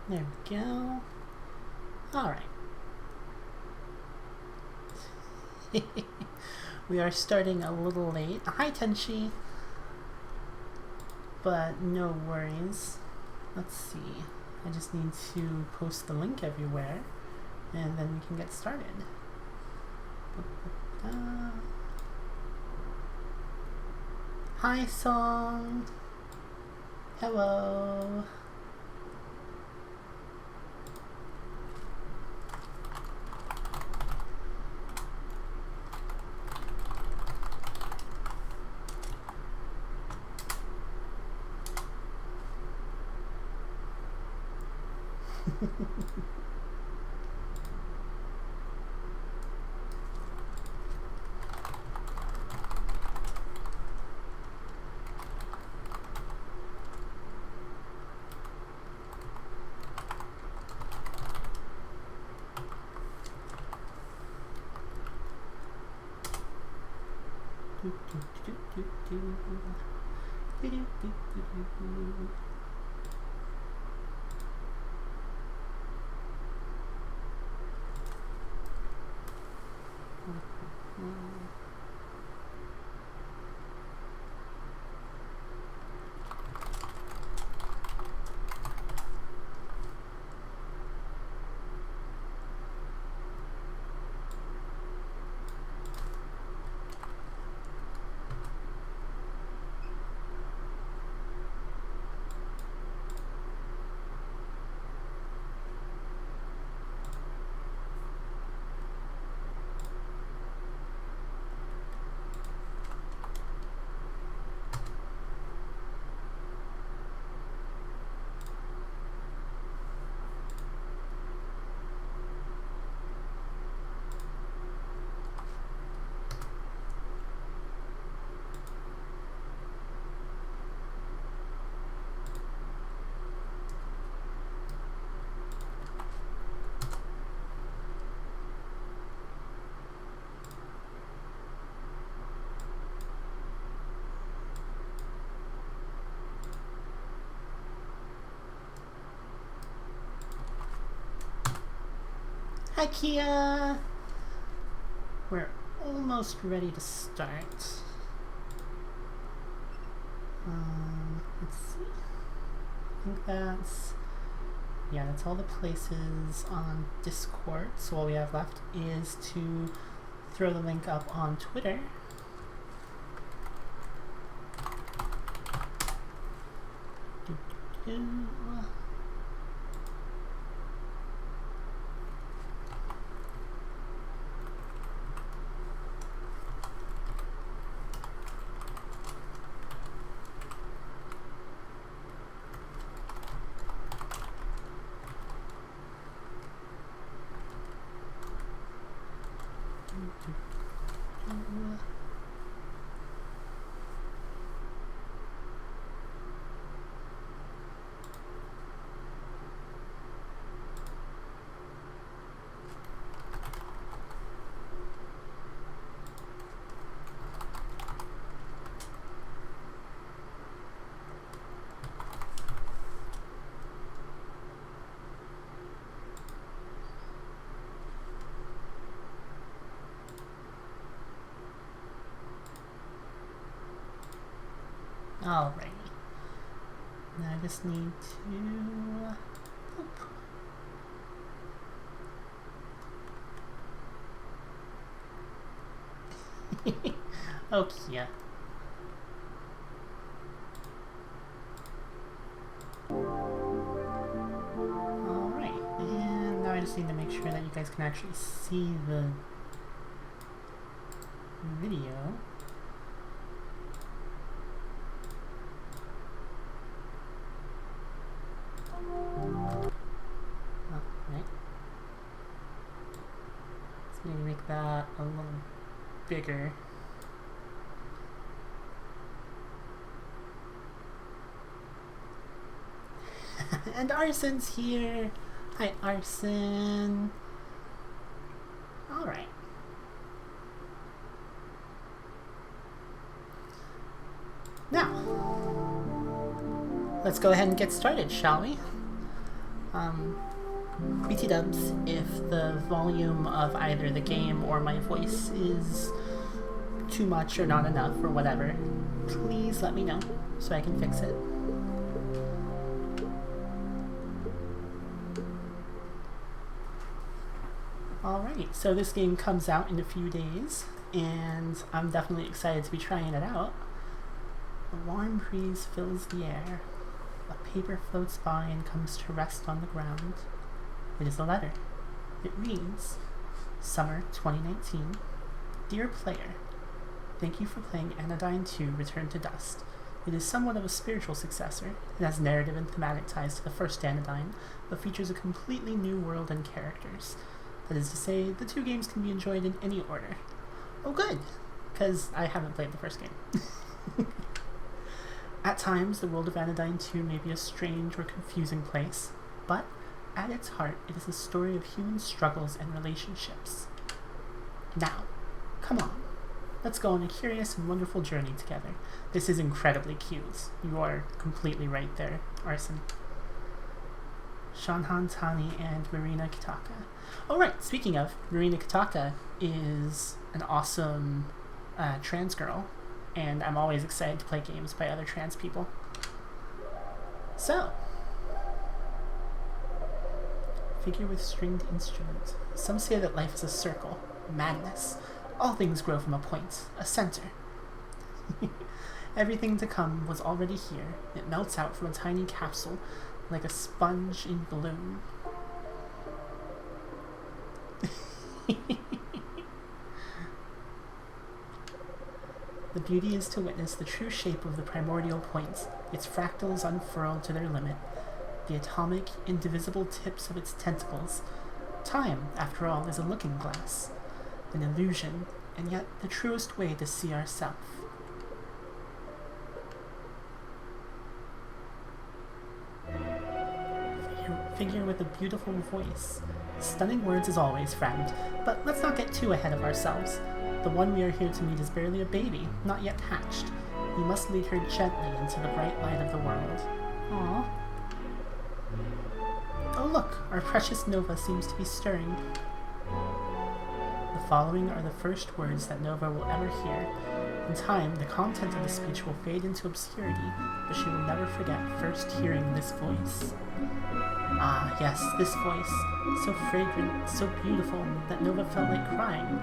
There we go. Alright. We are starting a little late. Hi, Tenshi. But no worries. Let's see. I just need to post the link everywhere, and then we can get started. Hi, Song. Hello. Hi, Kia. We're almost ready to start. Let's see. I think that's all the places on Discord. So all we have left is to throw the link up on Twitter. Alrighty. Now I just need to... Oh, yeah. Alright, and now I just need to make sure that you guys can actually see the video. Alright. Let's maybe make that a little bigger. And Arson's here! Hi, Arson! Alright. Now, let's go ahead and get started, shall we? BT dubs, if the volume of either the game or my voice is too much or not enough or whatever, please let me know so I can fix it. Alright, so this game comes out in a few days, and I'm definitely excited to be trying it out. A warm breeze fills the air. A paper floats by and comes to rest on the ground. It is a letter. It reads, Summer 2019. Dear player, thank you for playing Anodyne 2 Return to Dust. It is somewhat of a spiritual successor. It has narrative and thematic ties to the first Anodyne, but features a completely new world and characters. That is to say, the two games can be enjoyed in any order. Oh good, because I haven't played the first game. At times, the world of Anodyne 2 may be a strange or confusing place, but at its heart, it is a story of human struggles and relationships. Now, come on, let's go on a curious and wonderful journey together. This is incredibly cute. You are completely right there, Arson. Shanhan Tani and Marina Kitaka. Oh right, speaking of, Marina Kitaka is an awesome trans girl, and I'm always excited to play games by other trans people. So, figure with stringed instrument. Some say that life is a circle, madness. All things grow from a point, a center. Everything to come was already here. It melts out from a tiny capsule, like a sponge in bloom. The beauty is to witness the true shape of the primordial point, its fractals unfurled to their limit, the atomic, indivisible tips of its tentacles. Time, after all, is a looking glass, an illusion, and yet the truest way to see ourself. Figure with a beautiful voice. Stunning words as always, friend, but let's not get too ahead of ourselves. The one we are here to meet is barely a baby, not yet hatched. We must lead her gently into the bright light of the world. Aww. Oh look, our precious Nova seems to be stirring. The following are the first words that Nova will ever hear. In time, the content of the speech will fade into obscurity, but she will never forget first hearing this voice. Ah, yes, this voice, so fragrant, so beautiful, that Nova felt like crying.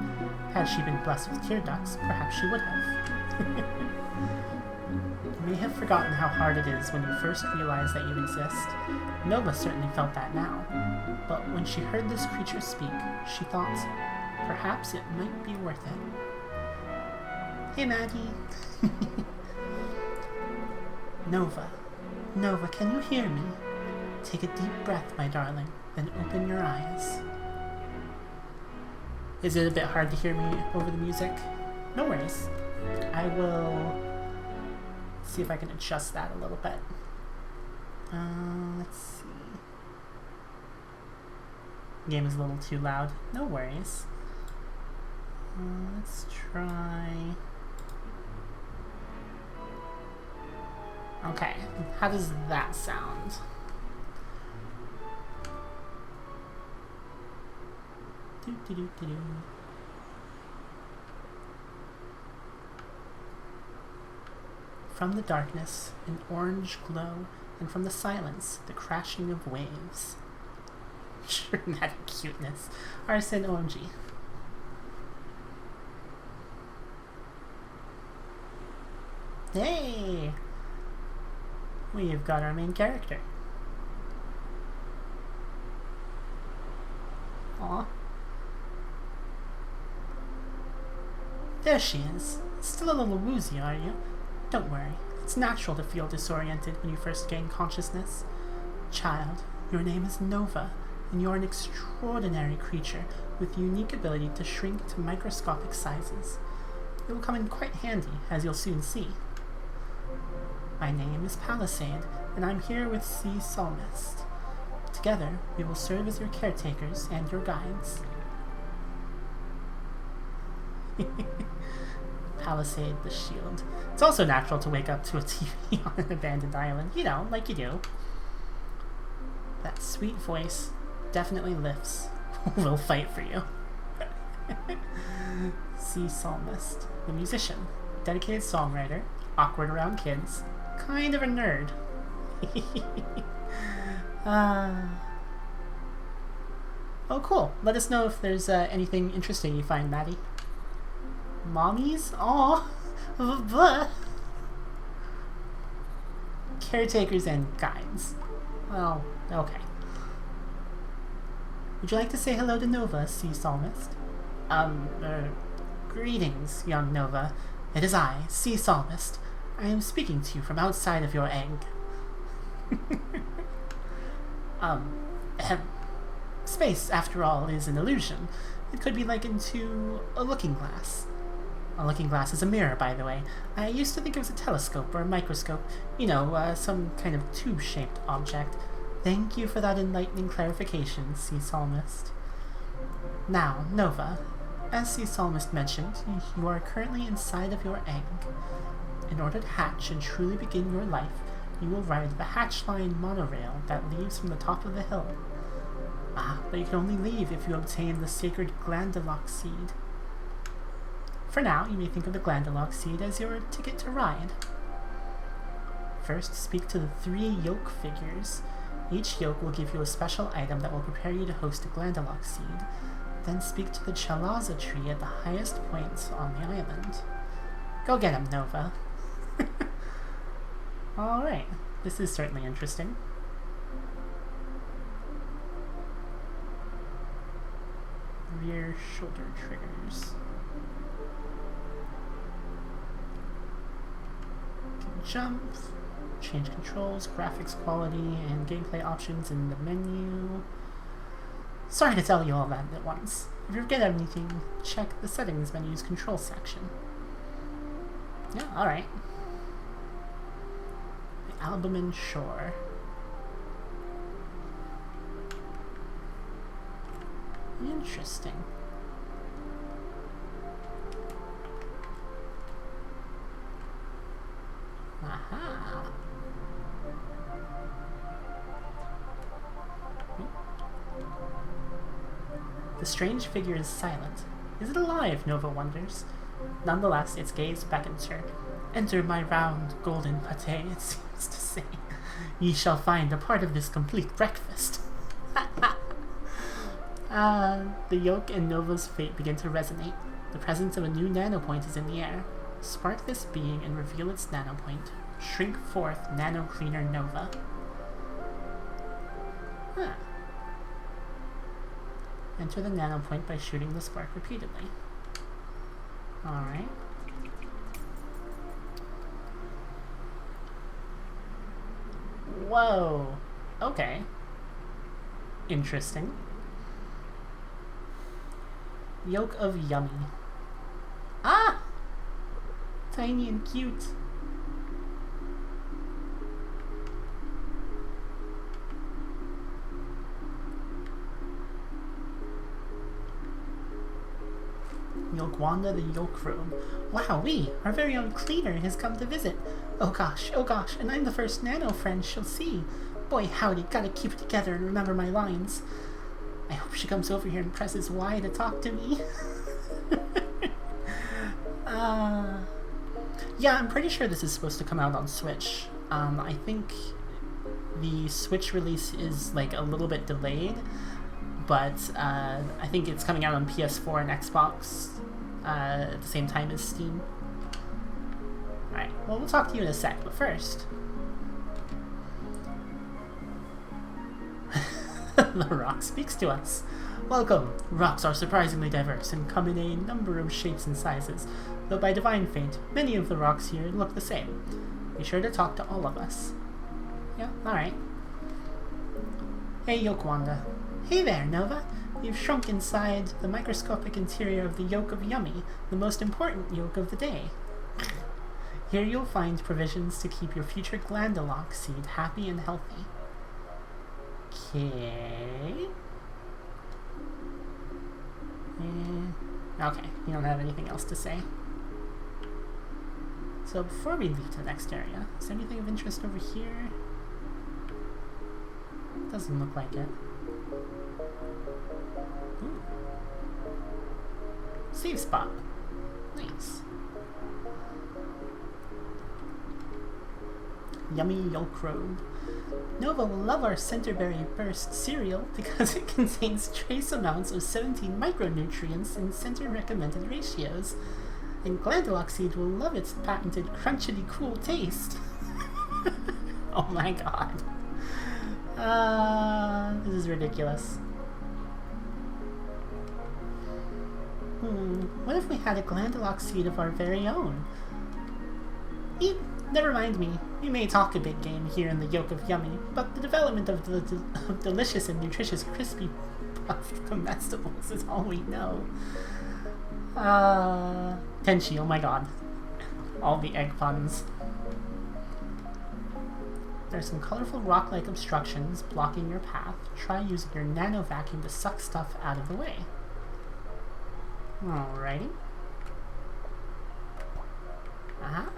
Had she been blessed with tear ducts, perhaps she would have. You may have forgotten how hard it is when you first realize that you exist. Nova certainly felt that now. But when she heard this creature speak, she thought, perhaps it might be worth it. Hey, Maggie. Nova. Nova, can you hear me? Take a deep breath, my darling, then open your eyes. Is it a bit hard to hear me over the music? No worries. I will see if I can adjust that a little bit. Let's see. Game is a little too loud. No worries. Let's try... Okay, how does that sound? from the darkness, an orange glow, and from the silence, the crashing of waves. Dramatic cuteness. Arson OMG. Hey! We've got our main character. Aw. There she is. Still a little woozy, are you? Don't worry. It's natural to feel disoriented when you first gain consciousness. Child, your name is Nova, and you're an extraordinary creature with the unique ability to shrink to microscopic sizes. It will come in quite handy, as you'll soon see. My name is Palisade, and I'm here with Sea Psalmist. Together, we will serve as your caretakers and your guides. Palisade the Shield. It's also natural to wake up to a TV on an abandoned island, you know, like you do. That sweet voice definitely lifts. We'll fight for you. Sea Psalmist, the musician, dedicated songwriter, awkward around kids, kind of a nerd. Oh, cool. Let us know if there's anything interesting you find, Maddie. Mommies? Aw. Caretakers and guides. Well, okay. Would you like to say hello to Nova, Sea Psalmist? Greetings, young Nova. It is I, Sea Psalmist. I am speaking to you from outside of your egg. Space, after all, is an illusion. It could be likened to a looking glass. A looking glass is a mirror, by the way. I used to think it was a telescope or a microscope. You know, some kind of tube-shaped object. Thank you for that enlightening clarification, Sea Psalmist. Now, Nova, as Sea Psalmist mentioned, you are currently inside of your egg. In order to hatch and truly begin your life, you will ride the hatchline monorail that leaves from the top of the hill. But you can only leave if you obtain the sacred Glandulock seed. For now, you may think of the Glandulock seed as your ticket to ride. First, speak to the 3 yoke figures. Each yoke will give you a special item that will prepare you to host a Glandulock seed. Then speak to the Chalaza tree at the highest point on the island. Go get him, Nova. Alright, this is certainly interesting. Rear shoulder triggers. Can jump, change controls, graphics quality, and gameplay options in the menu. Sorry to tell you all that at once. If you forget anything, check the settings menu's control section. Yeah, alright. The Albumin Shore. Interesting. Aha. The strange figure is silent. Is it alive, Nova wonders. Nonetheless, its gaze beckons her. Enter my round golden pate, it seems to say. Ye shall find a part of this complete breakfast. The yoke and Nova's fate begin to resonate. The presence of a new nanopoint is in the air. Spark this being and reveal its nanopoint. Shrink forth, Nano Cleaner Nova. Enter the nanopoint by shooting the spark repeatedly. Alright. Whoa. Okay. Interesting. Yolk of Yummy. Ah! Tiny and cute. Yolkwanda the Yolkrobe. Wowee! Our very own cleaner has come to visit. Oh gosh, and I'm the first nano friend she'll see. Boy howdy, gotta keep it together and remember my lines. I hope she comes over here and presses Y to talk to me. Yeah, I'm pretty sure this is supposed to come out on Switch. I think the Switch release is like a little bit delayed, but I think it's coming out on PS4 and Xbox at the same time as Steam. Alright, well, we'll talk to you in a sec, but first... The rock speaks to us. Welcome! Rocks are surprisingly diverse and come in a number of shapes and sizes, though by divine fate, many of the rocks here look the same. Be sure to talk to all of us. Yeah, alright. Hey, Yokwanda. Hey there, Nova! You've shrunk inside the microscopic interior of the yolk of Yummy, the most important yolk of the day. Here you'll find provisions to keep your future Glandalock seed happy and healthy. Okay. Okay, you don't have anything else to say. So before we leave to the next area, is there anything of interest over here? Doesn't look like it. Ooh. Save spot. Nice. Yummy yolk robe. Nova will love our Centerberry Burst cereal because it contains trace amounts of 17 micronutrients in center recommended ratios. And Glandalock seed will love its patented crunchity cool taste. Oh my god. This is ridiculous. What if we had a Glandalock seed of our very own? Never mind me. We may talk a big game here in the Yolk of Yummy, but the development of delicious and nutritious crispy puffed comestibles is all we know. Tenchi, oh my god. All the egg puns. There's some colorful rock-like obstructions blocking your path. Try using your nano vacuum to suck stuff out of the way. Alrighty. Aha.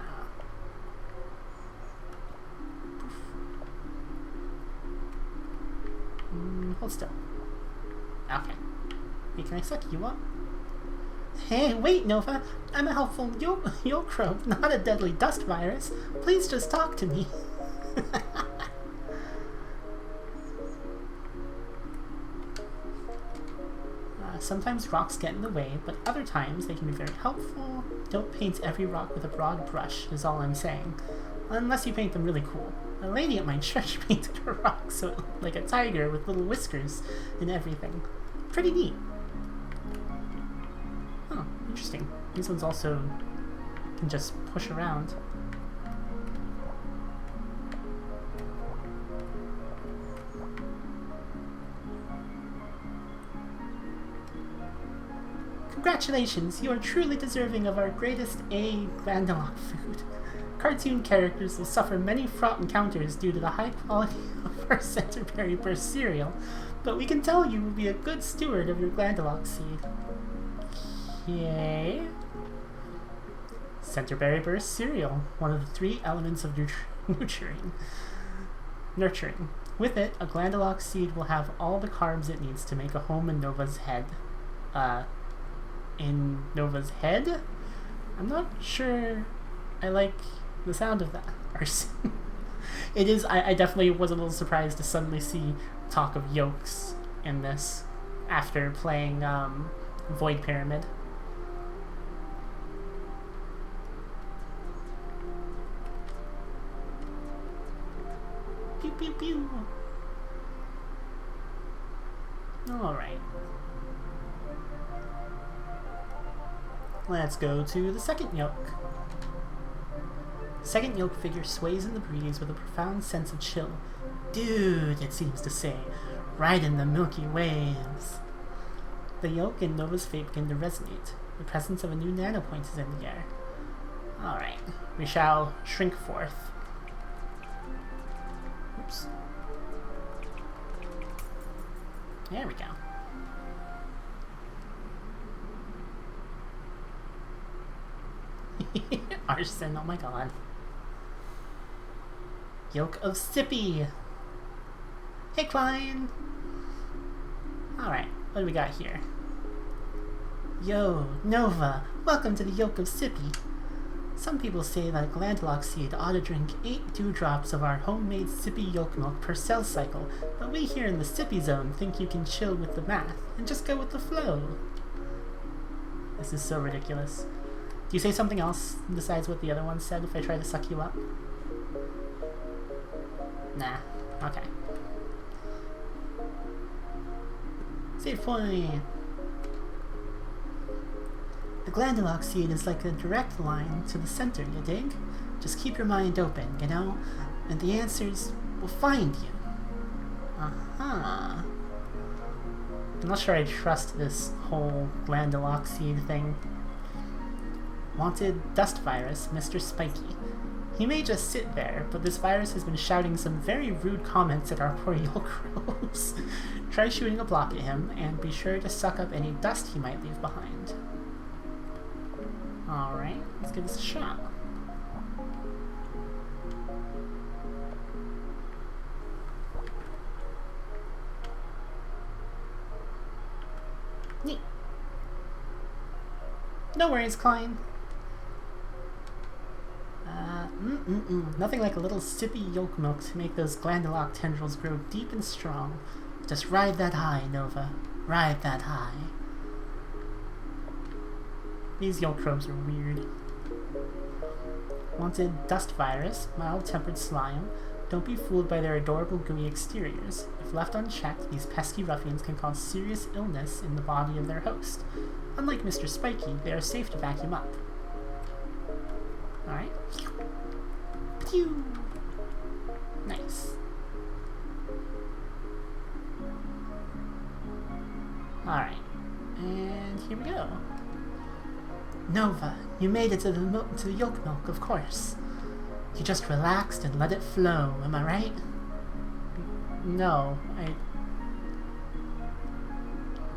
Hold still. Okay. Hey, can I suck you up? Hey, wait, Nova! I'm a helpful yolk robe, not a deadly dust virus. Please just talk to me. Sometimes rocks get in the way, but other times they can be very helpful. Don't paint every rock with a broad brush, is all I'm saying. Unless you paint them really cool. A lady at my church painted a rock so it looked like a tiger with little whiskers and everything. Pretty neat. Oh, interesting. These ones also can just push around. Congratulations, you are truly deserving of our greatest Glandalock food. Cartoon characters will suffer many fraught encounters due to the high quality of our Centerberry Burst cereal, but we can tell you will be a good steward of your Glandalock seed. Okay. Centerberry Burst cereal, one of the 3 elements of nurturing. With it, a Glandalock seed will have all the carbs it needs to make a home in Nova's head. In Nova's head? I'm not sure I like the sound of that. It is, I definitely was a little surprised to suddenly see talk of yolks in this after playing Void Pyramid. Pew pew pew. Alright. Let's go to the second yolk. The second yolk figure sways in the breeze with a profound sense of chill. Dude, it seems to say, right in the Milky Waves. The yolk and Nova's fate begin to resonate. The presence of a new nanopoint is in the air. Alright, we shall shrink forth. Oops. There we go. Arson, oh my god. Yolk of Sippy! Hey, Klein! Alright, what do we got here? Yo, Nova! Welcome to the Yolk of Sippy! Some people say that a glandulock seed ought to drink 8 dewdrops of our homemade sippy yolk milk per cell cycle, but we here in the sippy zone think you can chill with the math and just go with the flow. This is so ridiculous. Do you say something else besides what the other one said if I try to suck you up? Nah. Okay. Save point! The glandulock seed is like a direct line to the center, you dig? Just keep your mind open, you know? And the answers will find you. Uh-huh. I'm not sure I trust this whole glandulock seed thing. Wanted dust virus, Mr. Spiky. He may just sit there, but this virus has been shouting some very rude comments at our poor yolk robes. Try shooting a block at him, and be sure to suck up any dust he might leave behind. Alright, let's give this a shot. Neat. No worries, Klein. Nothing like a little sippy yolk milk to make those glandulock tendrils grow deep and strong. Just ride that high, Nova. Ride that high. These yolk robes are weird. Wanted dust virus, mild-tempered slime. Don't be fooled by their adorable gooey exteriors. If left unchecked, these pesky ruffians can cause serious illness in the body of their host. Unlike Mr. Spiky, they are safe to vacuum up. Alright. Pew! Nice. Alright. And here we go. Nova, you made it to the yolk milk, of course. You just relaxed and let it flow, am I right? No,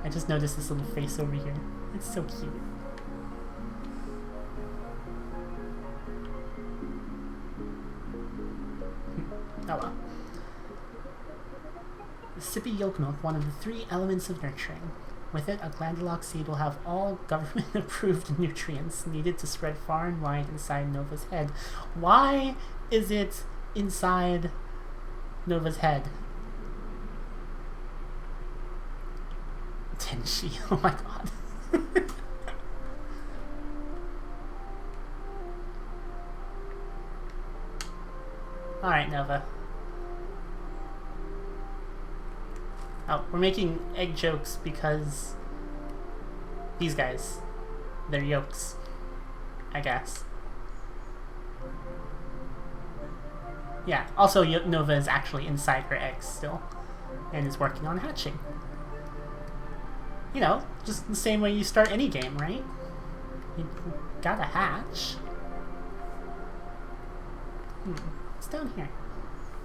I just noticed this little face over here. It's so cute. Oh well. The sippy yolk milk, one of the 3 elements of nurturing. With it, a glandulock seed will have all government-approved nutrients needed to spread far and wide inside Nova's head. Why is it inside Nova's head? Tenshi, oh my god. Alright, Nova. Oh, we're making egg jokes because these guys, they're yolks, I guess. Yeah, also Nova is actually inside her eggs still and is working on hatching. You know, just the same way you start any game, right? You gotta hatch. What's down here?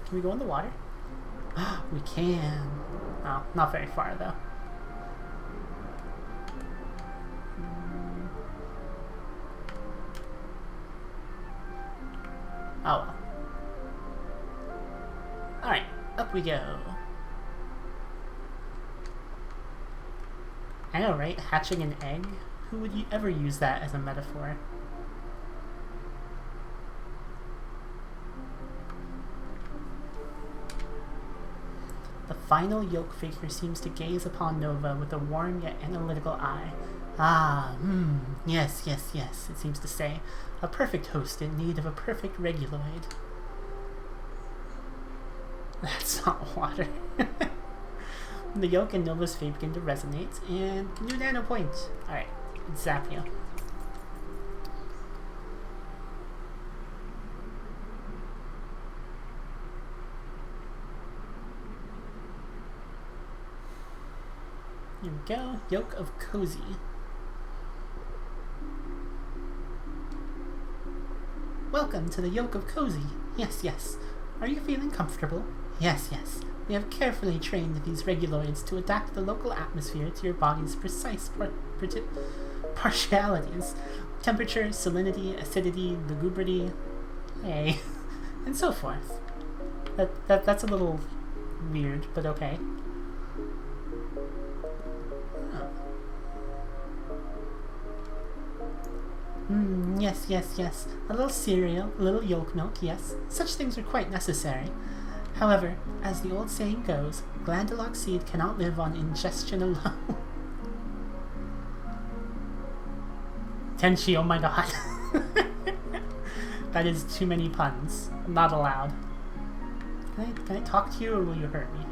Can we go in the water? We can. Oh, not very far though. Oh well. Alright, up we go. I know, right? Hatching an egg? Who would you ever use that as a metaphor? The final yolk figure seems to gaze upon Nova with a warm yet analytical eye. Ah, yes, yes, yes, it seems to say. A perfect host in need of a perfect reguloid. That's not water. The yolk and Nova's fate begin to resonate, and new nano point. Alright, zap you. Here we go. Yolk of Cozy. Welcome to the Yolk of Cozy. Yes, yes. Are you feeling comfortable? Yes, yes. We have carefully trained these reguloids to adapt the local atmosphere to your body's precise partialities. Temperature, salinity, acidity, lugubrity, hey, and so forth. That's a little weird, but okay. Yes, yes, yes. A little cereal, a little yolk milk, yes. Such things are quite necessary. However, as the old saying goes, glandulock seed cannot live on ingestion alone. Tenchi, oh my god. That is too many puns. Not allowed. Can I talk to you or will you hurt me?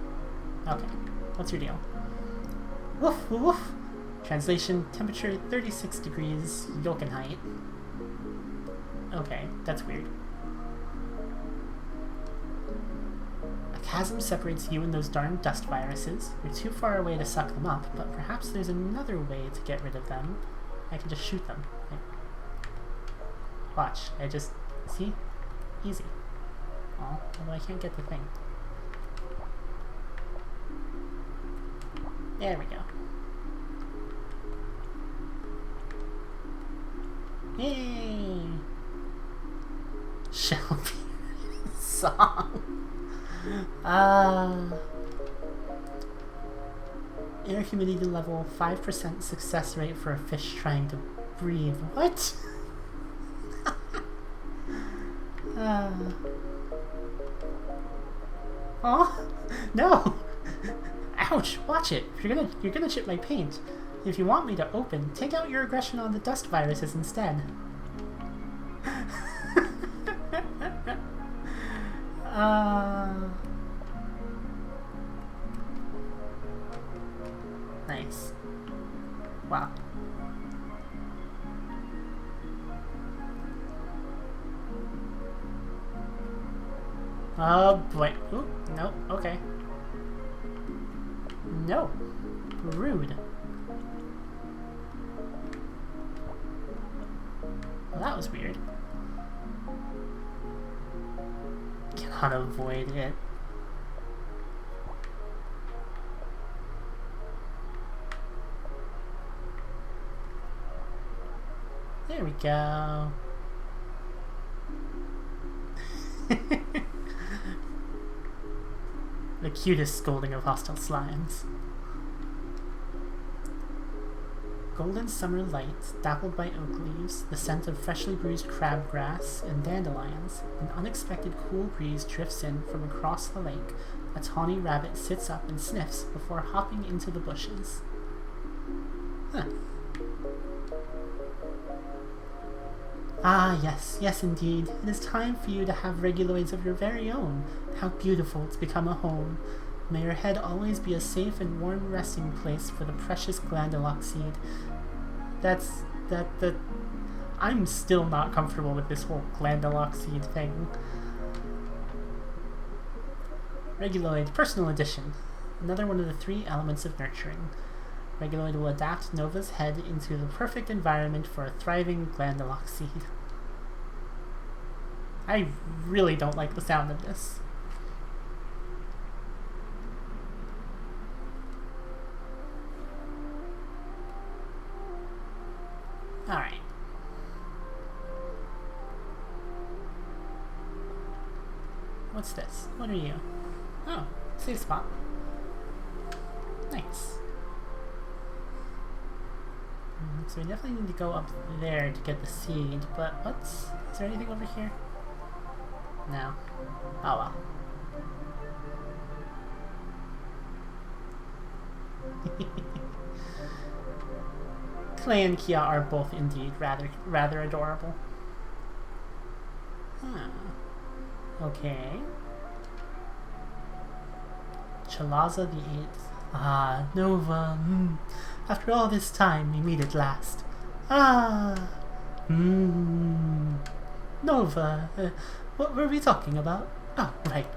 Okay. What's your deal? Woof, woof. Translation, temperature 36 degrees, Jotunheim. Okay, that's weird. A chasm separates you and those darn dust viruses. You're too far away to suck them up, but perhaps there's another way to get rid of them. I can just shoot them. Watch, I just... See? Easy. Oh, although I can't get the thing. There we go. Yay! Shelby song. Air humidity level 5% success rate for a fish trying to breathe. What? Oh no! Ouch! Watch it. You're gonna chip my paint. If you want me to open, take out your aggression on the dust viruses instead. Nice. Wow. Oh boy. Ooh, no, okay. No. Rude. Well, that was weird. Cannot avoid it. There we go. The cutest scolding of hostile slimes. Golden summer light, dappled by oak leaves, the scent of freshly bruised crabgrass and dandelions, an unexpected cool breeze drifts in from across the lake. A tawny rabbit sits up and sniffs before hopping into the bushes. Huh. Ah, yes, yes indeed. It is time for you to have reguloids of your very own. How beautiful to become a home. May your head always be a safe and warm resting place for the precious glandulock seed. I'm still not comfortable with this whole glandulock seed thing. Reguloid, personal edition. Another one of the 3 elements of nurturing. Reguloid will adapt Nova's head into the perfect environment for a thriving glandulock seed. I really don't like the sound of this. Alright. What's this? What are you? Oh, safe spot. Nice. So we definitely need to go up there to get the seed, but what's... Is there anything over here? No. Oh well. Clay and Kia are both indeed rather adorable. Huh. Okay. Chalaza the 8th. Ah, Nova. After all this time, we meet at last. Ah. Nova. What were we talking about? Oh, right.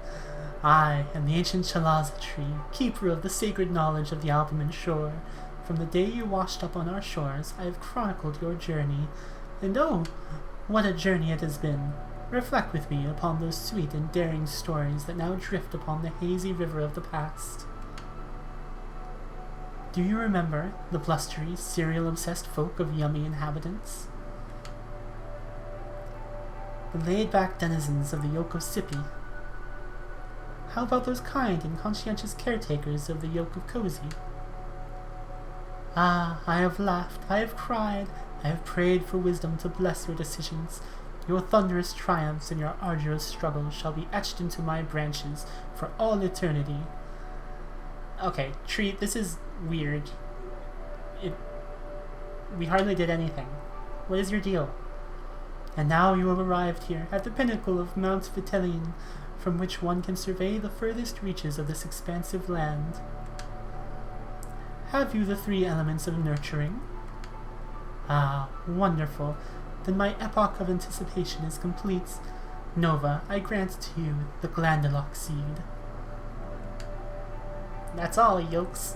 I am the ancient Chalaza tree, keeper of the sacred knowledge of the Albumin shore. From the day you washed up on our shores, I have chronicled your journey. And oh, what a journey it has been. Reflect with me upon those sweet and daring stories that now drift upon the hazy river of the past. Do you remember the blustery, cereal-obsessed folk of yummy inhabitants? The laid-back denizens of the yoke of Sippy? How about those kind and conscientious caretakers of the yoke of Cozy? Ah, I have laughed, I have cried, I have prayed for wisdom to bless your decisions. Your thunderous triumphs and your arduous struggles shall be etched into my branches for all eternity. Okay, Tree, this is weird. We hardly did anything. What is your deal? And now you have arrived here, at the pinnacle of Mount Vitellion, from which one can survey the furthest reaches of this expansive land. Have you the 3 elements of nurturing? Ah, wonderful. Then my epoch of anticipation is complete. Nova, I grant to you the Glandulock seed. That's all, yolks.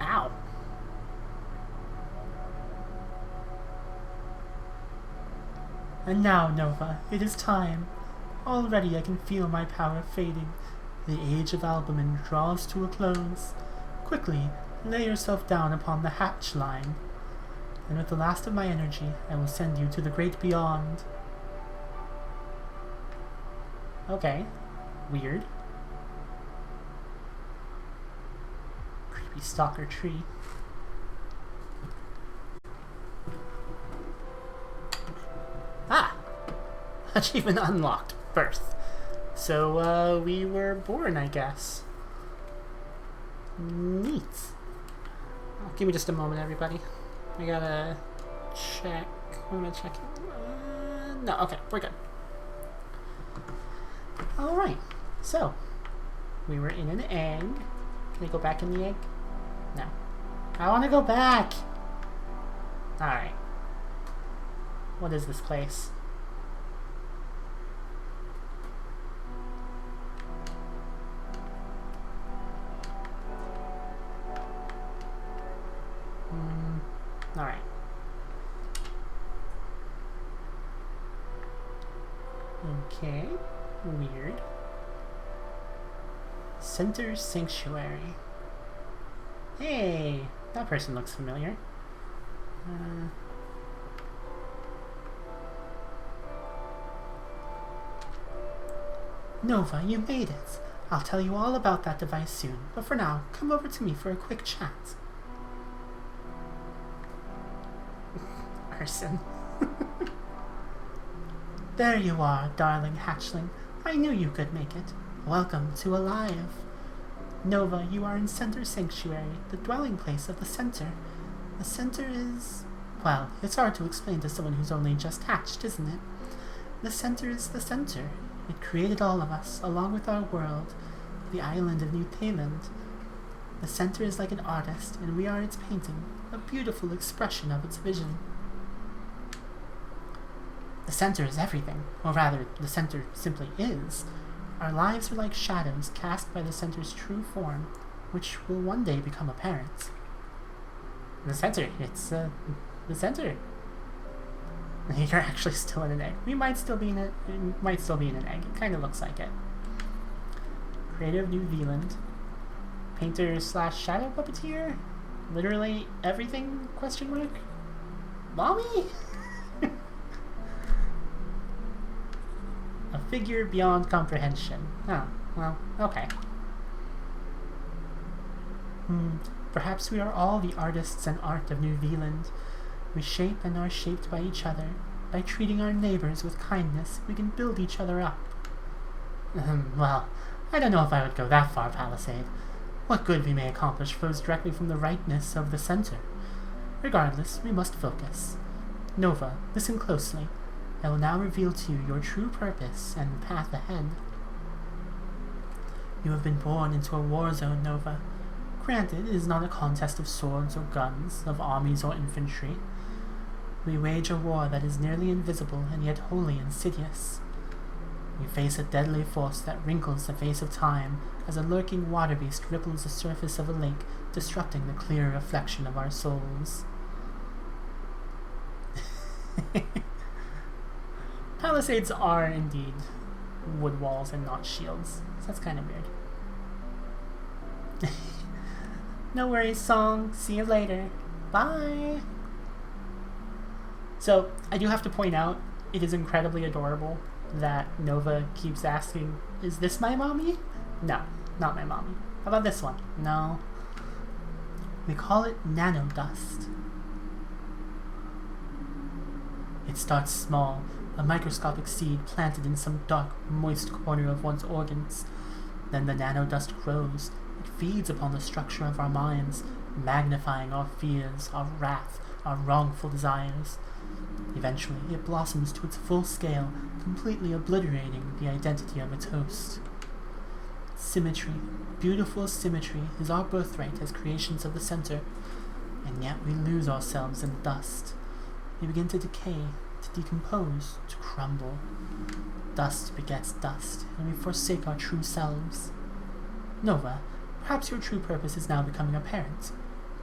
Ow. And now, Nova, it is time. Already I can feel my power fading. The age of albumin draws to a close. Quickly, lay yourself down upon the hatch line, and with the last of my energy, I will send you to the great beyond. Okay. Weird. Creepy stalker tree. Ah! Achievement unlocked. Birth. So, we were born, I guess. Neat. Oh, give me just a moment, everybody. I gotta check. I'm gonna check it. No, okay, we're good. Alright, so we were in an egg. Can I go back in the egg? No. I want to go back! Alright. What is this place? Alright. Okay. Weird. Center Sanctuary. Hey! That person looks familiar. Nova, you made it! I'll tell you all about that device soon, but for now, come over to me for a quick chat. Person. There you are, darling hatchling. I knew you could make it. Welcome to Alive. Nova, you are in Center Sanctuary, the dwelling place of the Center. The Center is... well, it's hard to explain to someone who's only just hatched, isn't it? The Center is the Center. It created all of us, along with our world, the island of New Zealand. The Center is like an artist, and we are its painting, a beautiful expression of its vision. The Center is everything, or rather, the Center simply is. Our lives are like shadows cast by the Center's true form, which will one day become apparent. The Center, it's, the Center. You're actually still in an egg. We might still be in it. It might still be in an egg. It kind of looks like it. Creator of New Zealand. Painter / shadow puppeteer. Literally everything? Question mark. Mommy. A figure beyond comprehension. Oh, well, okay. Perhaps we are all the artists and art of New Zealand. We shape and are shaped by each other. By treating our neighbors with kindness, we can build each other up. Well, I don't know if I would go that far, Palisade. What good we may accomplish flows directly from the rightness of the Center. Regardless, we must focus. Nova, listen closely. I will now reveal to you your true purpose and the path ahead. You have been born into a war zone, Nova. Granted, it is not a contest of swords or guns, of armies or infantry. We wage a war that is nearly invisible and yet wholly insidious. We face a deadly force that wrinkles the face of time as a lurking water beast ripples the surface of a lake, disrupting the clear reflection of our souls. Palisades are indeed wood walls and not shields, so that's kind of weird. No worries, song. See you later. Bye! So, I do have to point out, it is incredibly adorable that Nova keeps asking, is this my mommy? No, not my mommy. How about this one? No. We call it nanodust. It starts small, a microscopic seed planted in some dark, moist corner of one's organs. Then the nanodust grows. It feeds upon the structure of our minds, magnifying our fears, our wrath, our wrongful desires. Eventually, it blossoms to its full scale, completely obliterating the identity of its host. Symmetry, beautiful symmetry, is our birthright as creations of the center, and yet we lose ourselves in the dust. We begin to decay, to decompose, to crumble. Dust begets dust, and we forsake our true selves. Nova, perhaps your true purpose is now becoming apparent.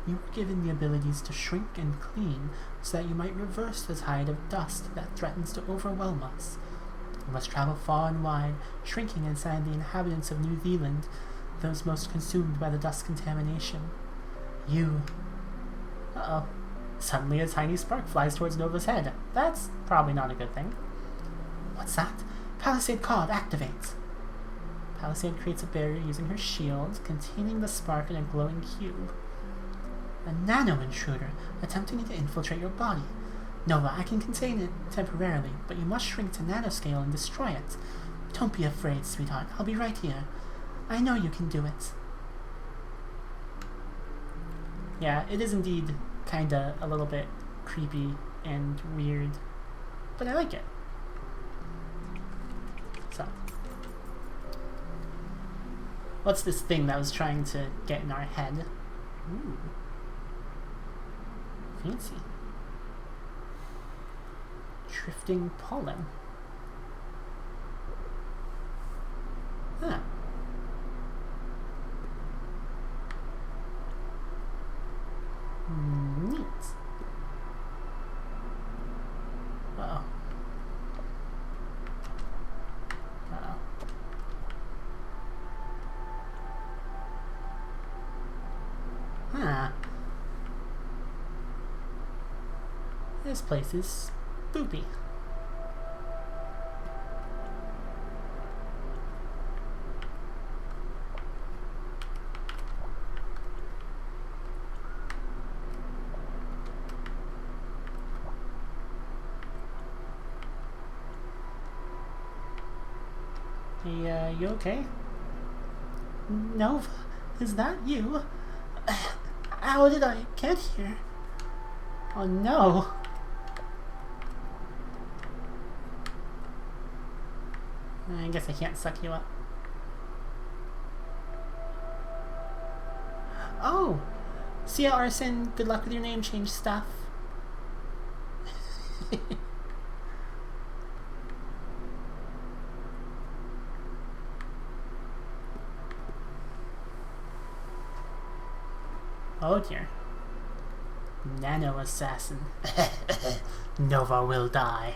You were given the abilities to shrink and clean so that you might reverse the tide of dust that threatens to overwhelm us. You must travel far and wide, shrinking inside the inhabitants of New Zealand, those most consumed by the dust contamination. You... Uh-oh. Suddenly a tiny spark flies towards Nova's head. That's probably not a good thing. What's that? Palisade card activates. Palisade creates a barrier using her shield, containing the spark in a glowing cube. A nano-intruder attempting to infiltrate your body. Nova, I can contain it temporarily, but you must shrink to nanoscale and destroy it. Don't be afraid, sweetheart. I'll be right here. I know you can do it. Yeah, it is indeed kinda a little bit creepy and weird, but I like it. So, what's this thing that was trying to get in our head? Ooh. Fancy. Drifting pollen. Huh. Neat. Uh-oh. Uh-oh. Huh. This place is spoopy. Hey, you okay? Nova, is that you? How did I get here? Oh no. I guess I can't suck you up. Oh! See ya, Arson. Good luck with your name change stuff. Oh dear. Nano assassin. Nova will die.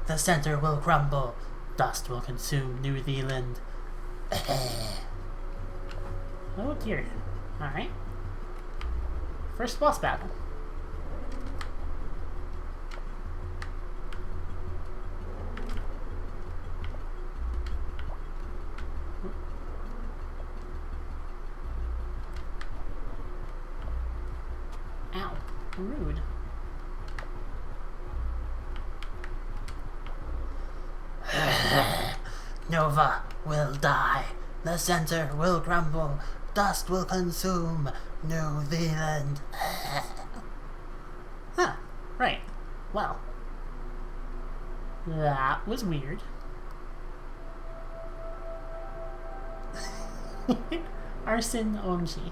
The center will crumble. Dust will consume New Zealand. Oh dear. Alright. First boss battle. Ow. Rude. Nova will die. The center will crumble. Dust will consume New Zealand. Huh. Right. Well. That was weird. Arson OMG.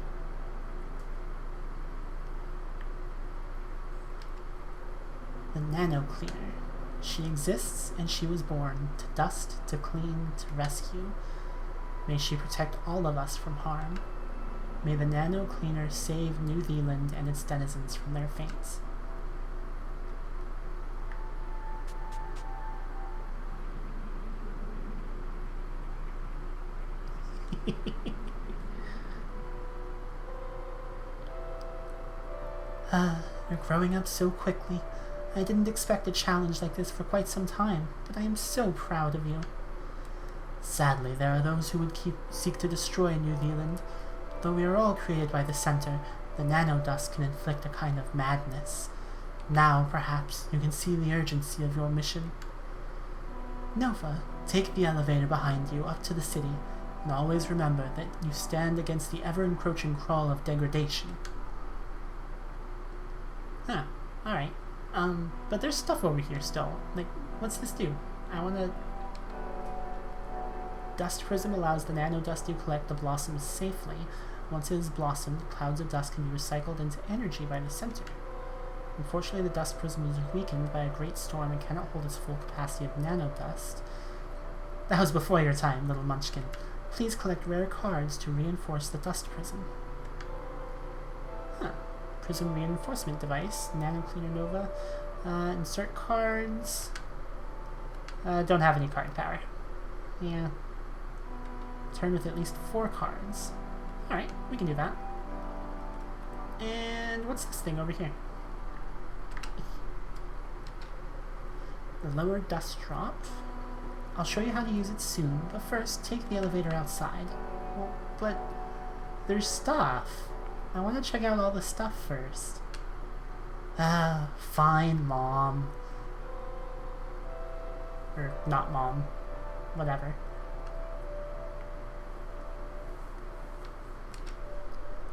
The Nano Cleaner. She exists and she was born to dust, to clean, to rescue. May she protect all of us from harm. May the Nano Cleaner save New Zealand and its denizens from their fates. You're growing up so quickly. I didn't expect a challenge like this for quite some time, but I am so proud of you. Sadly, there are those who would seek to destroy New Zealand. Though we are all created by the center, The nanodust can inflict a kind of madness. Now, perhaps, you can see the urgency of your mission. Nova, take the elevator behind you up to the city, and always remember that you stand against the ever-encroaching crawl of degradation. Huh, alright. But there's stuff over here still. Like, what's this do? I wanna... Dust Prism allows the nanodust you collect to blossom safely. Once it has blossomed, clouds of dust can be recycled into energy by the center. Unfortunately, the dust prism is weakened by a great storm and cannot hold its full capacity of nanodust. That was before your time, little munchkin. Please collect rare cards to reinforce the dust prism. Huh. Prism reinforcement device, nano cleaner Nova. Insert cards. Don't have any card power. Yeah. Turn with at least 4 cards. Alright, we can do that. And what's this thing over here? The lower dust drop. I'll show you how to use it soon, but first, take the elevator outside. Well, but there's stuff. I want to check out all the stuff first. Fine, Mom. Or not Mom. Whatever.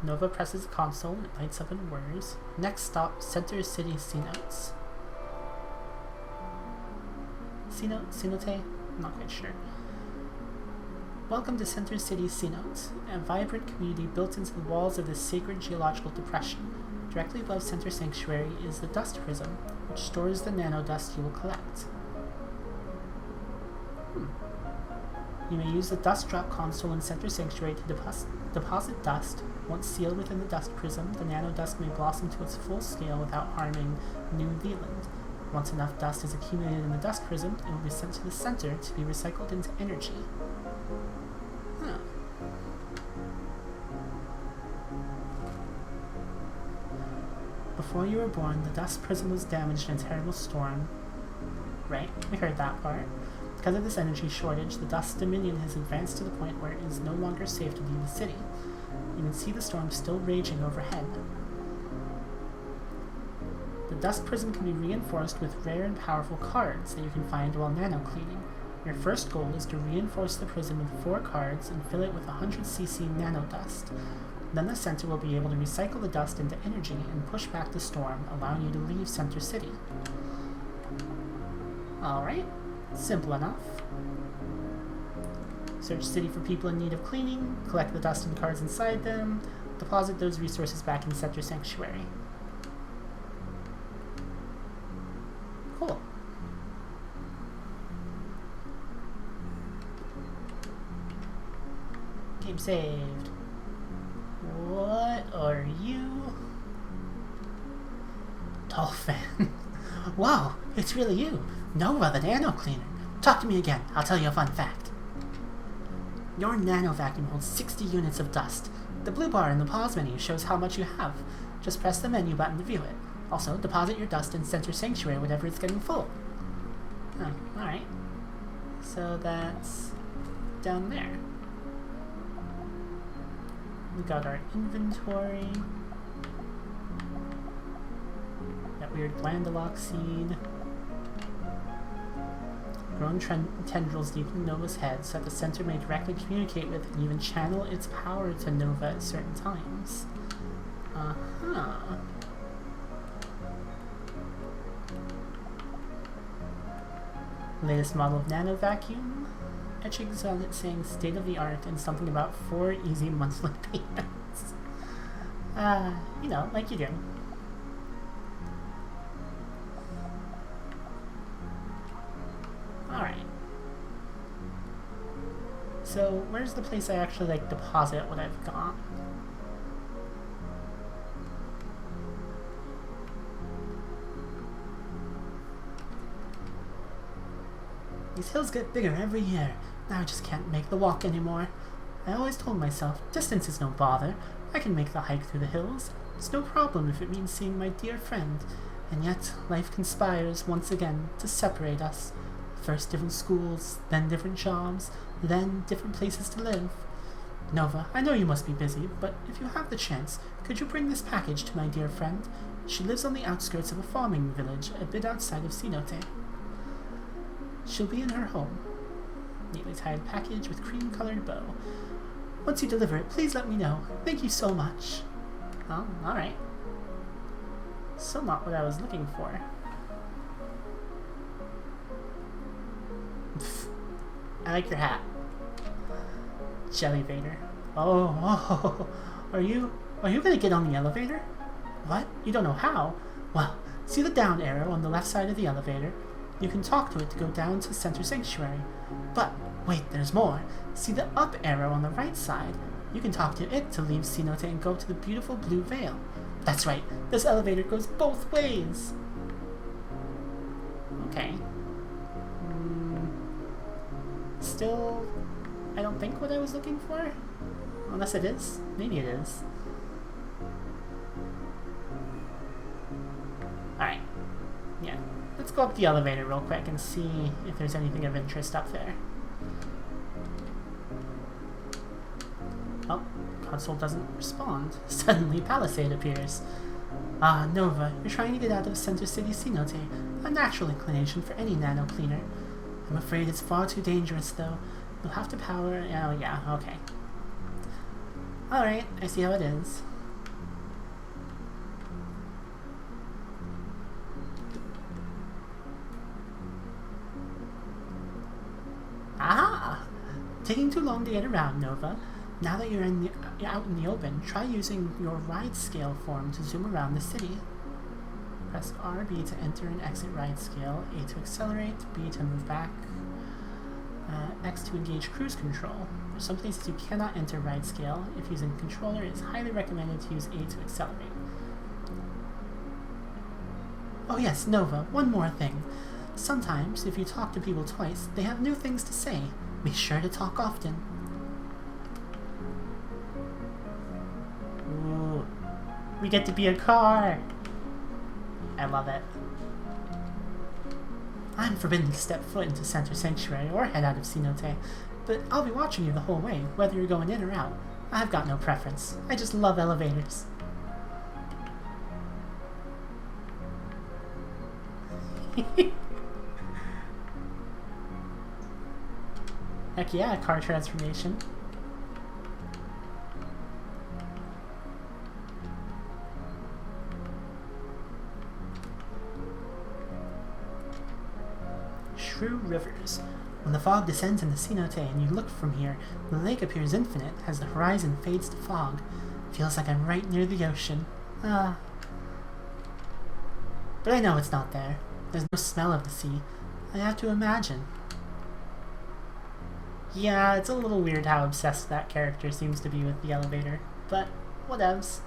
Nova presses the console and it lights up and whirs. Next stop, Center City C-Notes. C-Note? I'm not quite sure. Welcome to Center City C-Notes, a vibrant community built into the walls of this sacred geological depression. Directly above Center Sanctuary is the Dust Prism, which stores the nanodust you will collect. You may use the Dust Drop console in Center Sanctuary to deposit dust. Once sealed within the Dust Prism, the nanodust may blossom to its full scale without harming New Zealand. Once enough dust is accumulated in the Dust Prism, it will be sent to the center to be recycled into energy. Huh. Before you were born, the Dust Prism was damaged in a terrible storm. Right, we heard that part. Because of this energy shortage, the Dust Dominion has advanced to the point where it is no longer safe to leave the city. You can see the storm still raging overhead. The Dust Prism can be reinforced with rare and powerful cards that you can find while nano-cleaning. Your first goal is to reinforce the prism with 4 cards and fill it with 100cc nanodust. Then the center will be able to recycle the dust into energy and push back the storm, allowing you to leave Center City. Alright, simple enough. Search city for people in need of cleaning, collect the dust and cards inside them, deposit those resources back in Center Sanctuary. Cool. Game saved. What are you? Dolphin. Wow, it's really you. Nova the Nano Cleaner. Talk to me again. I'll tell you a fun fact. Your nano vacuum holds 60 units of dust. The blue bar in the pause menu shows how much you have. Just press the menu button to view it. Also, deposit your dust in Center Sanctuary whenever it's getting full. Oh, alright. So that's down there. We got our inventory. That weird Glandalox seed. Grown tendrils deep in Nova's head so that the center may directly communicate with and even channel its power to Nova at certain times. Uh-huh. Latest model of nano vacuum. Etchings on it saying state of the art and something about 4 easy monthly payments. You know, like you do. Alright. So, where's the place I actually, like, deposit what I've got? These hills get bigger every year. Now I just can't make the walk anymore. I always told myself, distance is no bother. I can make the hike through the hills. It's no problem if it means seeing my dear friend. And yet, life conspires once again to separate us. First different schools, then different jobs, then different places to live. Nova, I know you must be busy, but if you have the chance, could you bring this package to my dear friend? She lives on the outskirts of a farming village a bit outside of Cenote. She'll be in her home. Neatly tied package with cream-colored bow. Once you deliver it, please let me know. Thank you so much. Oh, alright. Still not what I was looking for. I like your hat. Jellyvator. Oh, are you gonna get on the elevator? What? You don't know how? Well, see the down arrow on the left side of the elevator? You can talk to it to go down to Center Sanctuary. But, wait, there's more. See the up arrow on the right side? You can talk to it to leave Cenote and go to the beautiful Blue Veil. That's right, this elevator goes both ways. Okay. Still, I don't think what I was looking for. Unless it is. Maybe it is. Alright. Yeah. Let's go up the elevator real quick and see if there's anything of interest up there. Oh, console doesn't respond. Suddenly Palisade appears. Ah, Nova, you're trying to get out of Center City Cenote, a natural inclination for any nano cleaner. I'm afraid it's far too dangerous, though. You'll have to power... Oh, yeah, okay. Alright, I see how it is. Aha! Taking too long to get around, Nova. Now that you're out in the open, try using your ride scale form to zoom around the city. Press RB to enter and exit ride scale, A to accelerate, B to move back, X to engage cruise control. For some places you cannot enter ride scale. If using controller, it is highly recommended to use A to accelerate. Oh yes, Nova, one more thing. Sometimes, if you talk to people twice, they have new things to say. Be sure to talk often. Ooh, we get to be a car! I love it. I'm forbidden to step foot into Center Sanctuary or head out of Cenote, but I'll be watching you the whole way, whether you're going in or out. I've got no preference. I just love elevators. Heck yeah, car transformation. Shrew Rivers. When the fog descends into Cenote and you look from here, the lake appears infinite as the horizon fades to fog. Feels like I'm right near the ocean. But I know it's not there. There's no smell of the sea. I have to imagine. Yeah, it's a little weird how obsessed that character seems to be with the elevator, but whatevs.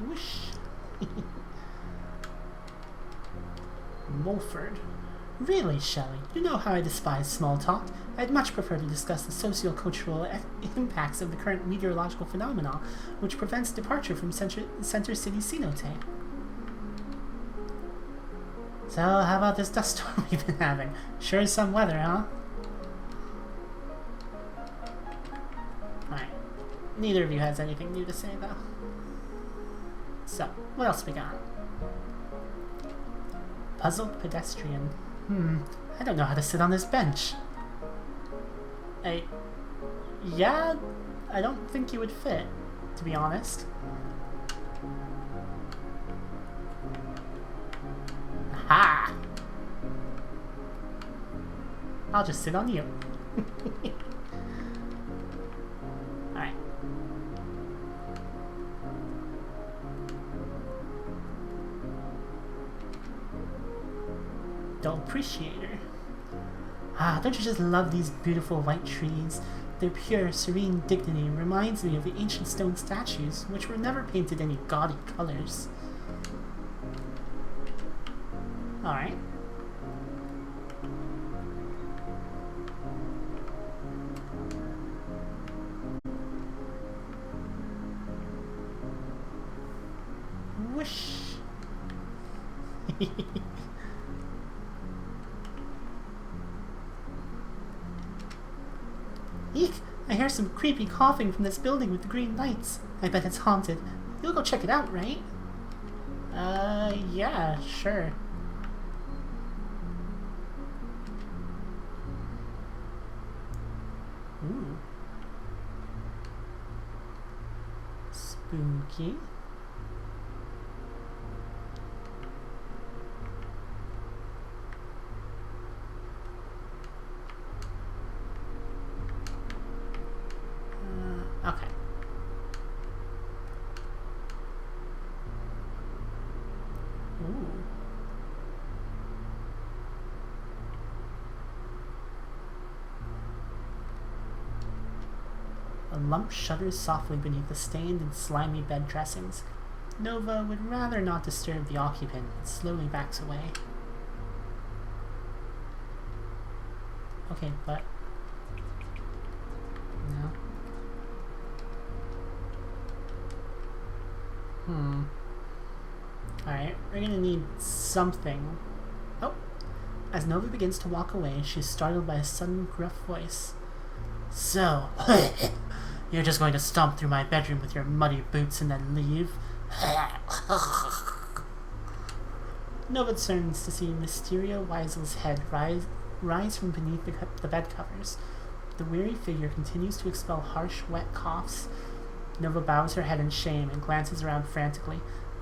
Whoosh. Mulford. Really, Shelley, you know how I despise small talk. I'd much prefer to discuss the socio-cultural impacts of the current meteorological phenomena, which prevents departure from Center City Cenote. So, how about this dust storm we've been having? Sure is some weather, huh? Alright. Neither of you has anything new to say, though. So, what else we got? Puzzled pedestrian. I don't know how to sit on this bench. Yeah, I don't think you would fit, to be honest. Aha! I'll just sit on you. Alright. Dull appreciator. Don't you just love these beautiful white trees? Their pure, serene dignity reminds me of the ancient stone statues, which were never painted any gaudy colors. Alright. Whoosh. Eek! I hear some creepy coughing from this building with the green lights. I bet it's haunted. You'll go check it out, right? Yeah, sure. Ooh. Spooky. Okay. Ooh. A lump shudders softly beneath the stained and slimy bed dressings. Nova would rather not disturb the occupant and slowly backs away. Okay, but... no. Alright, we're gonna need something. Oh! As Nova begins to walk away, she's startled by a sudden gruff voice. So, you're just going to stomp through my bedroom with your muddy boots and then leave? Nova turns to see Mysterio Weisel's head rise from beneath the bed covers. The weary figure continues to expel harsh, wet coughs. Nova bows her head in shame and glances around frantically.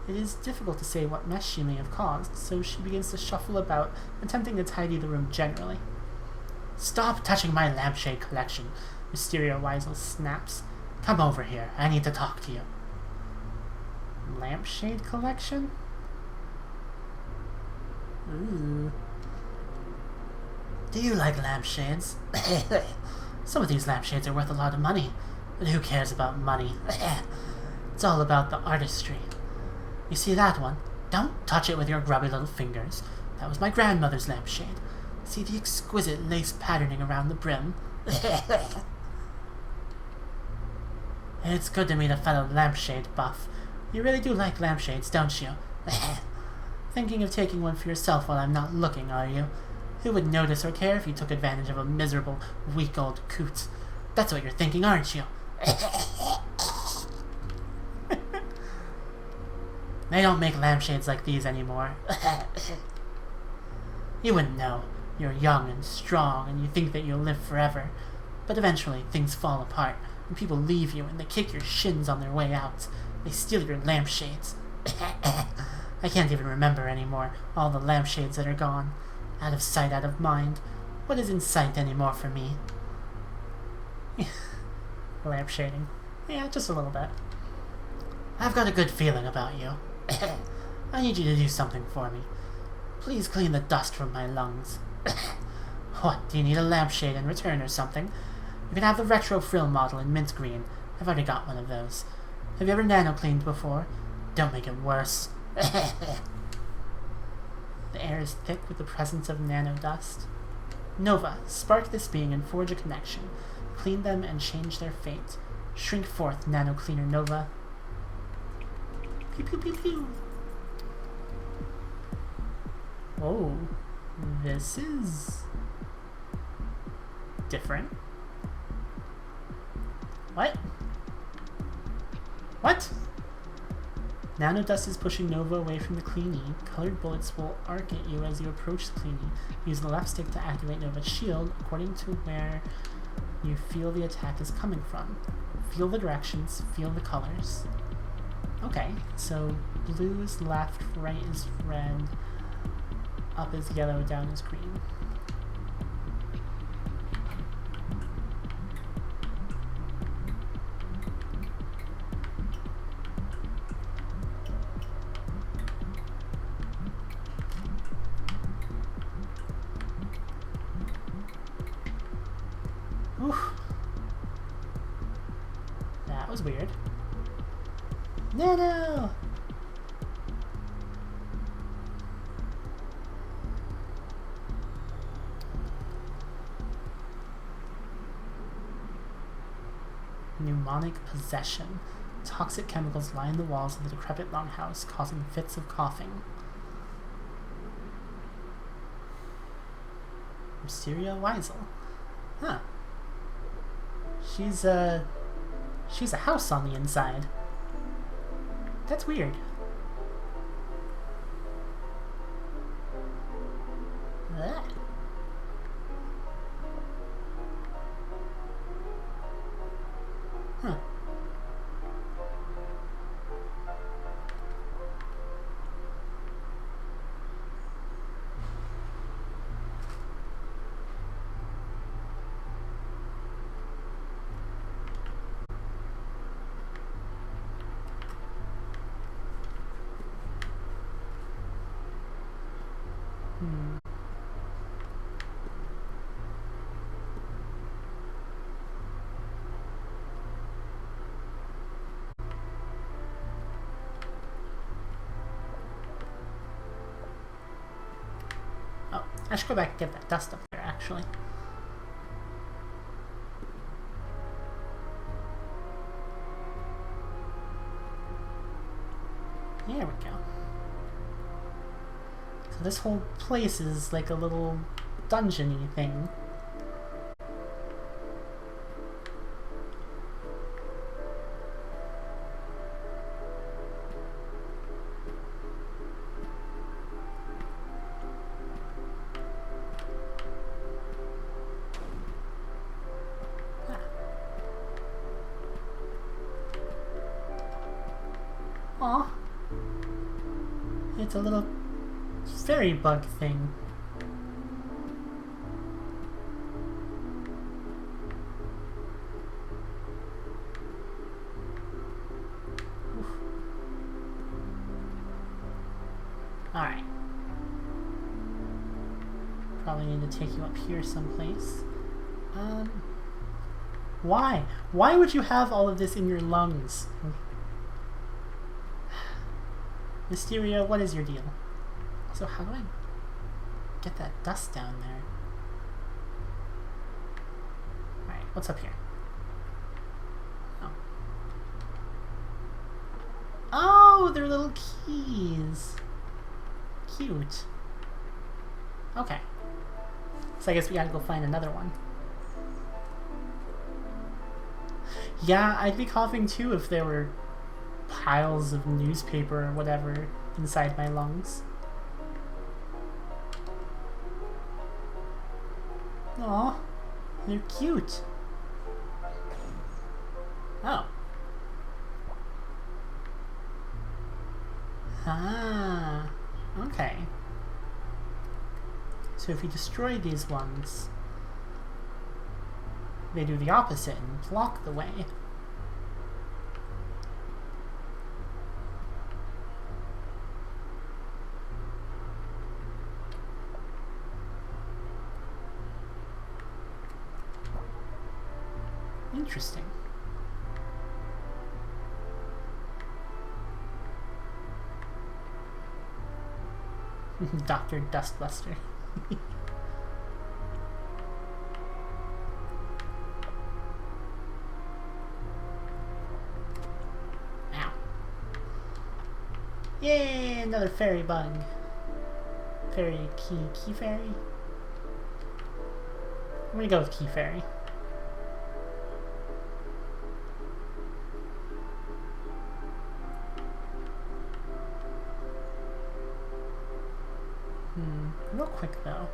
It is difficult to say what mess she may have caused, so she begins to shuffle about, attempting to tidy the room generally. Stop touching my lampshade collection, Mysterio Weisel snaps. Come over here, I need to talk to you. Lampshade collection? Ooh. Do you like lampshades? Some of these lampshades are worth a lot of money, but who cares about money? It's all about the artistry. You see that one? Don't touch it with your grubby little fingers. That was my grandmother's lampshade. See the exquisite lace patterning around the brim? It's good to meet a fellow lampshade buff. You really do like lampshades, don't you? Thinking of taking one for yourself while I'm not looking, are you? Who would notice or care if you took advantage of a miserable, weak old coot? That's what you're thinking, aren't you? They don't make lampshades like these anymore. You wouldn't know. You're young and strong, and you think that you'll live forever. But eventually, things fall apart, and people leave you, and they kick your shins on their way out. They steal your lampshades. I can't even remember anymore all the lampshades that are gone. Out of sight, out of mind. What is in sight anymore for me? Lampshading. Yeah, just a little bit. I've got a good feeling about you. I need you to do something for me. Please clean the dust from my lungs. What, do you need a lampshade in return or something? You can have the retro frill model in mint green. I've already got one of those. Have you ever nano-cleaned before? Don't make it worse. The air is thick with the presence of nano-dust. Nova, spark this being and forge a connection. Clean them and change their fate. Shrink forth, nano-cleaner Nova. Pew pew pew pew. Oh, this is different. What? What? Nanodust is pushing Nova away from the Cleanie. Colored bullets will arc at you as you approach the Cleanie. Use the left stick to activate Nova's shield according to where you feel the attack is coming from. Feel the directions, feel the colors. Okay, so blue is left, right is red, up is yellow, down is green. Oof. That was weird. No! Pneumonic possession. Toxic chemicals line the walls of the decrepit longhouse, causing fits of coughing. Mysterio Weisel. Huh. She's a house on the inside. That's weird. Ugh. Huh. Oh, I should go back and get that dust up there, actually. There we go. So this whole place is like a little dungeon-y thing. Aw. It's a little fairy bug thing. Alright. Probably need to take you up here someplace. Why? Why would you have all of this in your lungs? Mysterio, what is your deal? So how do I get that dust down there? Alright, what's up here? Oh. Oh, they're little keys. Cute. Okay. So I guess we gotta go find another one. Yeah, I'd be coughing too if there were piles of newspaper or whatever inside my lungs. Aw, they're cute. Oh. Ah, okay. So if you destroy these ones, they do the opposite and block the way. Interesting. Dr. Dustbuster. Ow. Yay, another fairy bug. Fairy key fairy? I'm gonna go with key fairy. Real quick though.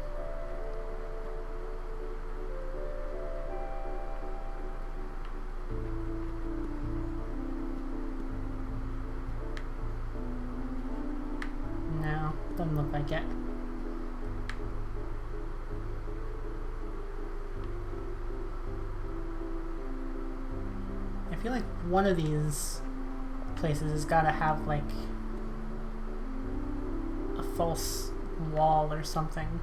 No, doesn't look like it. I feel like one of these places has gotta have like a false wall or something.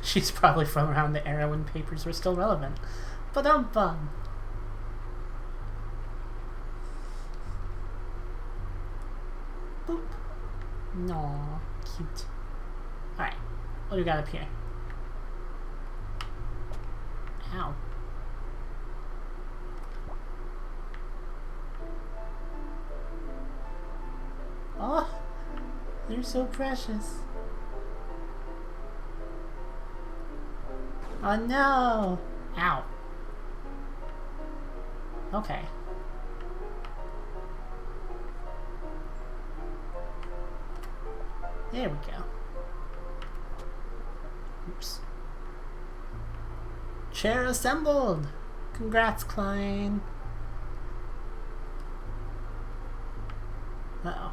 She's probably from around the era when papers were still relevant. But bum. Boop. No, cute. Alright, what do we got up here? Ow. Oh, they're so precious. Oh no! Ow. Okay. There we go. Oops. Chair assembled! Congrats, Klein. Uh-oh.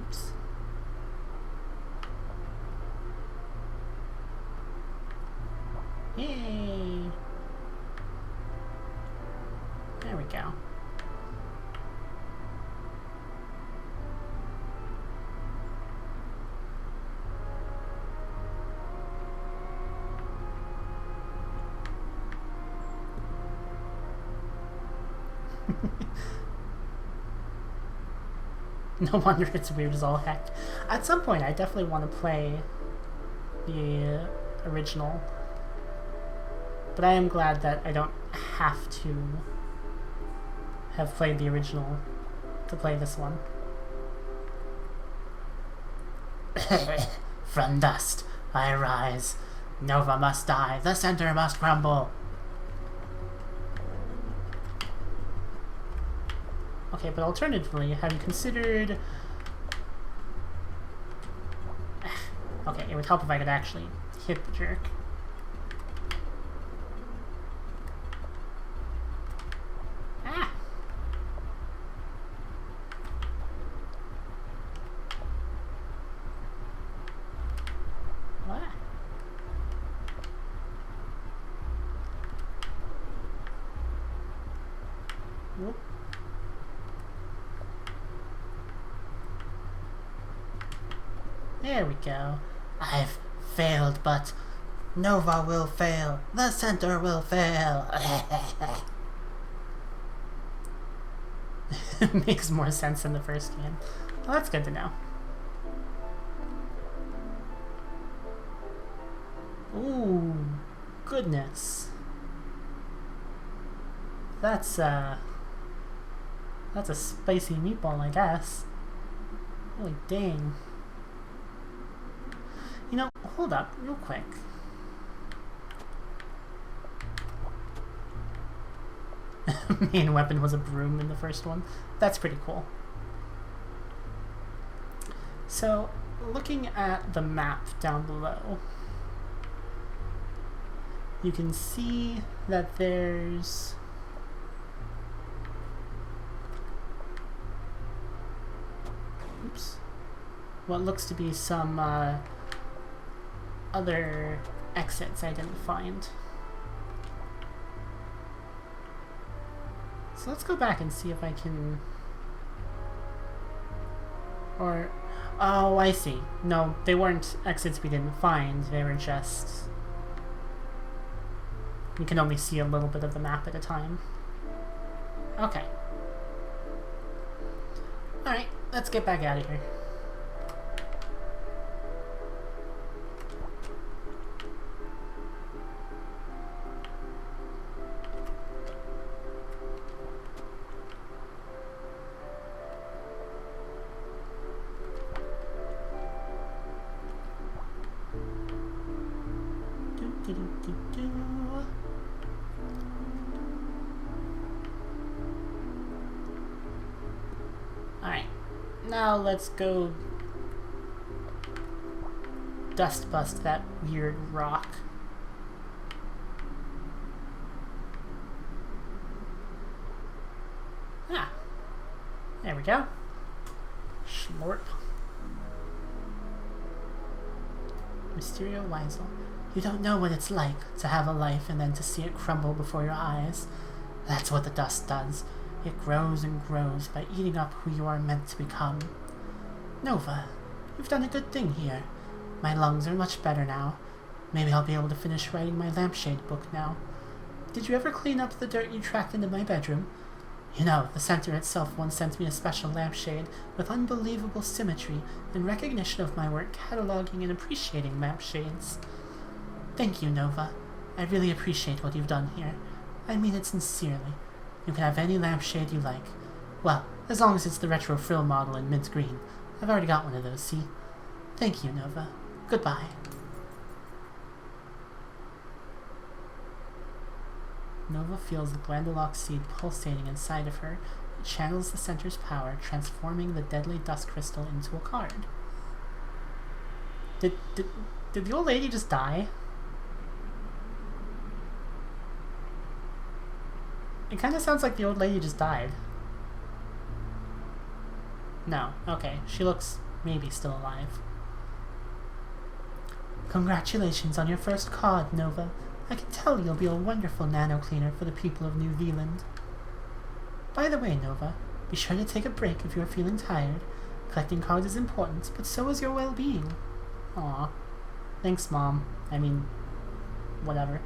Oops. Yay! There we go. No wonder it's weird as all heck. At some point, I definitely want to play the original. But I am glad that I don't have to have played the original to play this one. From dust, I rise. Nova must die. The center must crumble. Okay, but alternatively, have you considered... Okay, it would help if I could actually hit the jerk. Ah! What? Whoop. There we go. I've failed, but Nova will fail. The center will fail. Makes more sense than the first game. Well, that's good to know. Ooh, goodness. That's a spicy meatball, I guess. Holy dang. You know, hold up, real quick. Main weapon was a broom in the first one. That's pretty cool. So, looking at the map down below, you can see that there's... Oops. What looks to be some, other exits I didn't find. So let's go back and see if I can... Or... Oh, I see. No, they weren't exits we didn't find. They were just... We can only see a little bit of the map at a time. Okay. Alright, let's get back out of here. Alright, now let's go dust bust that weird rock. Ah, there we go. Schlorp. Mysterio Weisel. You don't know what it's like to have a life and then to see it crumble before your eyes. That's what the dust does. It grows and grows by eating up who you are meant to become. Nova, you've done a good thing here. My lungs are much better now. Maybe I'll be able to finish writing my lampshade book now. Did you ever clean up the dirt you tracked into my bedroom? You know, the center itself once sent me a special lampshade with unbelievable symmetry in recognition of my work cataloging and appreciating lampshades. Thank you, Nova. I really appreciate what you've done here. I mean it sincerely. You can have any lampshade you like. Well, as long as it's the retro frill model in mint green. I've already got one of those, see? Thank you, Nova. Goodbye. Nova feels the Glandulock seed pulsating inside of her. It channels the center's power, transforming the deadly dust crystal into a card. Did the old lady just die? It kind of sounds like the old lady just died. No. Okay. She looks maybe still alive. Congratulations on your first card, Nova. I can tell you'll be a wonderful nano cleaner for the people of New Zealand. By the way, Nova, be sure to take a break if you are feeling tired. Collecting cards is important, but so is your well-being. Aw. Thanks, Mom. I mean, whatever.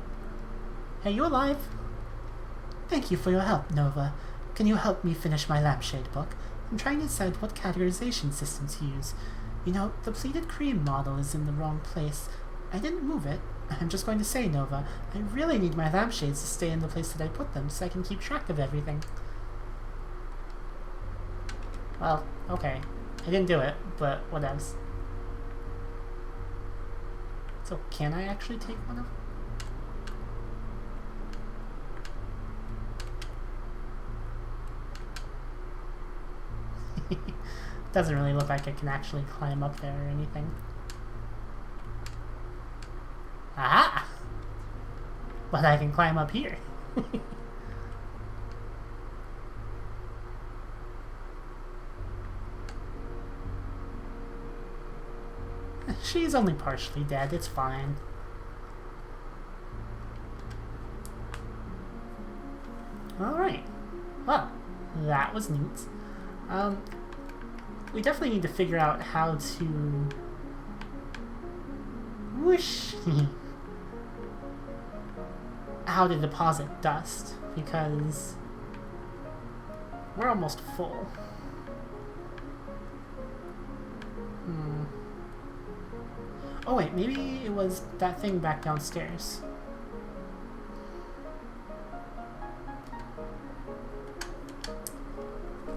Hey, you alive? Thank you for your help, Nova. Can you help me finish my lampshade book? I'm trying to decide what categorization system to use. You know, the pleated cream model is in the wrong place. I didn't move it. I'm just going to say, Nova, I really need my lampshades to stay in the place that I put them so I can keep track of everything. Well, okay. I didn't do it, but what else? So, can I actually take one of them? Doesn't really look like I can actually climb up there or anything. Aha! But I can climb up here. She's only partially dead, it's fine. Alright. Well, that was neat. We definitely need to figure out how to... Whoosh! How to deposit dust, because we're almost full. Oh wait, maybe it was that thing back downstairs.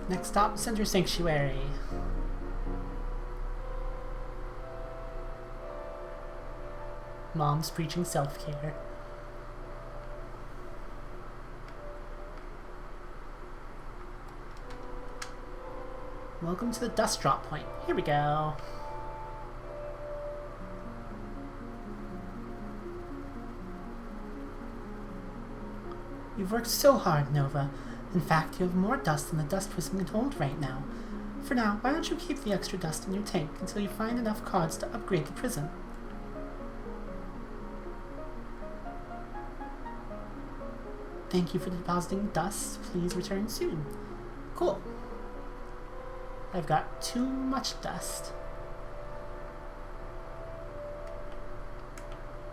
Next stop, Center Sanctuary. Mom's preaching self-care. Welcome to the dust drop point. Here we go. You've worked so hard, Nova. In fact, you have more dust than the dust prism can hold right now. For now, why don't you keep the extra dust in your tank until you find enough cards to upgrade the prism? Thank you for depositing dust. Please return soon. Cool. I've got too much dust.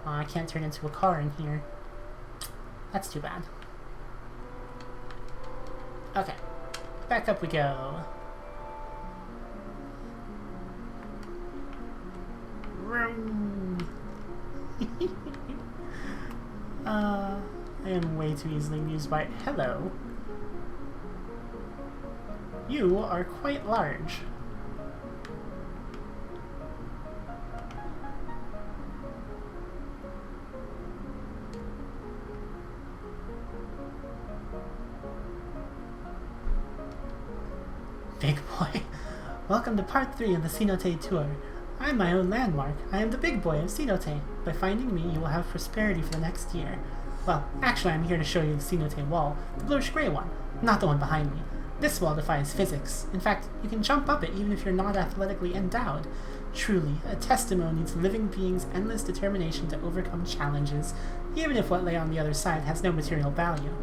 Oh, I can't turn into a car in here. That's too bad. Okay. Back up we go. I am way too easily amused by it. Hello. You are quite large. Big boy. Welcome to part 3 of the Cenote tour. I'm my own landmark. I am the big boy of Cenote. By finding me, you will have prosperity for the next year. Well, actually I'm here to show you the Cenote wall, the bluish-gray one, not the one behind me. This wall defies physics. In fact, you can jump up it even if you're not athletically endowed. Truly, a testimony to living beings' endless determination to overcome challenges, even if what lay on the other side has no material value.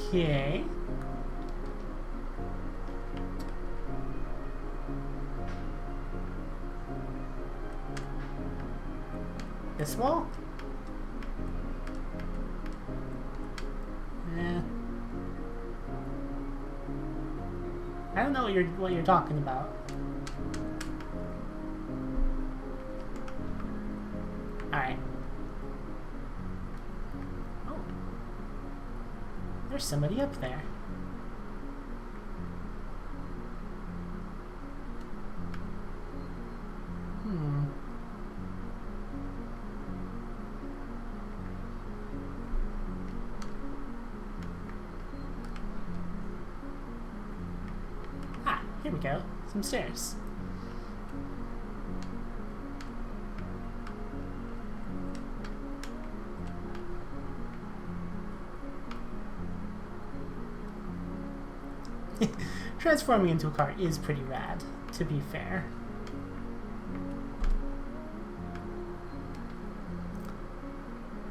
Okay. This wall? I don't know what you're talking about. Alright. Oh. There's somebody up there. Ah, here we go. Some stairs. Transforming into a car is pretty rad, to be fair.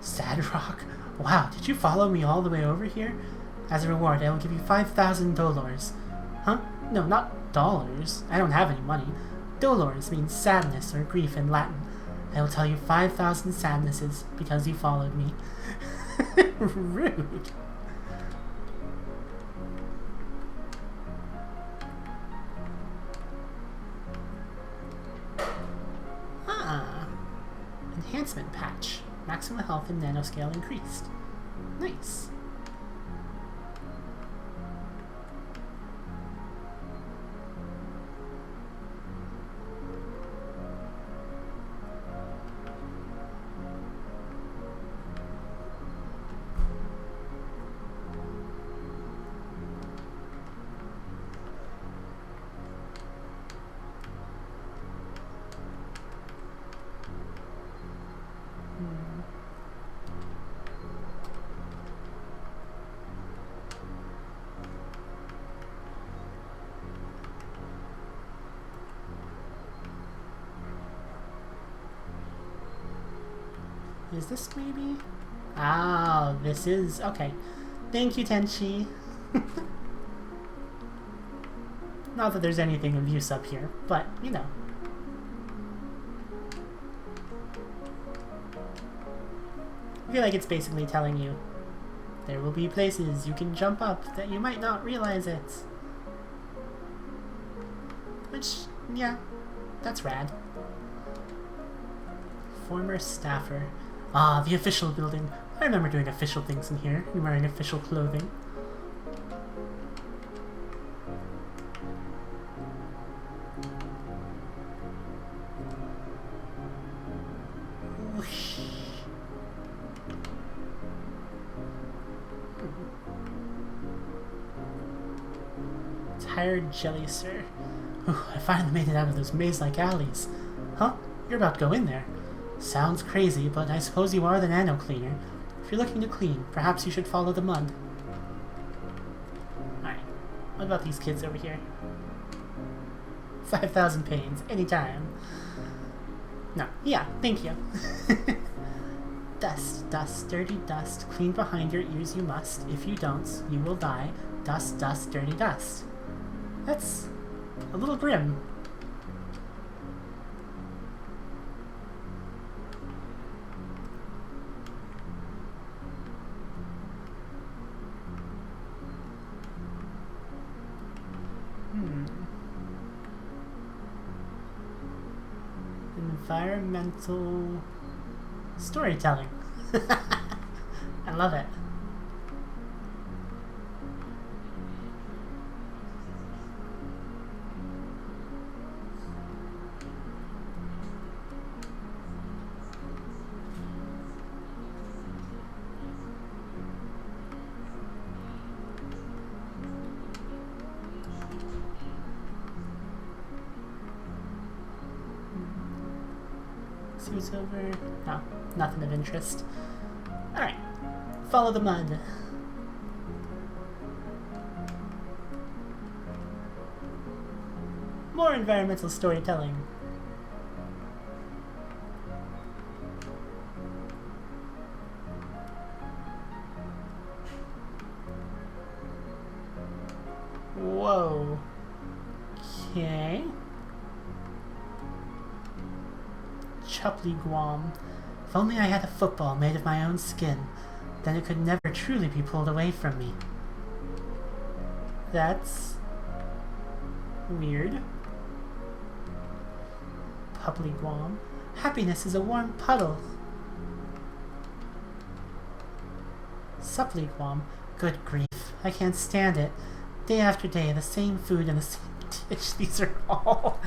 Sad Rock? Wow, did you follow me all the way over here? As a reward, I will give you 5,000 dolors. Huh? No, not dollars. I don't have any money. Dolors means sadness or grief in Latin. I will tell you 5,000 sadnesses because you followed me. Rude. Enhancement patch. Maximum health and nanoscale increased. Nice. Is this maybe? Ah, this is... Okay. Thank you, Tenchi. Not that there's anything of use up here, but, you know. I feel like it's basically telling you there will be places you can jump up that you might not realize it. Which, yeah, that's rad. Former staffer. Ah, the official building. I remember doing official things in here and wearing official clothing. Whoosh. Tired jelly, sir. Ooh, I finally made it out of those maze-like alleys. Huh? You're about to go in there. Sounds crazy, but I suppose you are the nano cleaner. If you're looking to clean, perhaps you should follow the mud. Alright, what about these kids over here? 5,000 pains, anytime. No, yeah, thank you. Dust, dust, dirty dust, clean behind your ears you must. If you don't, you will die. Dust, dust, dirty dust. That's a little grim. Environmental storytelling. I love it. See what's over? No, nothing of interest. Alright, follow the mud. More environmental storytelling. Whoa. Okay. Chupley Guam. If only I had a football made of my own skin, then it could never truly be pulled away from me. That's weird. Pupply Guam. Happiness is a warm puddle. Supply Guam. Good grief, I can't stand it. Day after day, the same food and the same dish. These are all.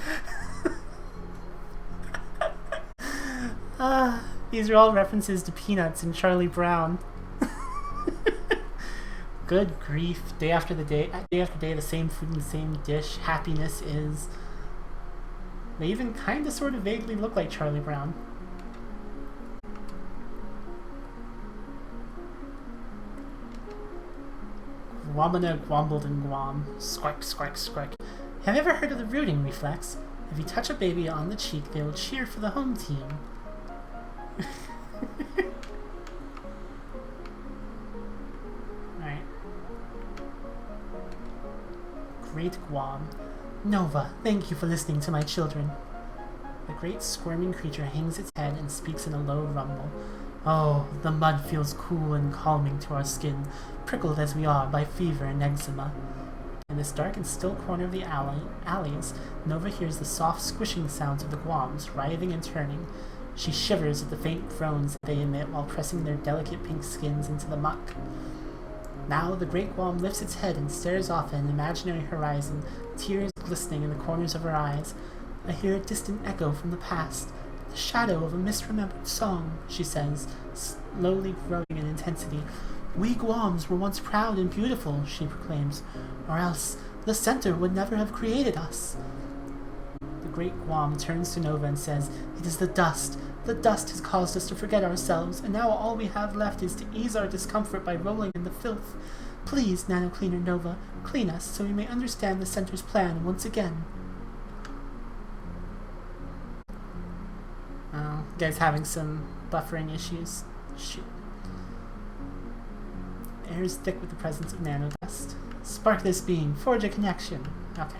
These are all references to Peanuts and Charlie Brown. Good grief, day after day, the same food and the same dish. Happiness is. They even kind of sort of vaguely look like Charlie Brown. Guamana gwombled in Guam. Squark, squark, squark. Have you ever heard of the rooting reflex? If you touch a baby on the cheek, they will cheer for the home team. Alright. Great Guam. Nova, thank you for listening to my children. The great squirming creature hangs its head and speaks in a low rumble. Oh, the mud feels cool and calming to our skin, prickled as we are by fever and eczema. In this dark and still corner of the alleys, Nova hears the soft squishing sounds of the guams, writhing and turning. She shivers at the faint groans that they emit while pressing their delicate pink skins into the muck. Now the great guam lifts its head and stares off at an imaginary horizon, tears glistening in the corners of her eyes. I hear a distant echo from the past. The shadow of a misremembered song, she says, slowly growing in intensity. We Guams were once proud and beautiful, she proclaims, or else the center would never have created us. The great Guam turns to Nova and says, It is the dust. The dust has caused us to forget ourselves, and now all we have left is to ease our discomfort by rolling in the filth. Please, Nano Cleaner Nova, clean us so we may understand the center's plan once again. Oh, you guys having some buffering issues? Shoot. Air is thick with the presence of nanodust. Spark this beam. Forge a connection. Okay.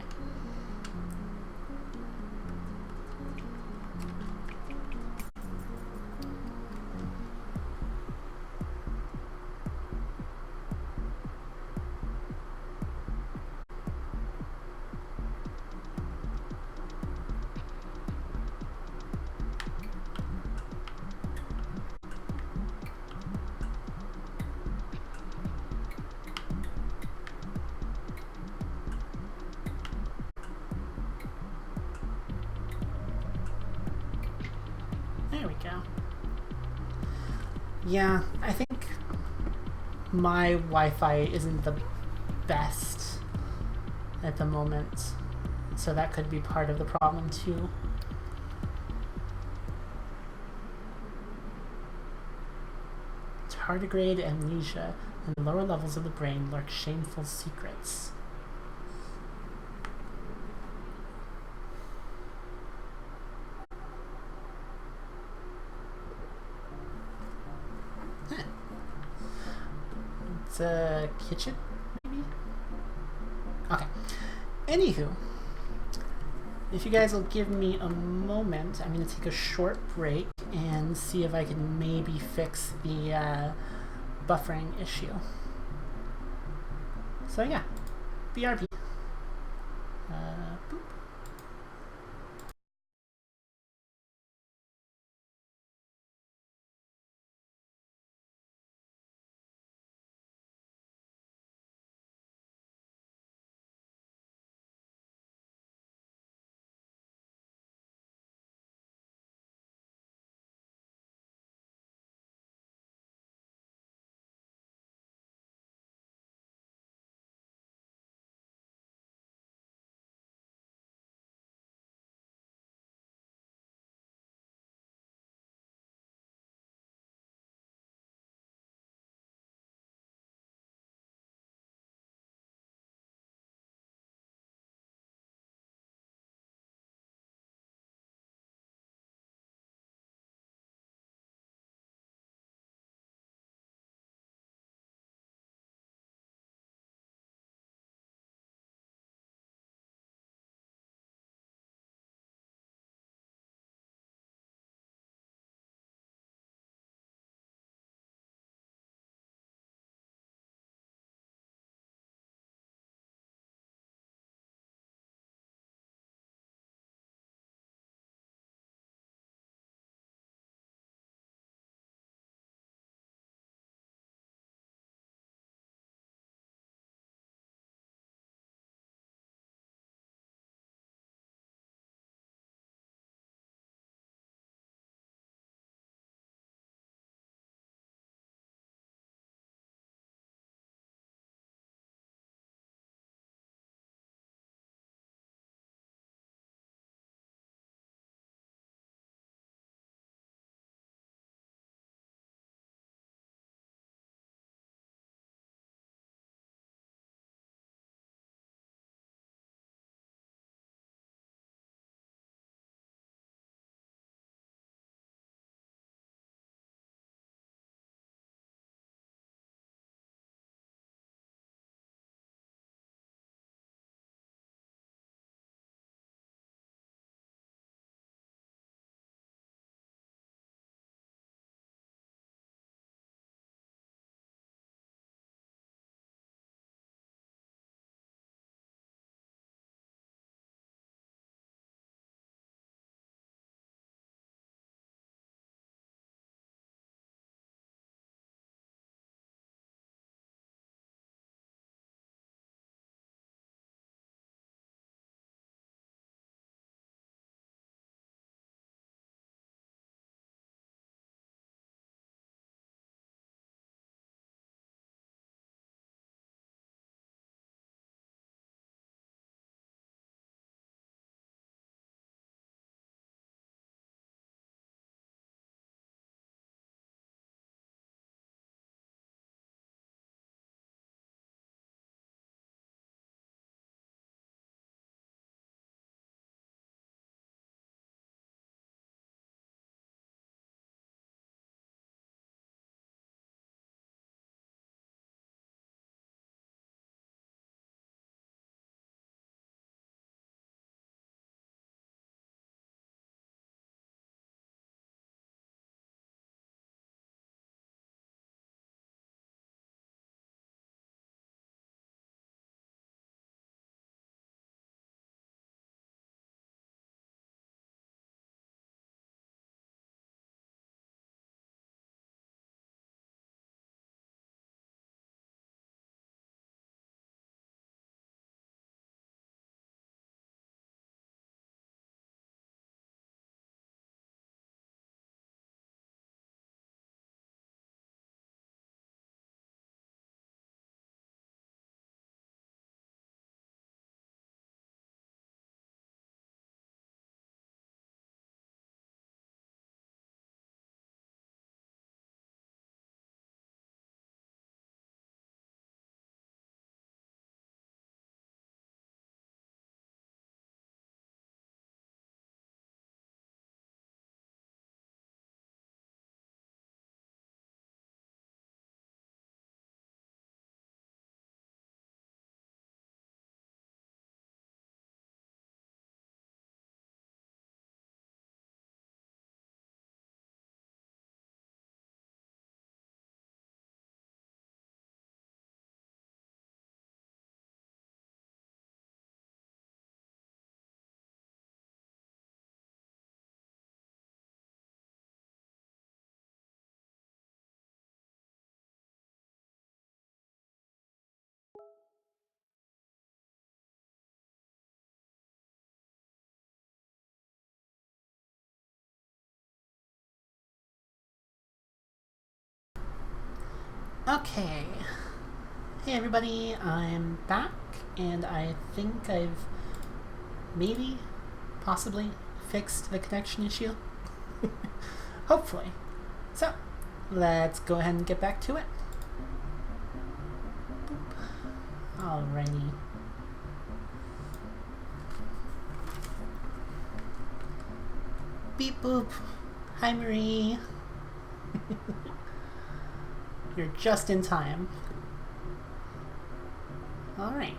There we go. Yeah, I think my Wi-Fi isn't the best at the moment, so that could be part of the problem too. Tardigrade amnesia. In the lower levels of the brain lurk shameful secrets. It's a kitchen, maybe? Okay. Anywho, if you guys will give me a moment, I'm going to take a short break and see if I can maybe fix the buffering issue. So yeah, BRB. Boop. Okay. Hey everybody, I'm back, and I think I've maybe, possibly, fixed the connection issue. Hopefully. So, let's go ahead and get back to it. Boop. Alrighty. Beep boop. Hi Marie. You're just in time. Alright.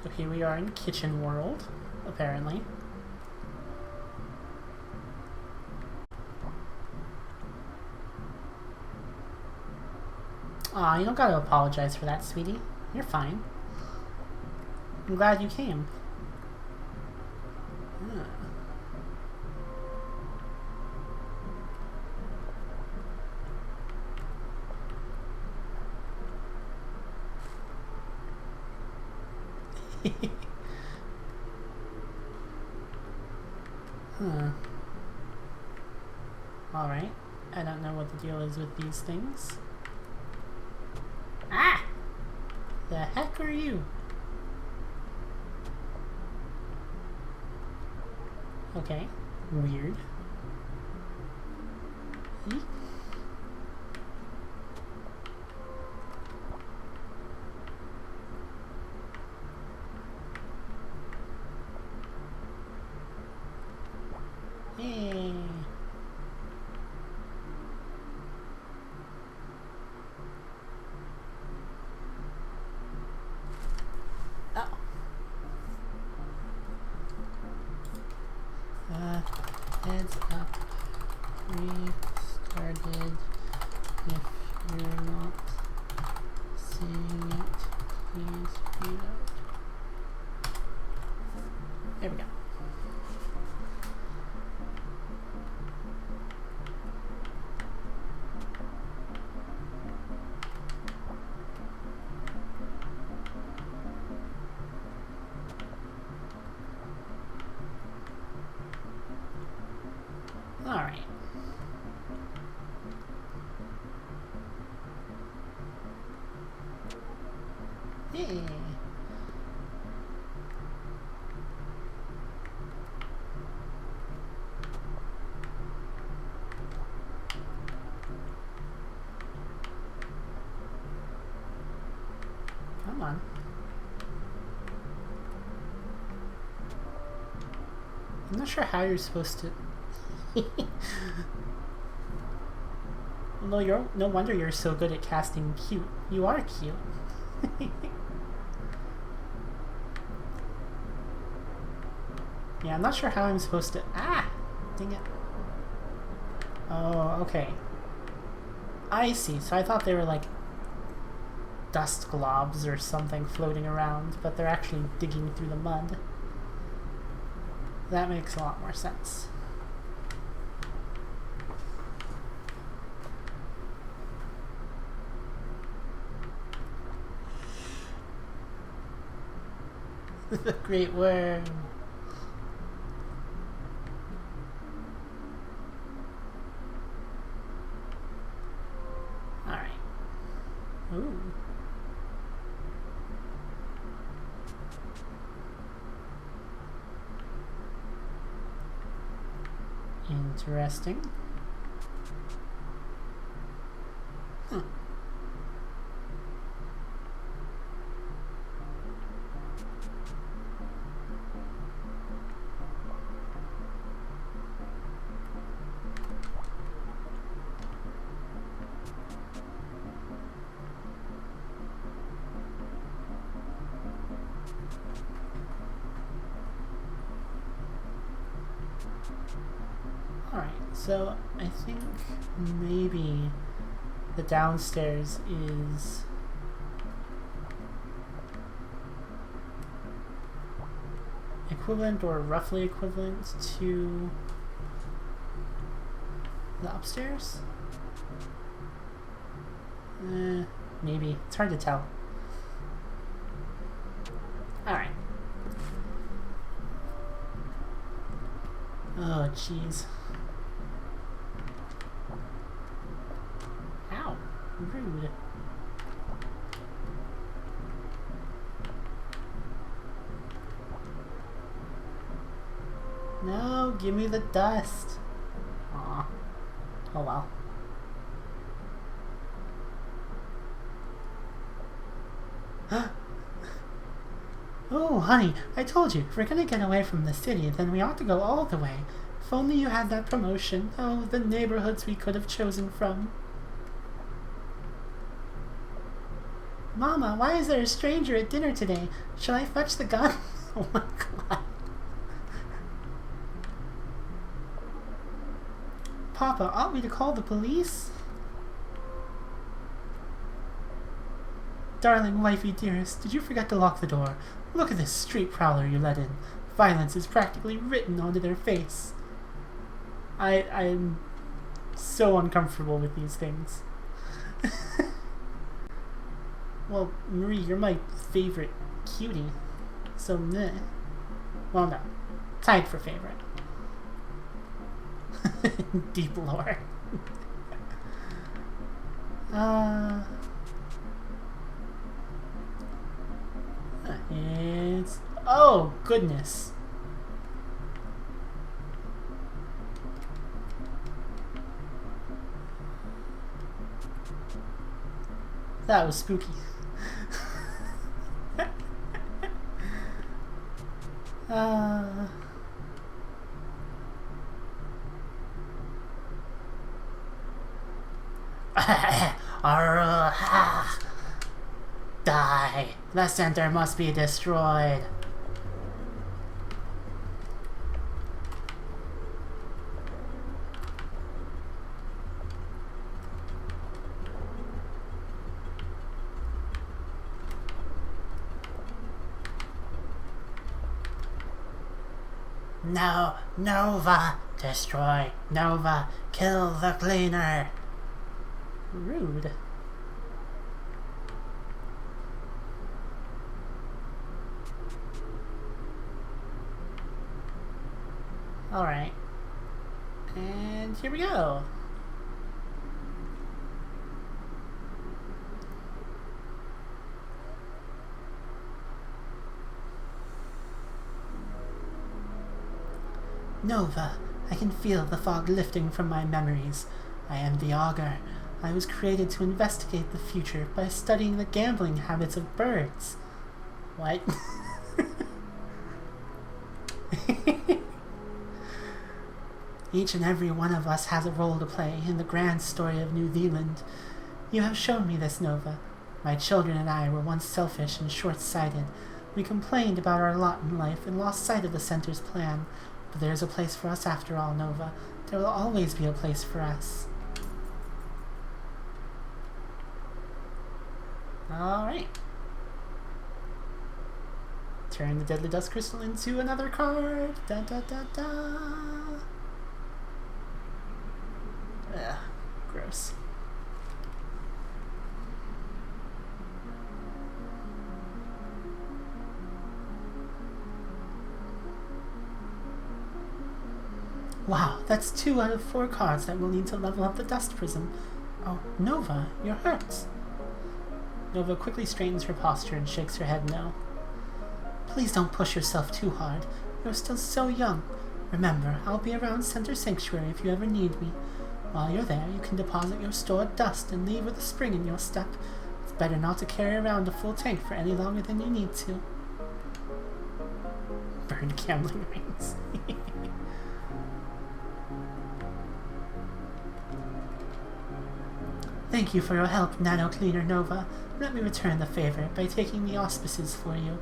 So here we are in Kitchen World, apparently. Aw, you don't gotta apologize for that, sweetie. You're fine. I'm glad you came. Huh. Alright. I don't know what the deal is with these things. Ah! The heck are you? Okay. Weird. Eek. Hey. Oh. Heads up. Restarted. If you're not seeing it, please reload. There we go. Alright. Hey. Come on. I'm not sure how you're supposed to... No wonder you're so good at casting cute. You are cute. Yeah, I'm not sure how I'm supposed to... Ah! Dang it. Oh, okay. I see. So I thought they were like dust globs or something floating around, but they're actually digging through the mud. That makes a lot more sense. The great worm. Alright. Ooh. Interesting. Huh. Alright, so I think maybe the downstairs is equivalent or roughly equivalent to the upstairs? Maybe. It's hard to tell. Alright. Oh, jeez. Rude. No, give me the dust. Aw. Oh well. Oh, honey, I told you, if we're gonna get away from the city, then we ought to go all the way. If only you had that promotion. Oh, the neighborhoods we could have chosen from. Mama, why is there a stranger at dinner today? Shall I fetch the gun? Oh my god. Papa, ought we to call the police? Darling, wifey dearest, did you forget to lock the door? Look at this street prowler you let in. Violence is practically written onto their face. I'm so uncomfortable with these things. Well, Marie, you're my favorite cutie. So, meh. Well, no. Tied for favorite. Deep lore. It's... Oh, goodness. That was spooky. Die. The center must be destroyed. No, Nova! Destroy Nova! Kill the cleaner! Rude. Alright. And here we go. Nova, I can feel the fog lifting from my memories. I am the Augur. I was created to investigate the future by studying the gambling habits of birds. What? Each and every one of us has a role to play in the grand story of New Zealand. You have shown me this, Nova. My children and I were once selfish and short-sighted. We complained about our lot in life and lost sight of the Center's plan. But there is a place for us after all, Nova. There will always be a place for us. Alright. Turn the Deadly Dust Crystal into another card. Da da da da. Ugh, gross. Wow, that's 2 out of 4 cards that we'll need to level up the Dust Prism. Oh, Nova, you're hurt. Nova quickly straightens her posture and shakes her head no. Please don't push yourself too hard. You're still so young. Remember, I'll be around Center Sanctuary if you ever need me. While you're there, you can deposit your stored dust and leave with a spring in your step. It's better not to carry around a full tank for any longer than you need to. Burned gambling rings. Thank you for your help, Nano Cleaner Nova. Let me return the favor by taking the auspices for you.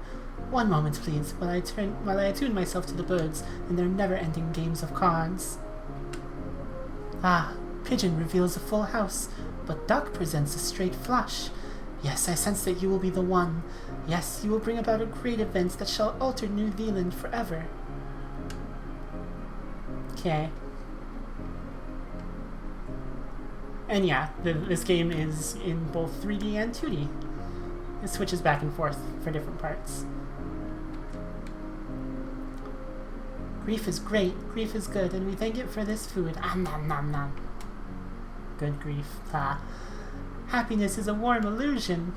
One moment, please, while I attune myself to the birds and their never-ending games of cards. Ah, Pigeon reveals a full house, but Duck presents a straight flush. Yes, I sense that you will be the one. Yes, you will bring about a great event that shall alter New Zealand forever. Okay. And yeah, this game is in both 3D and 2D. It switches back and forth for different parts. Grief is great, grief is good, and we thank it for this food. Nom nom nom. Good grief. Ah. Happiness is a warm illusion.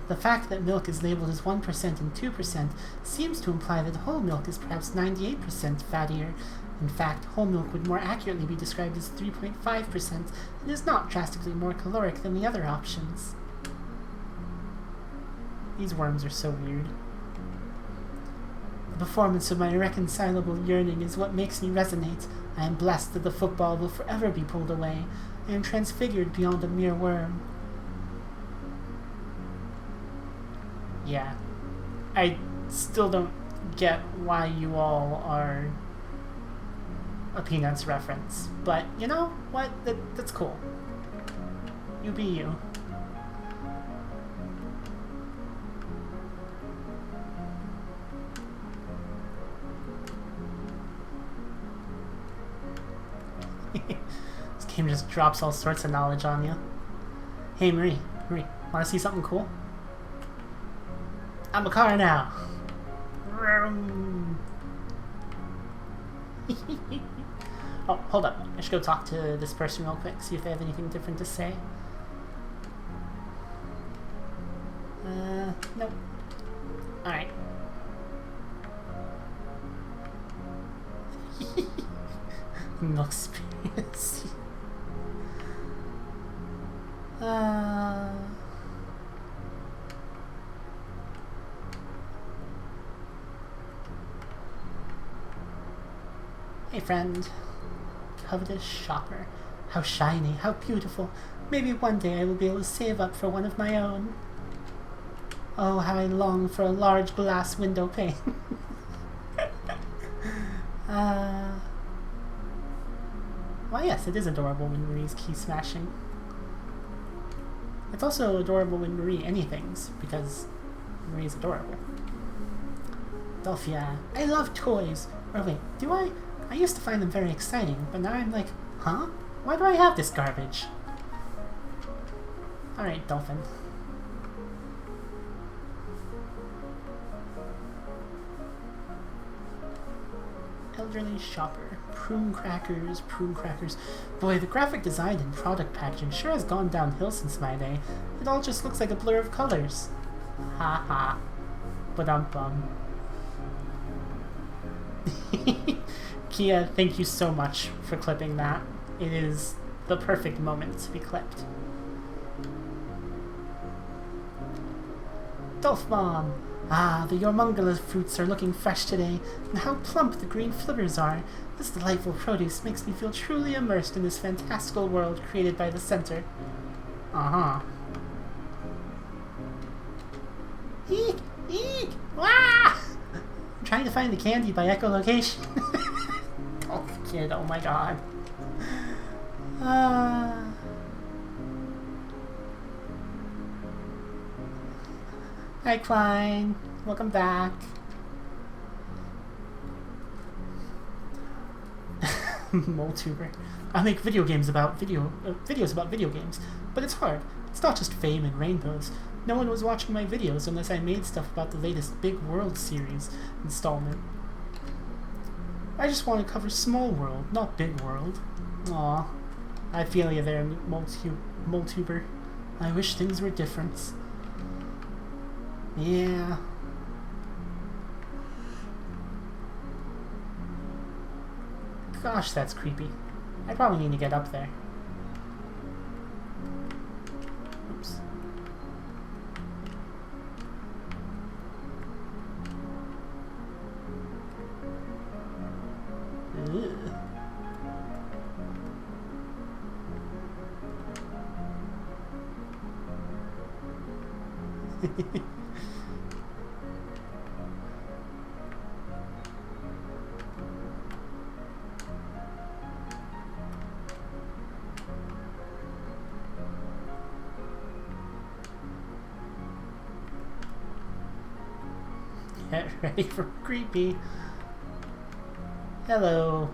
The fact that milk is labeled as 1% and 2% seems to imply that whole milk is perhaps 98% fattier. In fact, whole milk would more accurately be described as 3.5% and is not drastically more caloric than the other options. These worms are so weird. The performance of my irreconcilable yearning is what makes me resonate. I am blessed that the football will forever be pulled away. I am transfigured beyond a mere worm. Yeah. I still don't get why you all are a Peanuts reference. But, you know what? That's cool. You be you. This game just drops all sorts of knowledge on you. Hey, Marie, wanna see something cool? I'm a car now. Oh, hold up. I should go talk to this person real quick, see if they have anything different to say. Nope. Alright. Milk space. Hey friend. Covetous shopper. How shiny, how beautiful. Maybe one day I will be able to save up for one of my own. Oh, how I long for a large glass window pane. Well, yes, it is adorable when Marie's key smashing. It's also adorable when Marie anythings, because Marie's adorable. Delphia, I love toys. Or wait, do I? I used to find them very exciting, but now I'm like, huh? Why do I have this garbage? Alright, Dolphin. Elderly shopper. Prune crackers, prune crackers. Boy, the graphic design and product packaging sure has gone downhill since my day. It all just looks like a blur of colors. Ha ha. Ba-dum-bum. Kia, thank you so much for clipping that. It is the perfect moment to be clipped. Dolph Bomb! Ah, the Yormungala fruits are looking fresh today, and how plump the green flippers are. This delightful produce makes me feel truly immersed in this fantastical world created by the center. Uh-huh. Eek! Eek! Wah! I'm trying to find the candy by echolocation. Oh, kid, oh my god. Hi, Klein. Welcome back. Moltuber. I make videos about video games, but it's hard. It's not just fame and rainbows. No one was watching my videos unless I made stuff about the latest Big World series installment. I just want to cover Small World, not Big World. Aw. I feel you there, Moltuber. I wish things were different. Yeah. Gosh, that's creepy. I probably need to get up there. Oops. Get ready for creepy. Hello,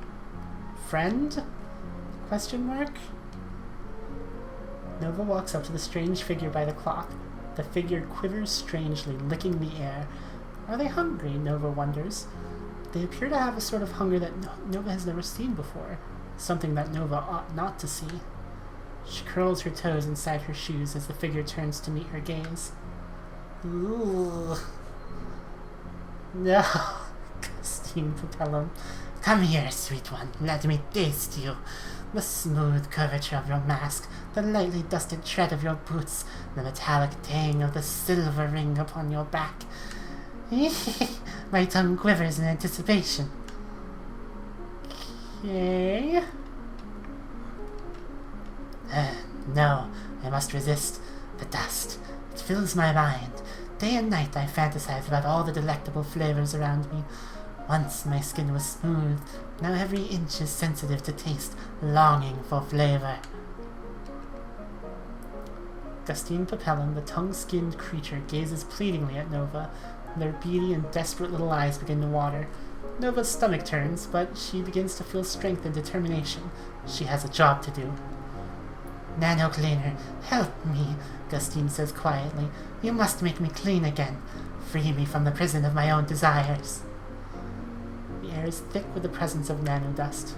friend? Question mark? Nova walks up to the strange figure by the clock. The figure quivers strangely, licking the air. Are they hungry? Nova wonders. They appear to have a sort of hunger that Nova has never seen before. Something that Nova ought not to see. She curls her toes inside her shoes as the figure turns to meet her gaze. Ooh. No. Gustine Papillum. Come here, sweet one. Let me taste you. The smooth curvature of your mask, the lightly dusted tread of your boots, the metallic tang of the silver ring upon your back. My tongue quivers in anticipation. Okay. No, I must resist the dust. It fills my mind. Day and night I fantasize about all the delectable flavors around me. Once my skin was smooth, now every inch is sensitive to taste, longing for flavor. Gustine Papillum, the tongue-skinned creature, gazes pleadingly at Nova. Their beady and desperate little eyes begin to water. Nova's stomach turns, but she begins to feel strength and determination. She has a job to do. Nano Cleaner, help me, Gustine says quietly. You must make me clean again. Free me from the prison of my own desires. The air is thick with the presence of nano dust.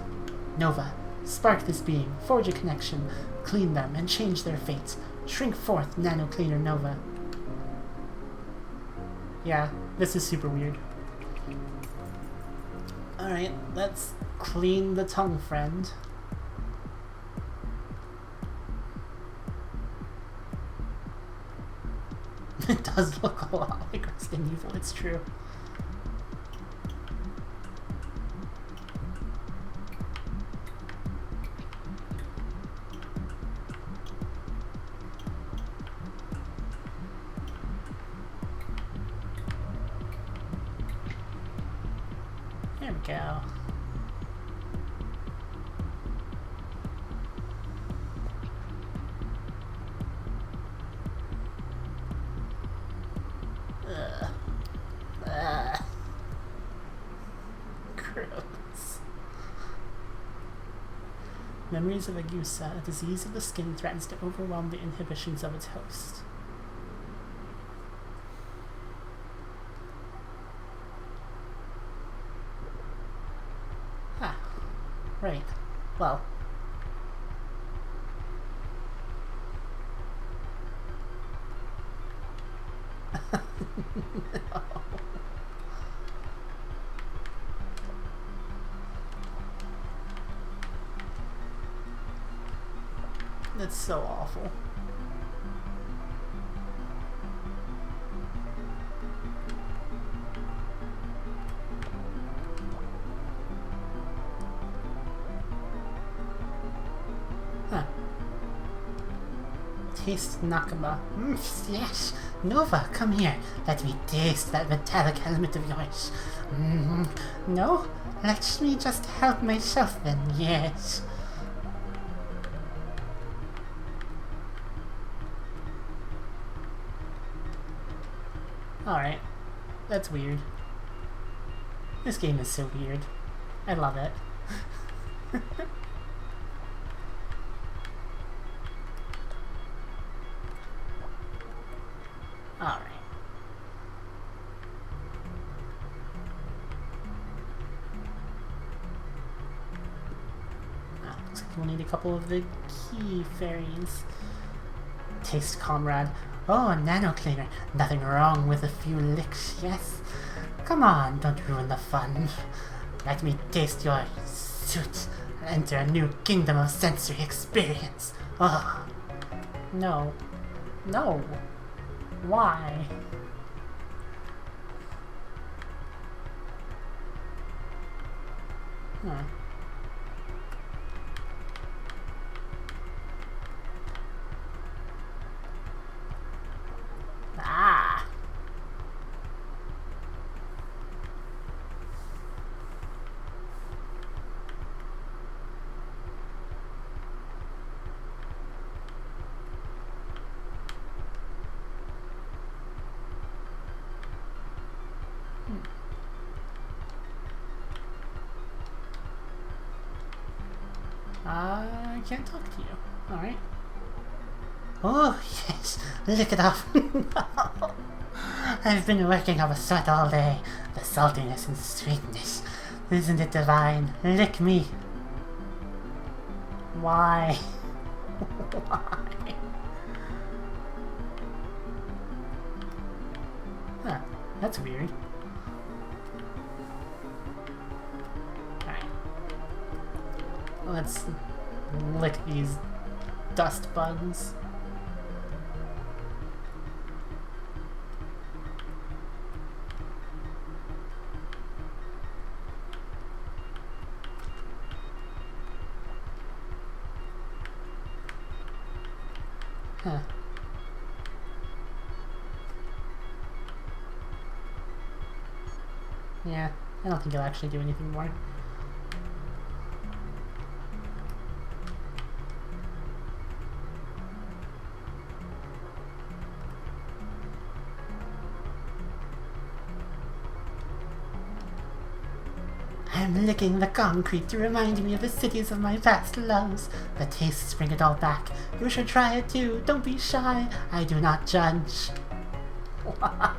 Nova, spark this being, forge a connection, clean them, and change their fates. Shrink forth, Nano Cleaner Nova. Yeah, this is super weird. Alright, let's clean the tongue, friend. It does look a lot like Resident Evil, it's true. There we go. Gross. Memories of Agusa, a disease of the skin, threatens to overwhelm the inhibitions of its host. Ah, right. Well. No. That's so awful. Huh. Taste Nakama. Yes. Nova, come here. Let me taste that metallic helmet of yours. No? Let me just help myself then, yes. Alright. That's weird. This game is so weird. I love it. Alright. Looks like we'll need a couple of the key fairies. Taste, comrade. Oh, Nano Cleaner, nothing wrong with a few licks, yes? Come on, don't ruin the fun. Let me taste your suit and enter a new kingdom of sensory experience. Oh. No. No. Why? Huh. Ah! I can't talk to you. Alright. Oh, yes. Lick it off. No. I've been working up a sweat all day. The saltiness and sweetness. Isn't it divine? Lick me. Why? Why? Huh, that's weird. Alright. Let's lick these dust bugs. Huh. Yeah, I don't think he'll actually do anything more. I'm licking the concrete to remind me of the cities of my past loves. The tastes bring it all back. You should try it too. Don't be shy. I do not judge. Why?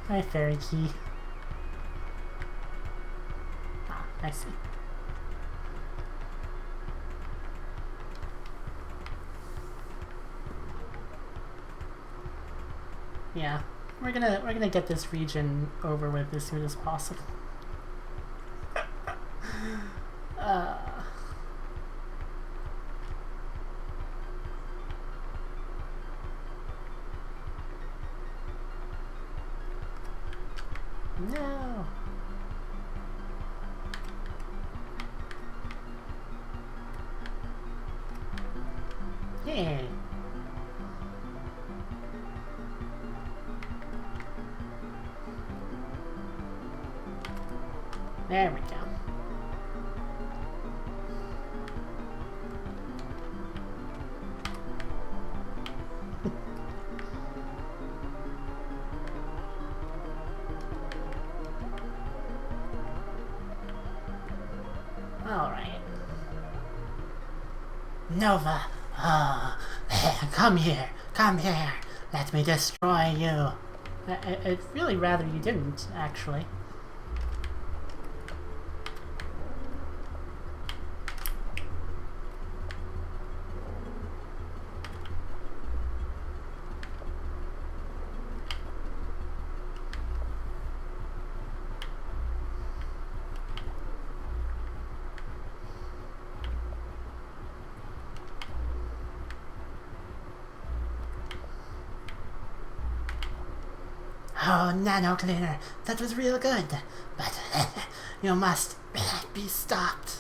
Hi, Fairy Key. Ah, I see. Yeah, we're gonna get this region over with as soon as possible. No. Hey. There we go. Alright. Nova! Oh, come here! Come here! Let me destroy you! I'd really rather you didn't, actually. Oh, Nano Cleaner, that was real good, but you must be stopped.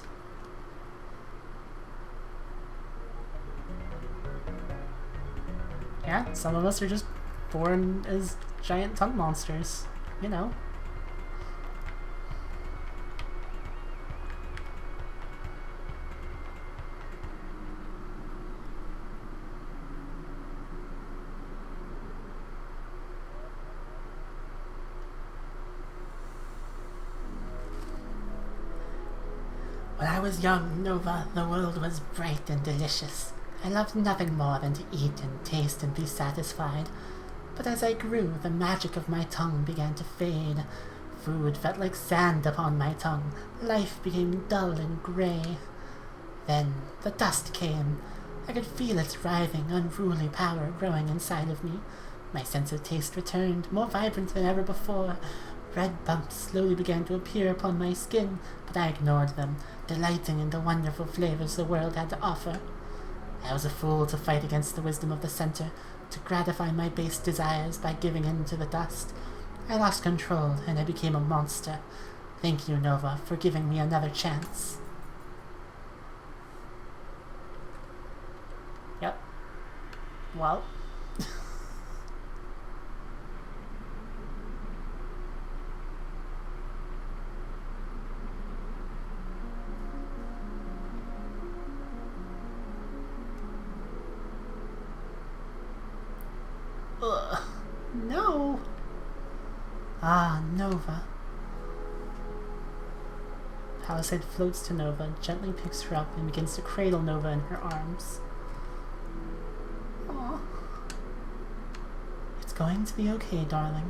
Yeah, some of us are just born as giant tongue monsters, you know. When I was young, Nova, the world was bright and delicious. I loved nothing more than to eat and taste and be satisfied. But as I grew, the magic of my tongue began to fade. Food felt like sand upon my tongue. Life became dull and grey. Then the dust came. I could feel its writhing, unruly power growing inside of me. My sense of taste returned, more vibrant than ever before. Red bumps slowly began to appear upon my skin, but I ignored them, delighting in the wonderful flavors the world had to offer. I was a fool to fight against the wisdom of the center, to gratify my base desires by giving in to the dust. I lost control, and I became a monster. Thank you, Nova, for giving me another chance. Yep. Well... Ugh. No! Ah, Nova. Palisade floats to Nova, gently picks her up, and begins to cradle Nova in her arms. Aww. It's going to be okay, darling.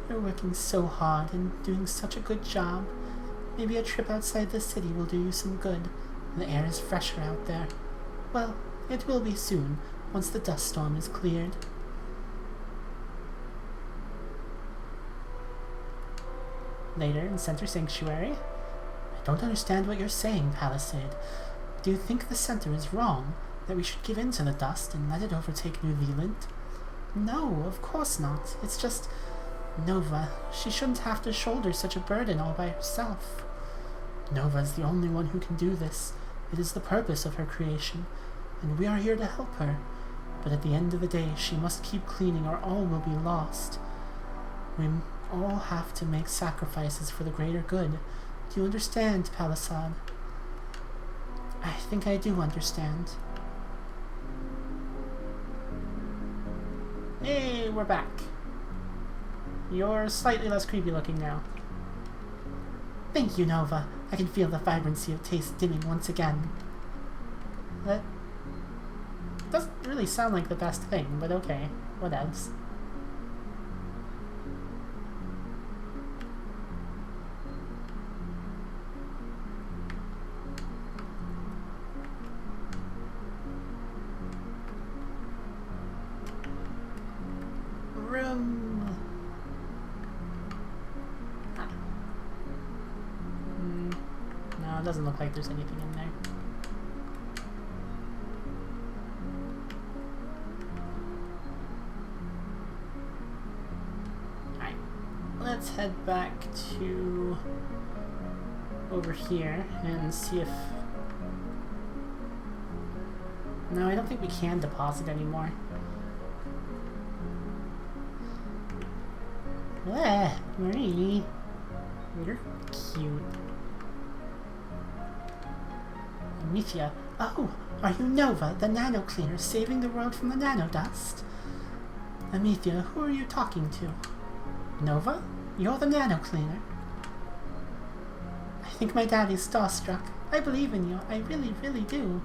You're working so hard and doing such a good job. Maybe a trip outside the city will do you some good. The air is fresher out there. Well, it will be soon, once the dust storm is cleared. Later, in Center Sanctuary. I don't understand what you're saying, Palisade. Do you think the Center is wrong? That we should give in to the dust and let it overtake New Veland? No, of course not. It's just... Nova. She shouldn't have to shoulder such a burden all by herself. Nova is the only one who can do this. It is the purpose of her creation, and we are here to help her. But at the end of the day, she must keep cleaning or all will be lost. We all have to make sacrifices for the greater good. Do you understand, Palisade? I think I do understand. Hey, we're back. You're slightly less creepy looking now. Thank you, Nova. I can feel the vibrancy of taste dimming once again. That doesn't really sound like the best thing, but okay. What else? Room. No, it doesn't look like there's anything in there. Alright, let's head back to over here and see if... No, I don't think we can deposit anymore. Marie, you're cute. Amicia, oh, are you Nova, the nano cleaner, saving the world from the nano dust? Amicia, who are you talking to? Nova? You're the nano cleaner. I think my daddy's starstruck. I believe in you. I really, really do.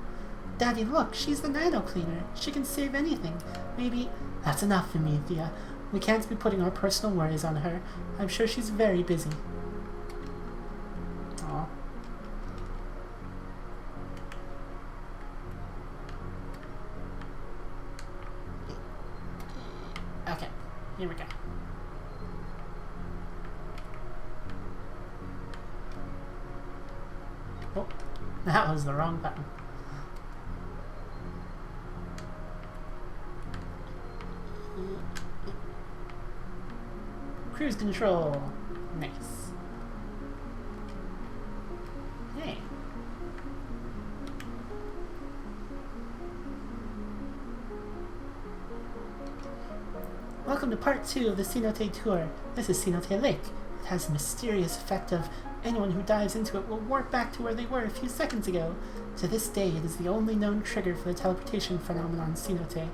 Daddy, look, she's the nano cleaner. She can save anything. Maybe... That's enough, Amicia. We can't be putting our personal worries on her. I'm sure she's very busy. Aw. Okay, here we go. Oh, that was the wrong button. Cruise control. Nice. Hey. Welcome to part 2 of the Cenote tour. This is Cenote Lake. It has a mysterious effect of anyone who dives into it will warp back to where they were a few seconds ago. To this day, it is the only known trigger for the teleportation phenomenon Cenote.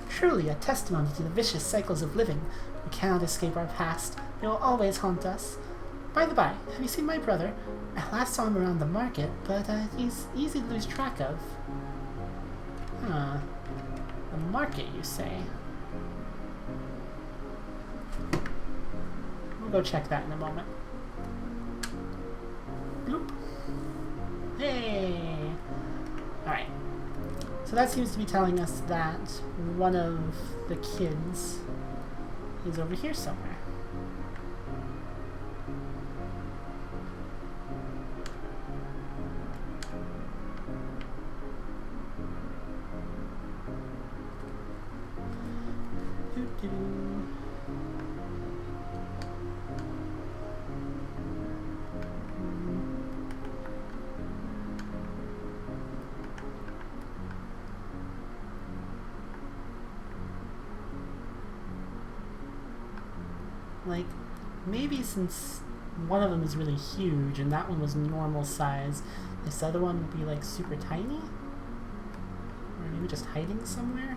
Truly a testimony to the vicious cycles of living. We cannot escape our past. It will always haunt us. By the by, have you seen my brother? I last saw him around the market, but he's easy to lose track of. Huh. The market, you say? We'll go check that in a moment. Bloop. Hey! Alright. So that seems to be telling us that one of the kids is over here somewhere. Like, maybe since one of them is really huge and that one was normal size, this other one would be like super tiny? Or maybe just hiding somewhere?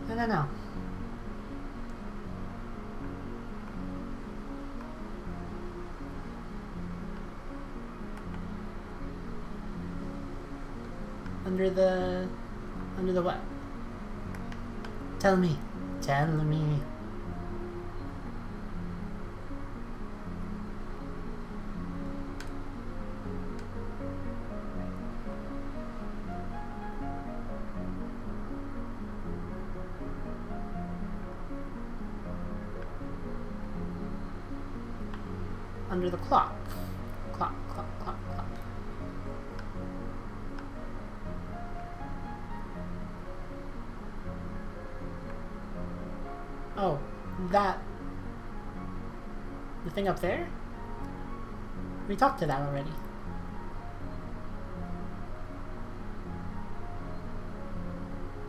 I don't know. Under the Under the what? Tell me. Tell me. Under the clock. Clock, clock, clock, clock. Oh, that... The thing up there? We talked to that already.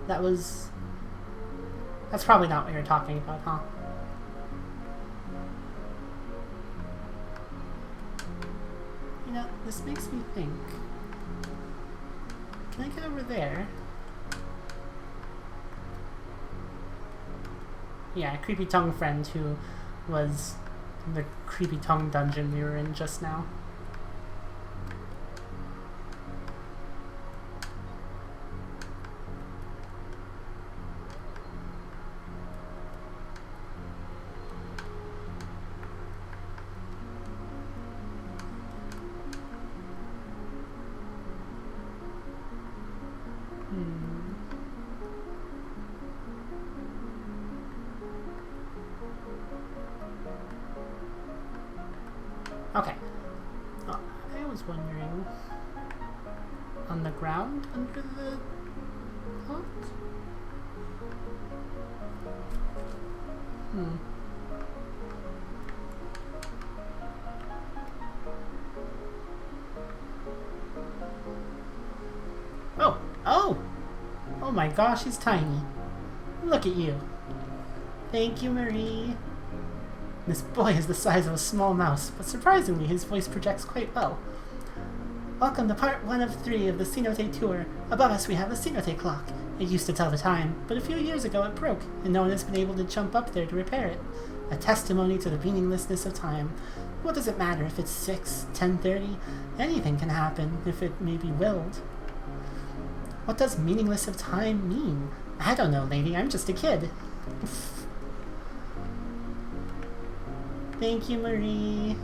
That was... That's probably not what you're talking about, huh? You know, this makes me think. Can I get over there? Yeah, creepy tongue friend who was in the creepy tongue dungeon we were in just now. Okay. Oh, I was wondering... On the ground under the clock? Oh! Oh! Oh my gosh, he's tiny. Look at you. Thank you, Marie. This boy is the size of a small mouse, but surprisingly his voice projects quite well. Welcome to part 1 of 3 of the Cenote tour. Above us we have the Cenote clock. It used to tell the time, but a few years ago it broke, and no one has been able to jump up there to repair it. A testimony to the meaninglessness of time. What does it matter if it's 6, 10:30? Anything can happen if it may be willed. What does meaningless of time mean? I don't know, lady, I'm just a kid. Thank you, Marie.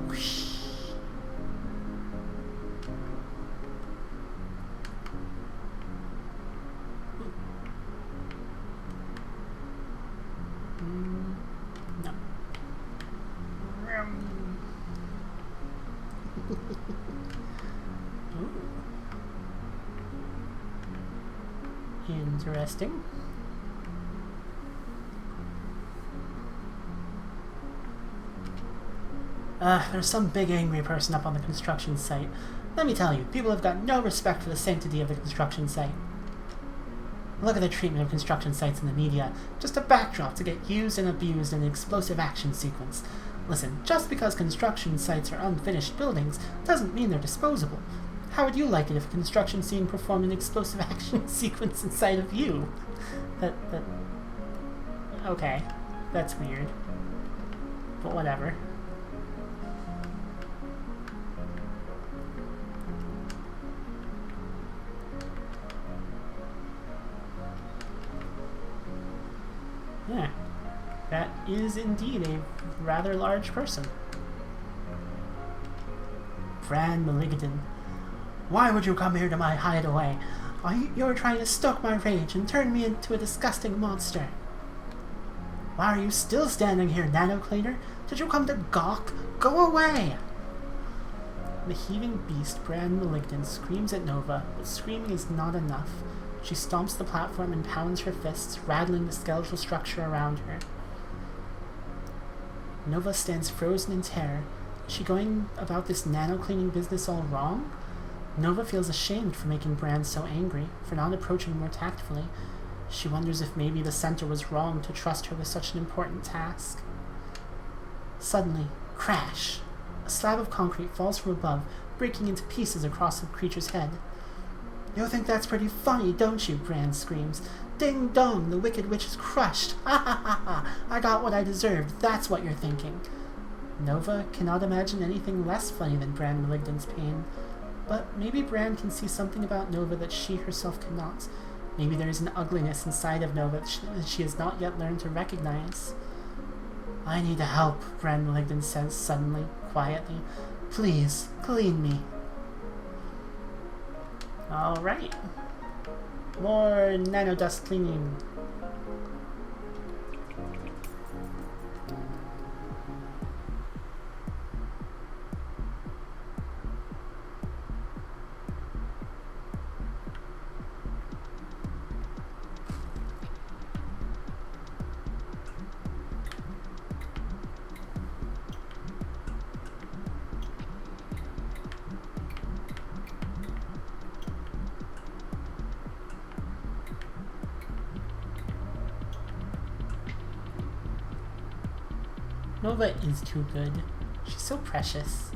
Whoosh. No. Interesting. There's some big angry person up on the construction site. Let me tell you, people have got no respect for the sanctity of the construction site. Look at the treatment of construction sites in the media. Just a backdrop to get used and abused in an explosive action sequence. Listen, just because construction sites are unfinished buildings doesn't mean they're disposable. How would you like it if a construction scene performed an explosive action sequence inside of you? Okay, that's weird. But whatever. Yeah, that is indeed a rather large person. Bran Maligdan. Why would you come here to my hideaway? You're trying to stoke my rage and turn me into a disgusting monster. Why are you still standing here, nanocleaner? Did you come to gawk? Go away! The heaving beast, Bran Maligdan, screams at Nova, but screaming is not enough. She stomps the platform and pounds her fists, rattling the skeletal structure around her. Nova stands frozen in terror. Is she going about this nano-cleaning business all wrong? Nova feels ashamed for making Bran so angry, for not approaching more tactfully. She wonders if maybe the center was wrong to trust her with such an important task. Suddenly, crash! A slab of concrete falls from above, breaking into pieces across the creature's head. You think that's pretty funny, don't you? Bran screams. Ding dong, the wicked witch is crushed. Ha ha ha ha! I got what I deserved, that's what you're thinking. Nova cannot imagine anything less funny than Bran Maligdan's pain. But maybe Bran can see something about Nova that she herself cannot. Maybe there is an ugliness inside of Nova that she has not yet learned to recognize. I need help, Bran Ligden says suddenly, quietly. Please, clean me. Alright. More nanodust cleaning. Nova is too good. She's so precious.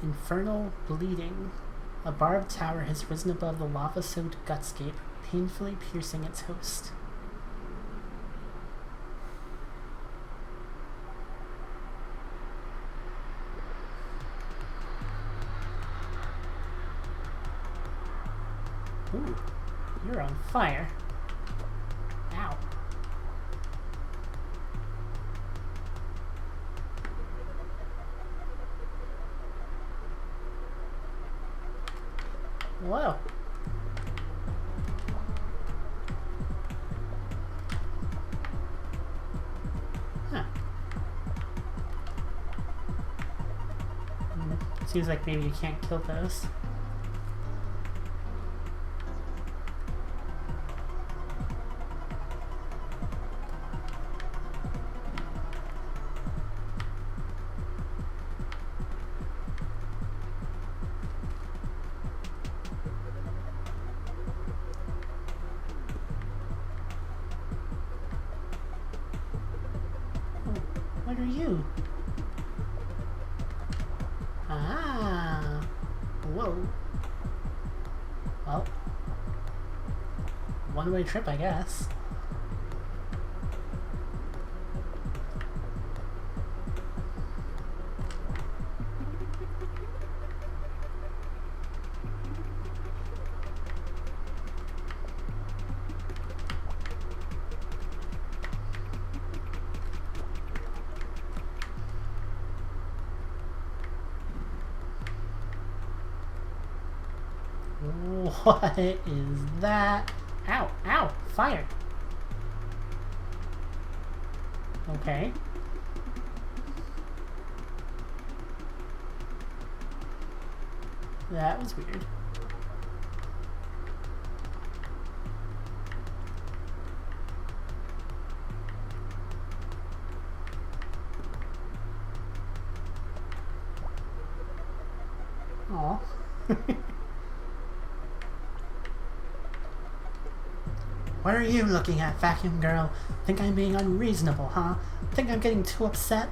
Infernal bleeding. A barbed tower has risen above the lava-soaked gutscape, painfully piercing its host. Ooh, you're on fire. Ow. Whoa. Huh. Seems like maybe you can't kill those. What are you? Ah. Whoa. Well. One-way trip, I guess. What is that? Ow, ow, fire. Okay. That was weird. Aw. What are you looking at, vacuum girl? Think I'm being unreasonable, huh? Think I'm getting too upset?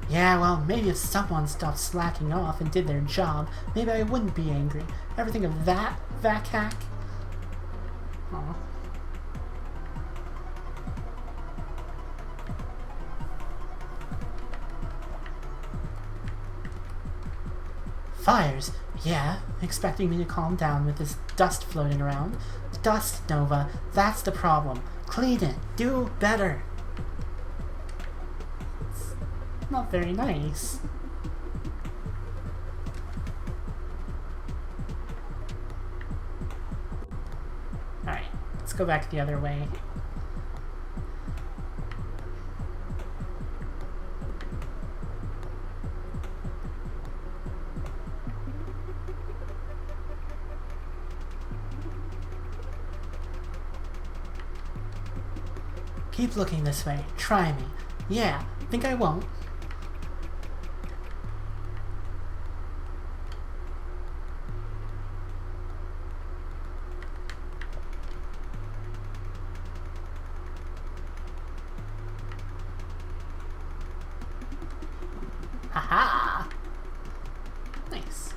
Yeah, well, maybe if someone stopped slacking off and did their job, maybe I wouldn't be angry. Ever think of that, vac hack? Aw. Fires? Yeah, expecting me to calm down with this dust floating around. Dust, Nova, that's the problem. Clean it. Do better. It's not very nice. Alright, let's go back the other way. Keep looking this way. Try me. Yeah, think I won't? Haha! Nice.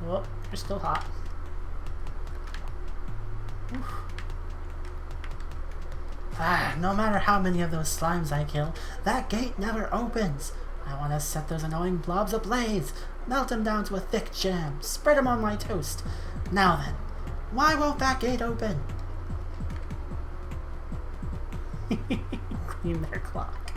Oh, they're still hot. Oof. No matter how many of those slimes I kill, that gate never opens. I want to set those annoying blobs ablaze, melt them down to a thick jam, spread them on my toast. Now then, why won't that gate open? Clean their clock.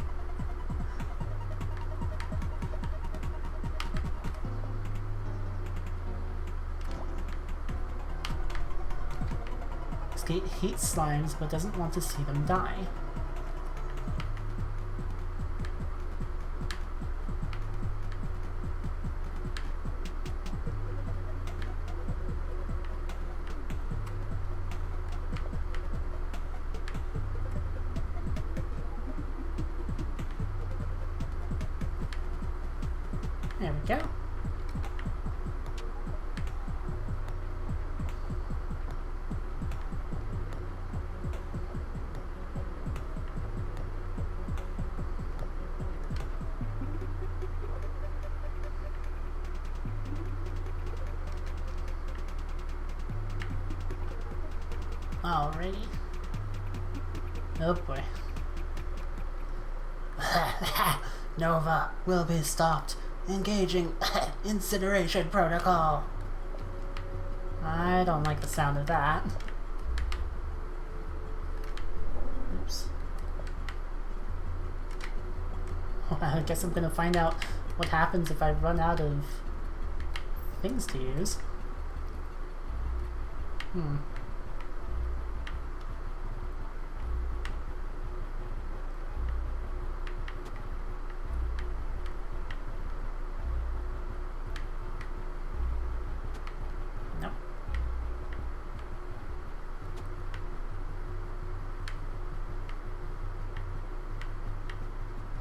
This gate hates slimes but doesn't want to see them die. There we go. Alrighty. Oh boy. Nova will be stopped. Engaging incineration protocol. I don't like the sound of that. Oops. Well, I guess I'm gonna find out what happens if I run out of things to use.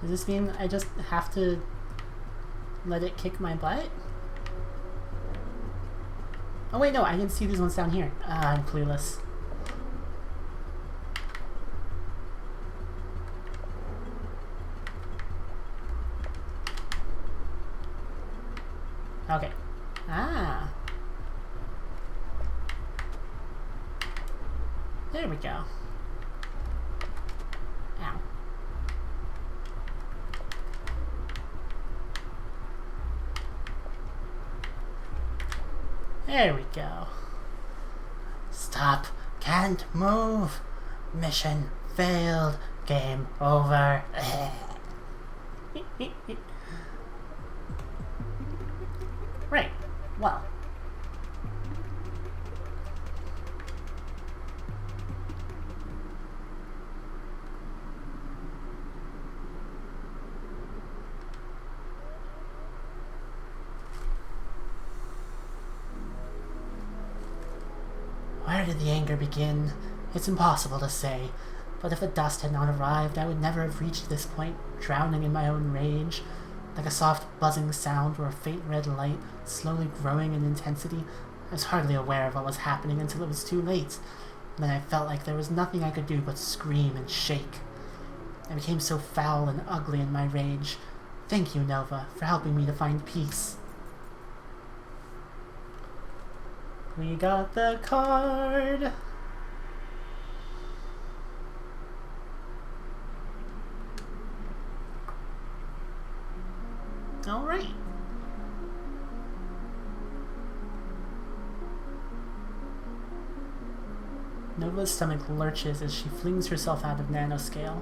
Does this mean I just have to let it kick my butt? Oh wait, no, I didn't see these ones down here. I'm clueless. Okay. Ah. There we go. Ow. There we go. Stop. Can't move. Mission failed. Game over. Right. Well. Where did the anger begin? It's impossible to say, but if the dust had not arrived, I would never have reached this point, drowning in my own rage. Like a soft buzzing sound or a faint red light, slowly growing in intensity, I was hardly aware of what was happening until it was too late. And then I felt like there was nothing I could do but scream and shake. I became so foul and ugly in my rage. Thank you, Nova, for helping me to find peace. We got the card! Alright. Nova's stomach lurches as she flings herself out of nanoscale.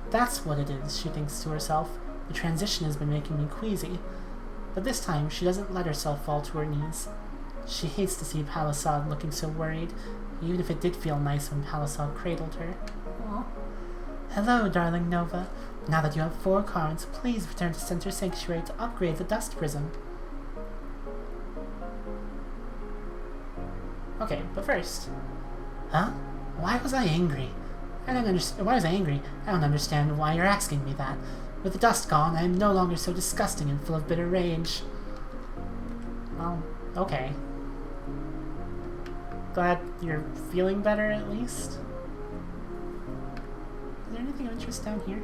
That's what it is, she thinks to herself. The transition has been making me queasy. But this time, she doesn't let herself fall to her knees. She hates to see Palisade looking so worried, even if it did feel nice when Palisade cradled her. Aww. Hello, darling Nova. Now that you have 4 cards, please return to Center Sanctuary to upgrade the Dust Prism. Okay, but first... Huh? Why was I angry? Why was I angry? I don't understand why you're asking me that. With the dust gone, I am no longer so disgusting and full of bitter rage. Well, okay. Glad you're feeling better, at least. Is there anything of interest down here?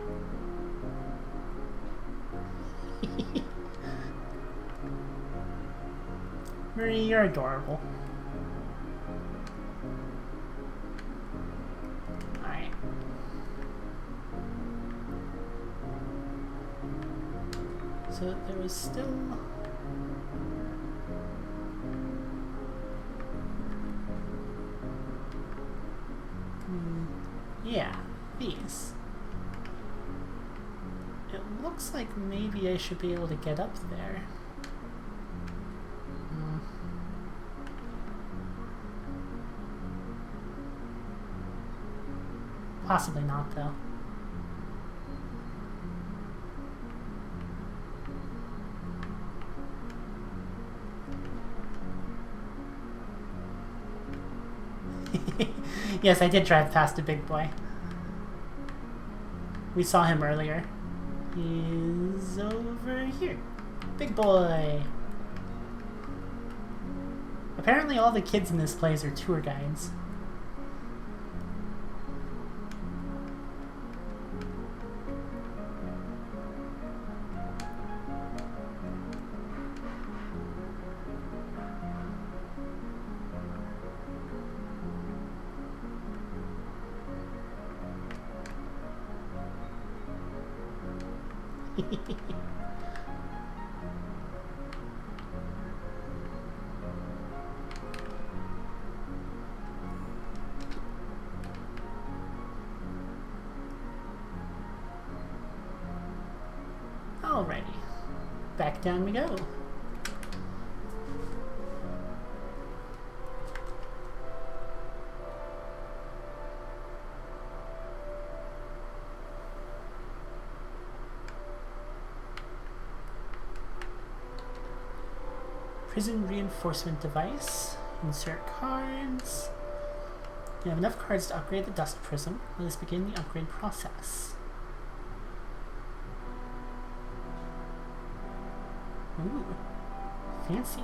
Marie, you're adorable. Alright. So there was still... yeah, these. It looks like maybe I should be able to get up there. Possibly not, though. Yes, I did drive past a big boy. We saw him earlier. He's over here. Big boy. Apparently all the kids in this place are tour guides. Alrighty, back down we go. Prison reinforcement device. Insert cards. You have enough cards to upgrade the dust prism. Let us begin the upgrade process. Ooh, fancy.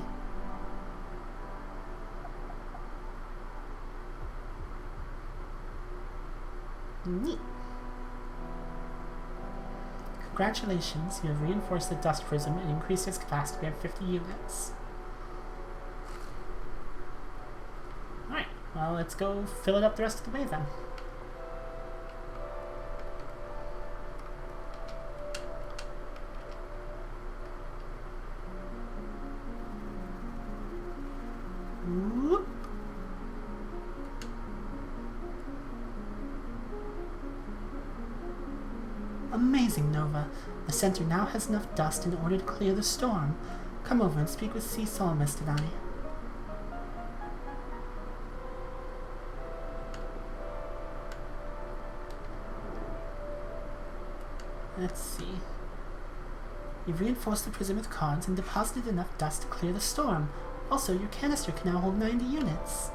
Neat. Congratulations, you have reinforced the dust prism and increased its capacity by 50 units. Alright, well, let's go fill it up the rest of the way then. Whoop. Amazing, Nova. The center now has enough dust in order to clear the storm. Come over and speak with Sea Psalmist and I. Let's see. You've reinforced the prism with cards and deposited enough dust to clear the storm. Also, your canister can now hold 90 units.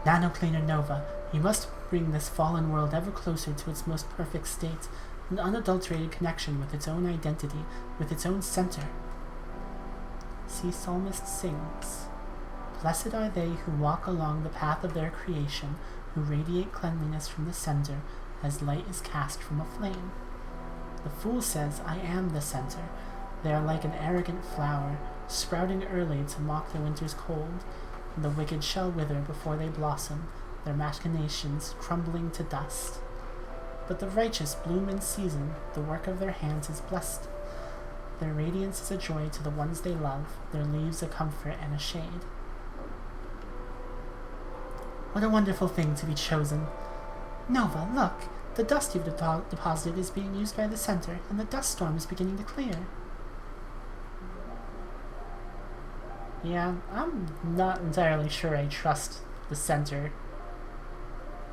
Nanoplanar Nova, you must bring this fallen world ever closer to its most perfect state, an unadulterated connection with its own identity, with its own center. Sea Psalmist sings, Blessed are they who walk along the path of their creation, who radiate cleanliness from the center, as light is cast from a flame. The fool says, I am the center. They are like an arrogant flower, sprouting early to mock the winter's cold. The wicked shall wither before they blossom, their machinations crumbling to dust. But the righteous bloom in season, the work of their hands is blessed. Their radiance is a joy to the ones they love, their leaves a comfort and a shade. What a wonderful thing to be chosen. Nova, look! The dust you've deposited is being used by the center, and the dust storm is beginning to clear. Yeah, I'm not entirely sure I trust the center,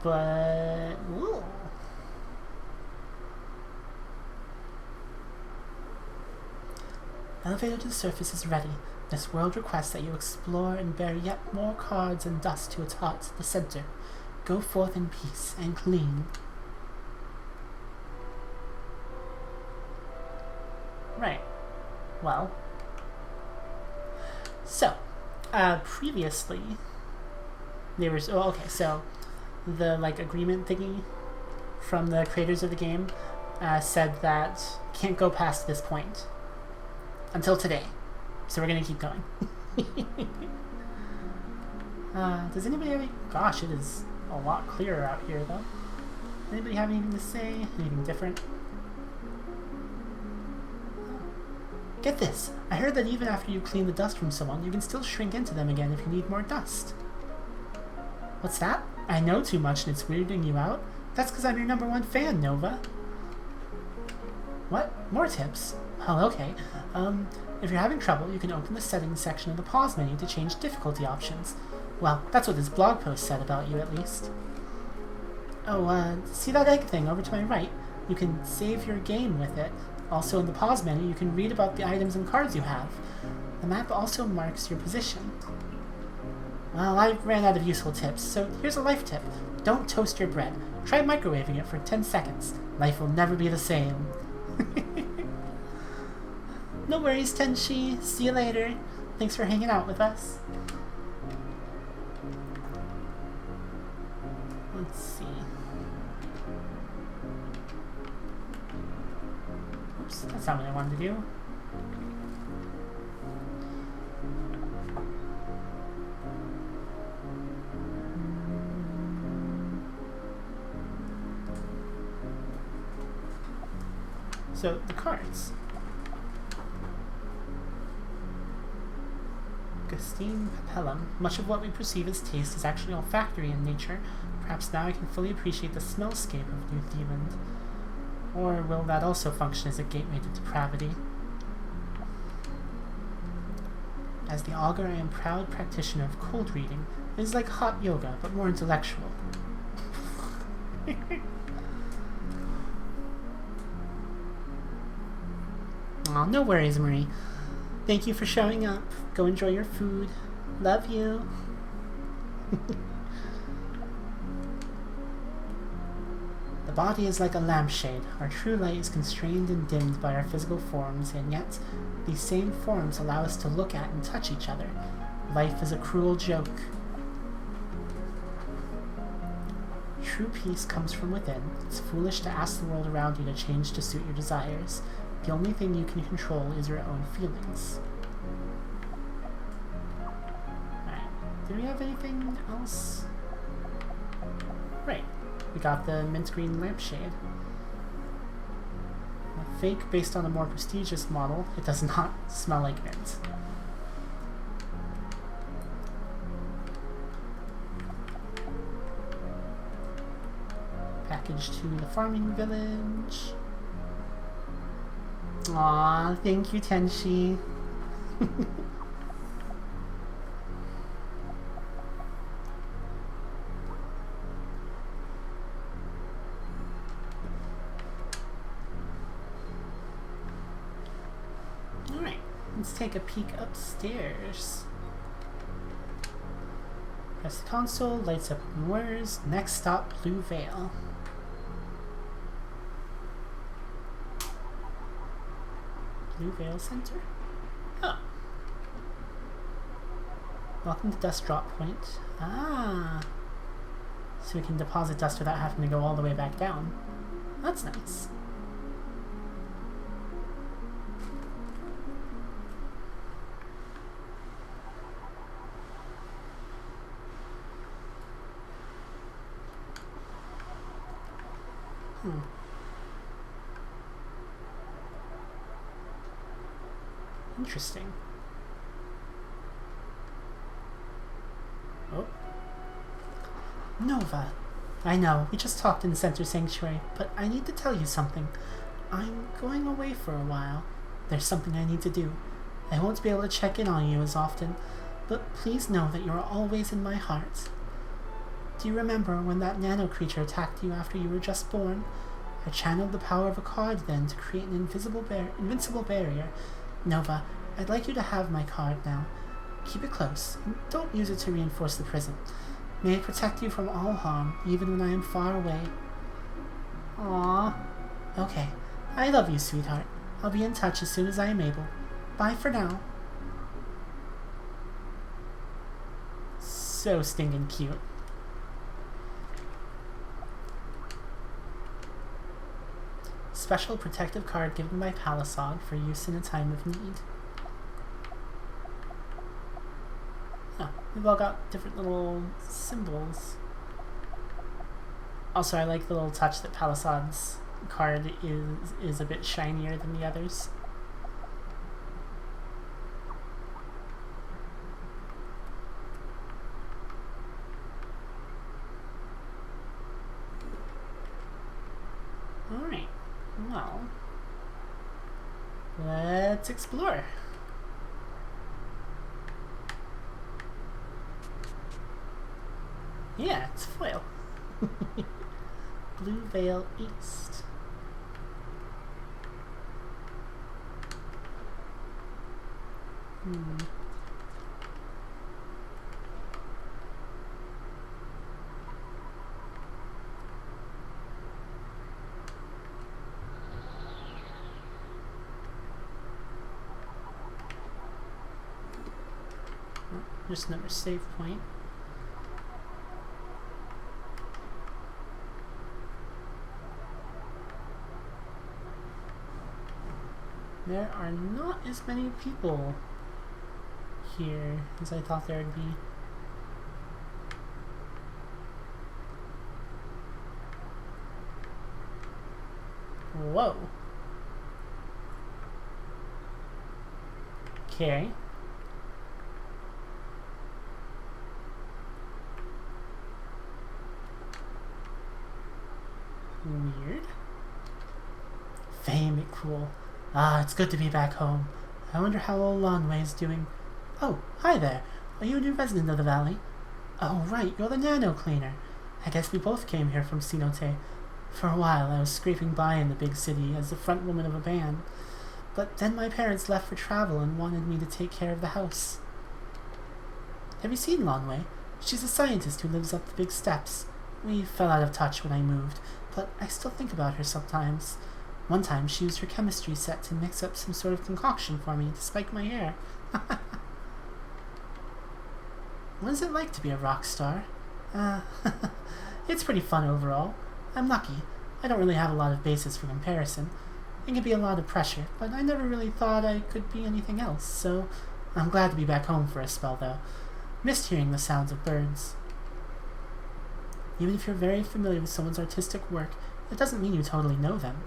but... Ooh. Elevator to the surface is ready. This world requests that you explore and bear yet more cards and dust to its heart, the center. Go forth in peace and clean. Right. Well. So, previously, there was... Oh, okay, so the, agreement thingy from the creators of the game said that can't go past this point until today. So we're going to keep going. Does anybody have any... Gosh, it is a lot clearer out here, though. Anybody have anything to say? Anything different? Get this! I heard that even after you clean the dust from someone, you can still shrink into them again if you need more dust. What's that? I know too much and it's weirding you out? That's because I'm your #1 fan, Nova. What? More tips? Oh, okay. If you're having trouble, you can open the settings section of the pause menu to change difficulty options. Well, that's what this blog post said about you, at least. Oh, see that egg thing over to my right? You can save your game with it. Also in the pause menu, you can read about the items and cards you have. The map also marks your position. Well, I ran out of useful tips, so here's a life tip. Don't toast your bread. Try microwaving it for 10 seconds. Life will never be the same. No worries, Tenshi. See you later. Thanks for hanging out with us. Let's see. Oops, that's not what I wanted to do. So, the cards. Gustine Papellum. Much of what we perceive as taste is actually olfactory in nature. Perhaps now I can fully appreciate the smellscape of New Zealand. Or will that also function as a gateway to depravity? As the augur, I am proud practitioner of cold reading. It is like hot yoga, but more intellectual. Aw, no worries, Marie. Thank you for showing up. Go enjoy your food. Love you. The body is like a lampshade. Our true light is constrained and dimmed by our physical forms, and yet these same forms allow us to look at and touch each other. Life is a cruel joke. True peace comes from within. It's foolish to ask the world around you to change to suit your desires. The only thing you can control is your own feelings. Alright, do we have anything else? Right, we got the mint green lampshade. A fake based on a more prestigious model, it does not smell like mint. Package to the farming village. Aw, thank you, Tenshi. Alright, let's take a peek upstairs. Press the console, lights up and words. Next stop, Blue Veil. Blue Veil Center? Oh. Welcome to Dust Drop Point. Ah. So we can deposit dust without having to go all the way back down. That's nice. Interesting. Oh. Nova. I know, we just talked in the Center Sanctuary, but I need to tell you something. I'm going away for a while. There's something I need to do. I won't be able to check in on you as often, but please know that you're always in my heart. Do you remember when that nano creature attacked you after you were just born? I channeled the power of a card then to create an invincible barrier. Nova, I'd like you to have my card now. Keep it close, and don't use it to reinforce the prison. May it protect you from all harm, even when I am far away. Aww. Okay. I love you, sweetheart. I'll be in touch as soon as I am able. Bye for now. So stinking cute. Special protective card given by Palisade for use in a time of need. We've all got different little symbols. Also, I like the little touch that Palisade's card is a bit shinier than the others. Alright, well, let's explore. Yeah, it's foil. Blue Veil East. Just another save point. There are not as many people here as I thought there would be. Whoa. Okay. Weird. Very cool. Ah, it's good to be back home. I wonder how old Lonway is doing. Oh, hi there. Are you a new resident of the valley? Oh, right, you're the nano cleaner. I guess we both came here from Cenote. For a while, I was scraping by in the big city as the front woman of a band. But then my parents left for travel and wanted me to take care of the house. Have you seen Lonway? She's a scientist who lives up the big steps. We fell out of touch when I moved, but I still think about her sometimes. One time, she used her chemistry set to mix up some sort of concoction for me to spike my hair. What is it like to be a rock star? It's pretty fun overall. I'm lucky. I don't really have a lot of basis for comparison. It can be a lot of pressure, but I never really thought I could be anything else, so I'm glad to be back home for a spell, though. Missed hearing the sounds of birds. Even if you're very familiar with someone's artistic work, it doesn't mean you totally know them.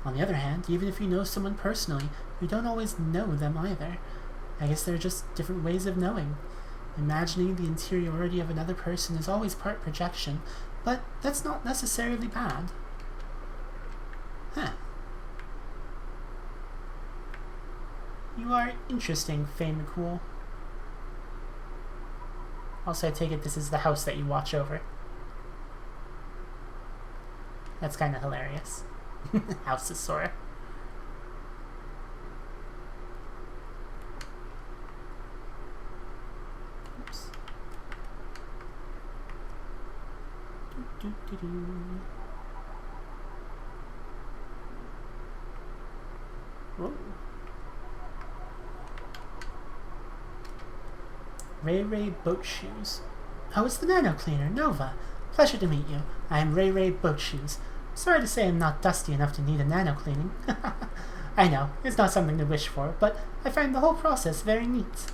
On the other hand, even if you know someone personally, you don't always know them either. I guess there are just different ways of knowing. Imagining the interiority of another person is always part projection, but that's not necessarily bad. Huh. You are interesting, Fame McCool. Also, I take it this is the house that you watch over. That's kind of hilarious. House of Sora. Oops. Whoa. Ray Ray Boat Shoes. Oh, it's the Nano Cleaner, Nova. Pleasure to meet you. I am Ray Ray Boat Shoes. Sorry to say I'm not dusty enough to need a nano cleaning. I know, it's not something to wish for, but I find the whole process very neat.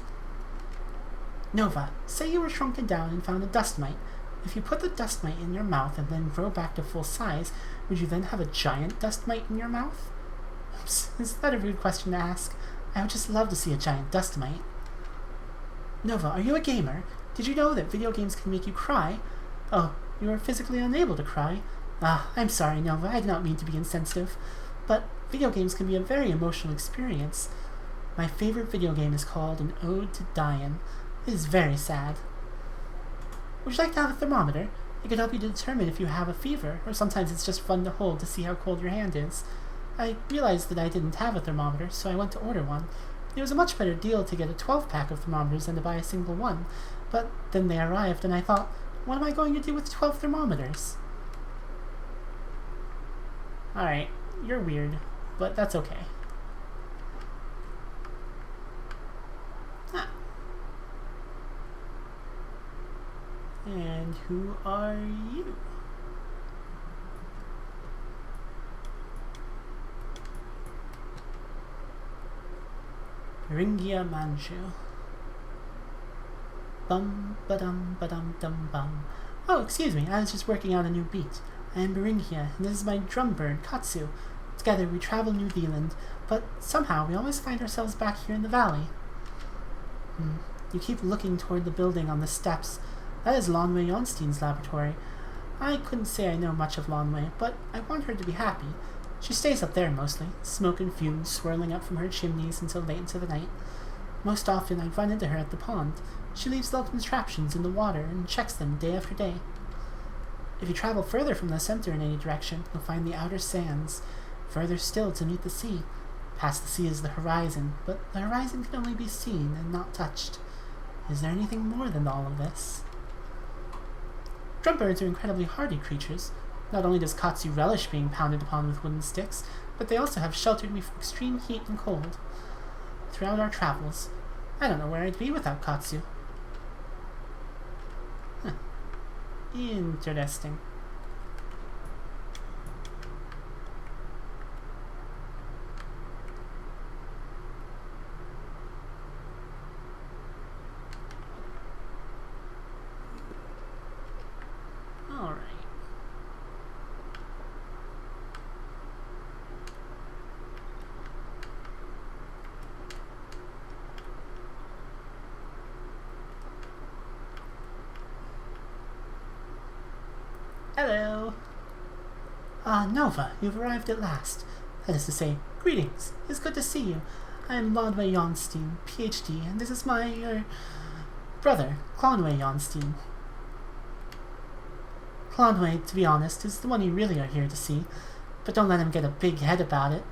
Nova, say you were shrunken down and found a dust mite. If you put the dust mite in your mouth and then grow back to full size, would you then have a giant dust mite in your mouth? Oops, is that a rude question to ask? I would just love to see a giant dust mite. Nova, are you a gamer? Did you know that video games can make you cry? Oh, you are physically unable to cry? Ah, I'm sorry, Nova, I did not mean to be insensitive. But video games can be a very emotional experience. My favorite video game is called An Ode to Dying. It is very sad. Would you like to have a thermometer? It could help you to determine if you have a fever, or sometimes it's just fun to hold to see how cold your hand is. I realized that I didn't have a thermometer, so I went to order one. It was a much better deal to get a 12-pack of thermometers than to buy a single one. But then they arrived, and I thought, what am I going to do with 12 thermometers? Alright, you're weird, but that's okay. Ah. And who are you? Ringia Manju. Bum ba-dum ba-dum dum bum. Oh, excuse me, I was just working out a new beat. I am Beringia, and this is my drum bird, Katsu. Together we travel New Zealand, but somehow we always find ourselves back here in the valley. You keep looking toward the building on the steps. That is Lonway Jonstein's laboratory. I couldn't say I know much of Lonway, but I want her to be happy. She stays up there mostly, smoke and fumes swirling up from her chimneys until late into the night. Most often I run into her at the pond. She leaves little contraptions in the water and checks them day after day. If you travel further from the center in any direction, you'll find the outer sands. Further still to meet the sea. Past the sea is the horizon, but the horizon can only be seen and not touched. Is there anything more than all of this? Drumbirds are incredibly hardy creatures. Not only does Katsu relish being pounded upon with wooden sticks, but they also have sheltered me from extreme heat and cold. Throughout our travels, I don't know where I'd be without Katsu. Interesting. Alright. Hello! Nova, you've arrived at last. That is to say, greetings. It's good to see you. I am Lonway Jonstein, PhD, and this is my, brother, Clonway Jonstein. Clonway, to be honest, is the one you really are here to see, but don't let him get a big head about it.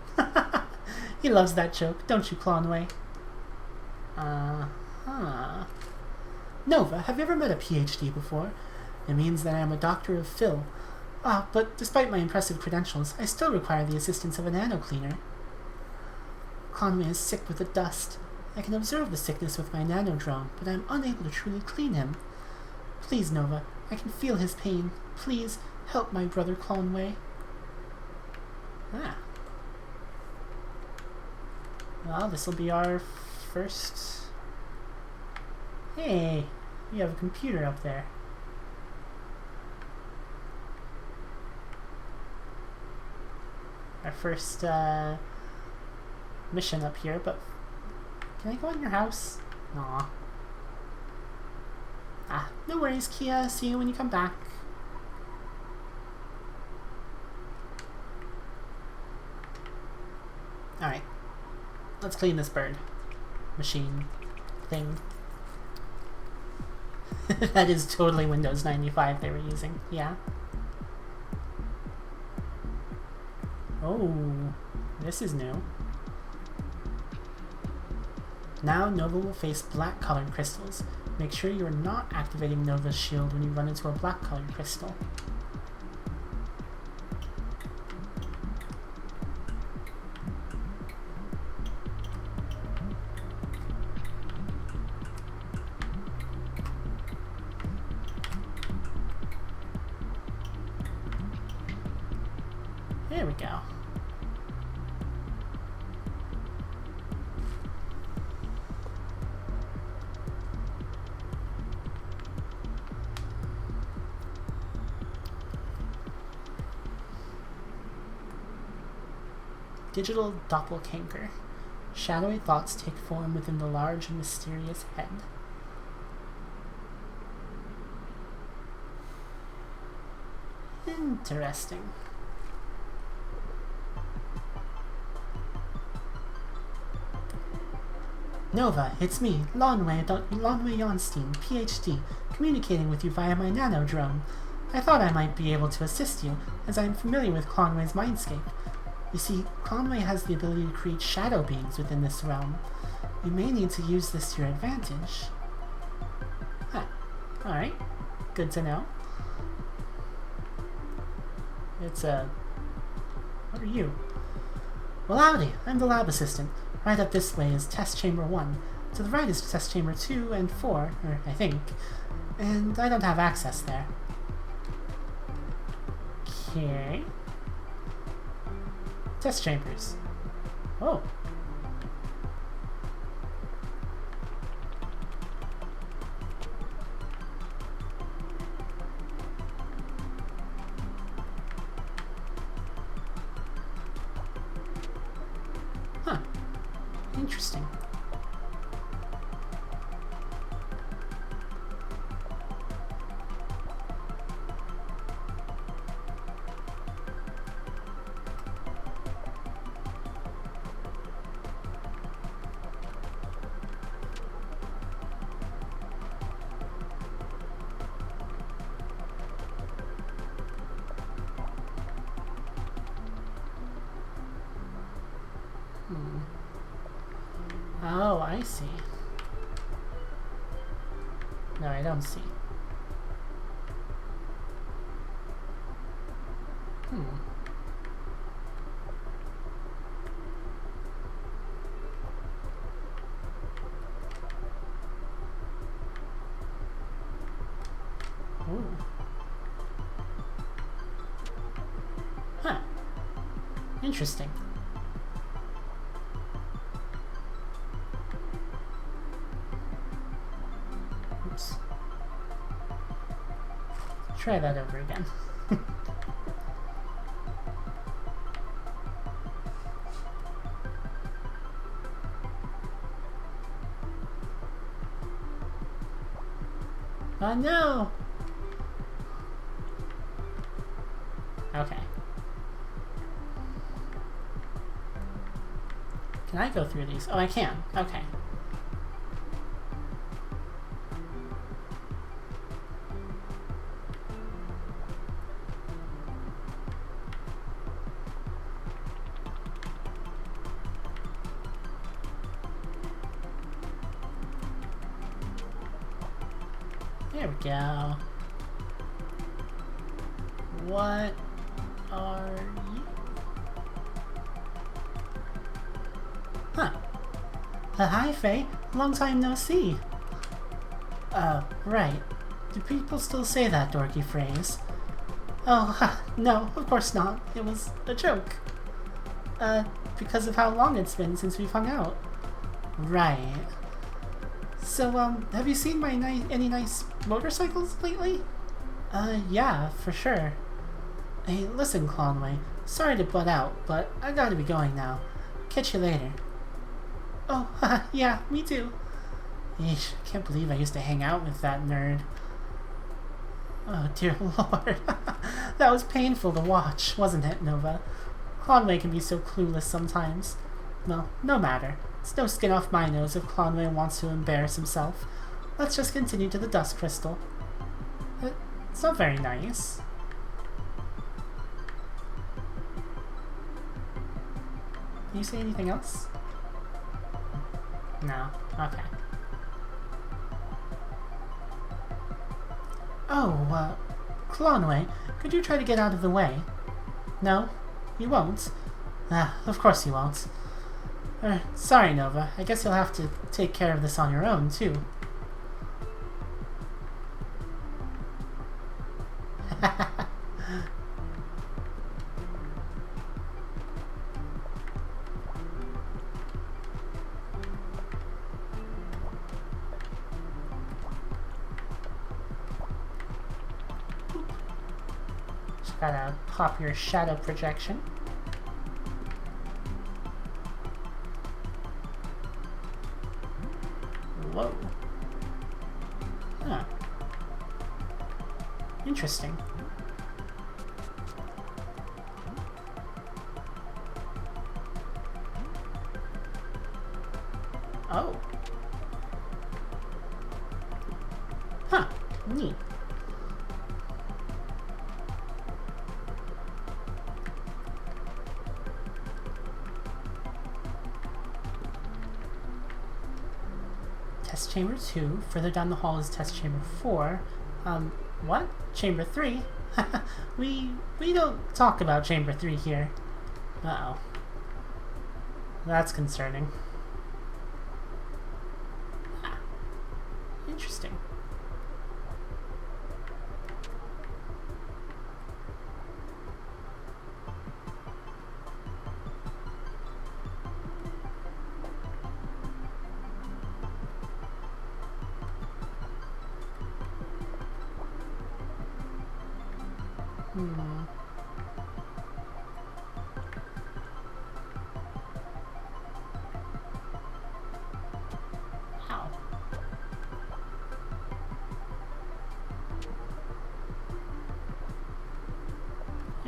He loves that joke, don't you, Clonway? Nova, have you ever met a PhD before? It means that I am a doctor of Phil. But despite my impressive credentials, I still require the assistance of a nano-cleaner. Conway is sick with the dust. I can observe the sickness with my nano-drone, but I am unable to truly clean him. Please, Nova, I can feel his pain. Please, help my brother Conway. Well, this will be our first... Hey, you have a computer up there. Our first mission up here, but can I go in your house? Aw. No worries, Kia. See you when you come back. Alright. Let's clean this bird. Machine. Thing. That is totally Windows 95 they were using. Yeah. Oh, this is new. Now Nova will face black colored crystals. Make sure you are not activating Nova's shield when you run into a black colored crystal. There we go. Digital doppelganger. Shadowy thoughts take form within the large and mysterious head. Interesting. Nova, it's me, Lonway Jonstein, PhD, communicating with you via my nano-drone. I thought I might be able to assist you, as I am familiar with Conway's mindscape. You see, Conway has the ability to create shadow beings within this realm. You may need to use this to your advantage. Alright. Good to know. It's what are you? Well, howdy, I'm the lab assistant. Right up this way is test chamber 1. To the right is test chamber 2 and 4, or I think. And I don't have access there. Okay. Test chambers. Oh. Interesting. Oh, I see. No, I don't see. Ooh. Huh. Interesting. Oops. Try that over again. Oh no! Okay. Can I go through these? Oh, I can. Okay. There we go. What are you? Huh. Hi, Faye. Long time no see. Right. Do people still say that dorky phrase? Oh, no, of course not. It was a joke. Because of how long it's been since we've hung out. Right. So, have you seen any nice motorcycles lately? Yeah, for sure. Hey, listen, Conway. Sorry to butt out, but I gotta be going now. Catch you later. Oh, yeah, me too. Eesh, I can't believe I used to hang out with that nerd. Oh, dear lord. That was painful to watch, wasn't it, Nova? Conway can be so clueless sometimes. Well, no matter. It's no skin off my nose if Conway wants to embarrass himself. Let's just continue to the dust crystal. It's not very nice. Can you say anything else? No. Okay. Oh, Conway, could you try to get out of the way? No? You won't? Of course you won't. Sorry, Nova. I guess you'll have to take care of this on your own, too. Just gotta pop your shadow projection. Whoa. Huh. Interesting. Oh. Huh. Neat. Test chamber 2. Further down the hall is test chamber 4. What? Chamber 3? we don't talk about chamber 3 here. Uh-oh. That's concerning. Interesting.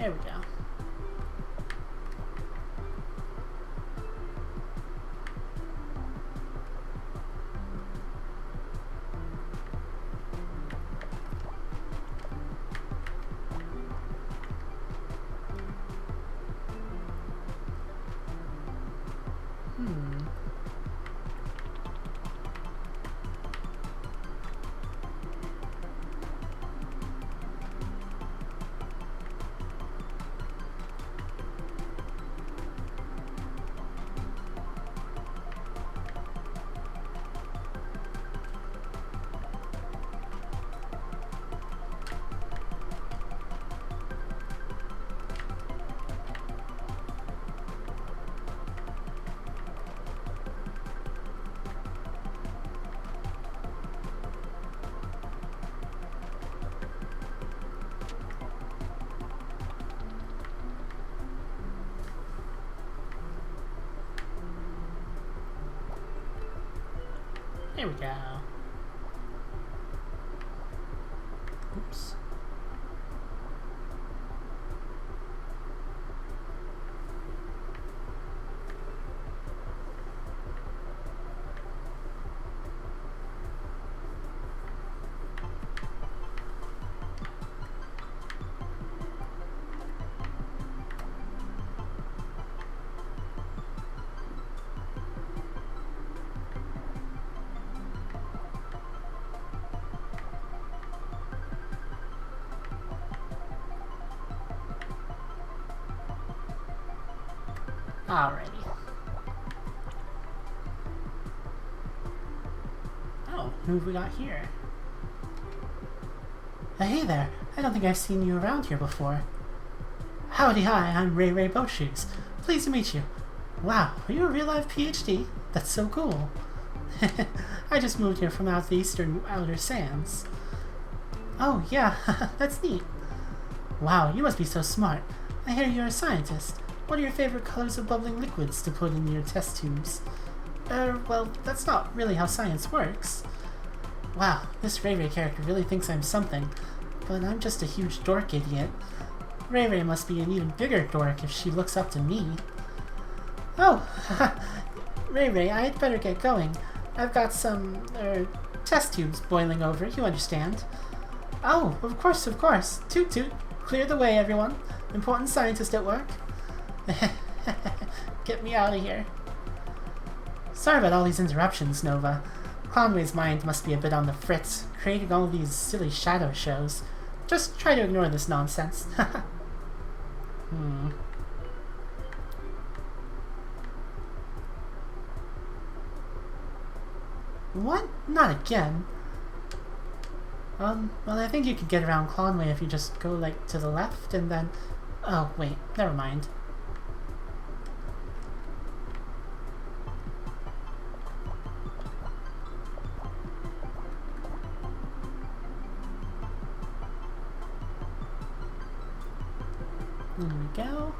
There we go. There we go. Oops. Alrighty. Oh, who have we got here? Hey there, I don't think I've seen you around here before. Howdy, hi, I'm Ray Ray Bowshoes. Pleased to meet you. Wow, are you a real life PhD? That's so cool. I just moved here from out the eastern outer sands. Oh, yeah, that's neat. Wow, you must be so smart. I hear you're a scientist. What are your favorite colors of bubbling liquids to put in your test tubes? Well, that's not really how science works. Wow, this Ray Ray character really thinks I'm something, but I'm just a huge dork idiot. Ray Ray must be an even bigger dork if she looks up to me. Oh, Ray Ray, I'd better get going. I've got some, test tubes boiling over, you understand. Oh, of course, of course. Toot toot. Clear the way, everyone. Important scientist at work. Get me out of here. Sorry about all these interruptions, Nova. Conway's mind must be a bit on the fritz, creating all these silly shadow shows. Just try to ignore this nonsense. What? Not again. Well, I think you could get around Conway if you just go, like, to the left and then... Oh, wait, never mind. There we go.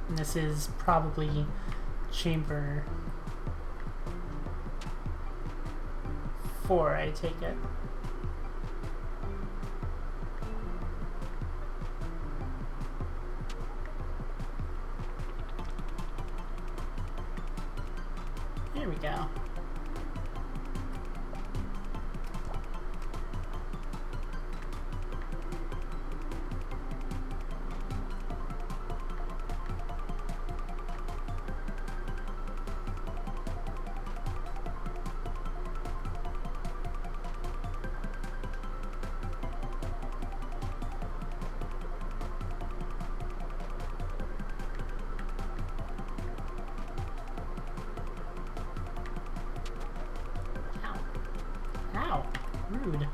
And this is probably chamber 4, I take it. There we go. Ow. Rude.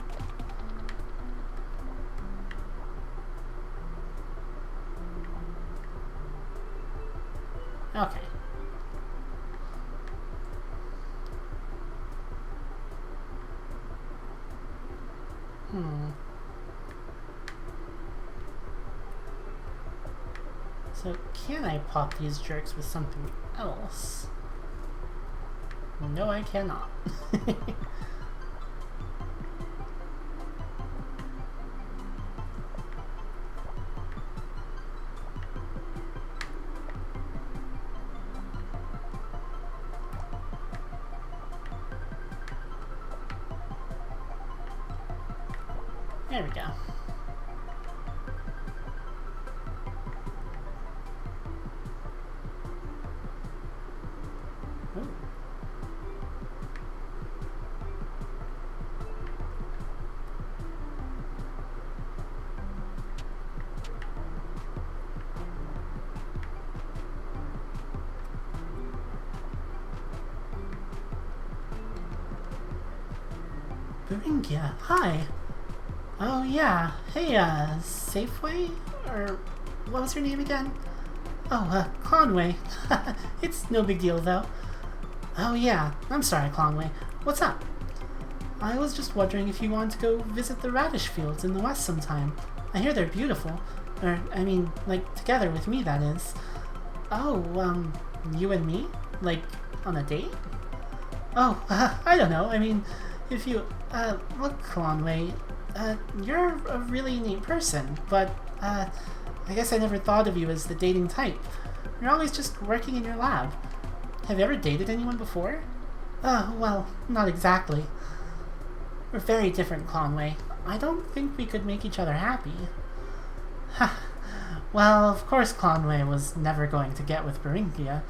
Okay. So can I pop these jerks with something else? No, I cannot. There we go. Ooh. Beringia, hi. Oh yeah, hey, Safeway? Or what was your name again? Oh, Conway. It's no big deal though. Oh yeah, I'm sorry, Conway. What's up? I was just wondering if you want to go visit the radish fields in the west sometime. I hear they're beautiful. Or, I mean, like, together with me, that is. Oh, you and me? Like, on a date? Oh, I don't know. I mean, if you, look, Conway, you're a really neat person, but, I guess I never thought of you as the dating type. You're always just working in your lab. Have you ever dated anyone before? Well, not exactly. We're very different, Conway. I don't think we could make each other happy. Ha! Well, of course Conway was never going to get with Beringia.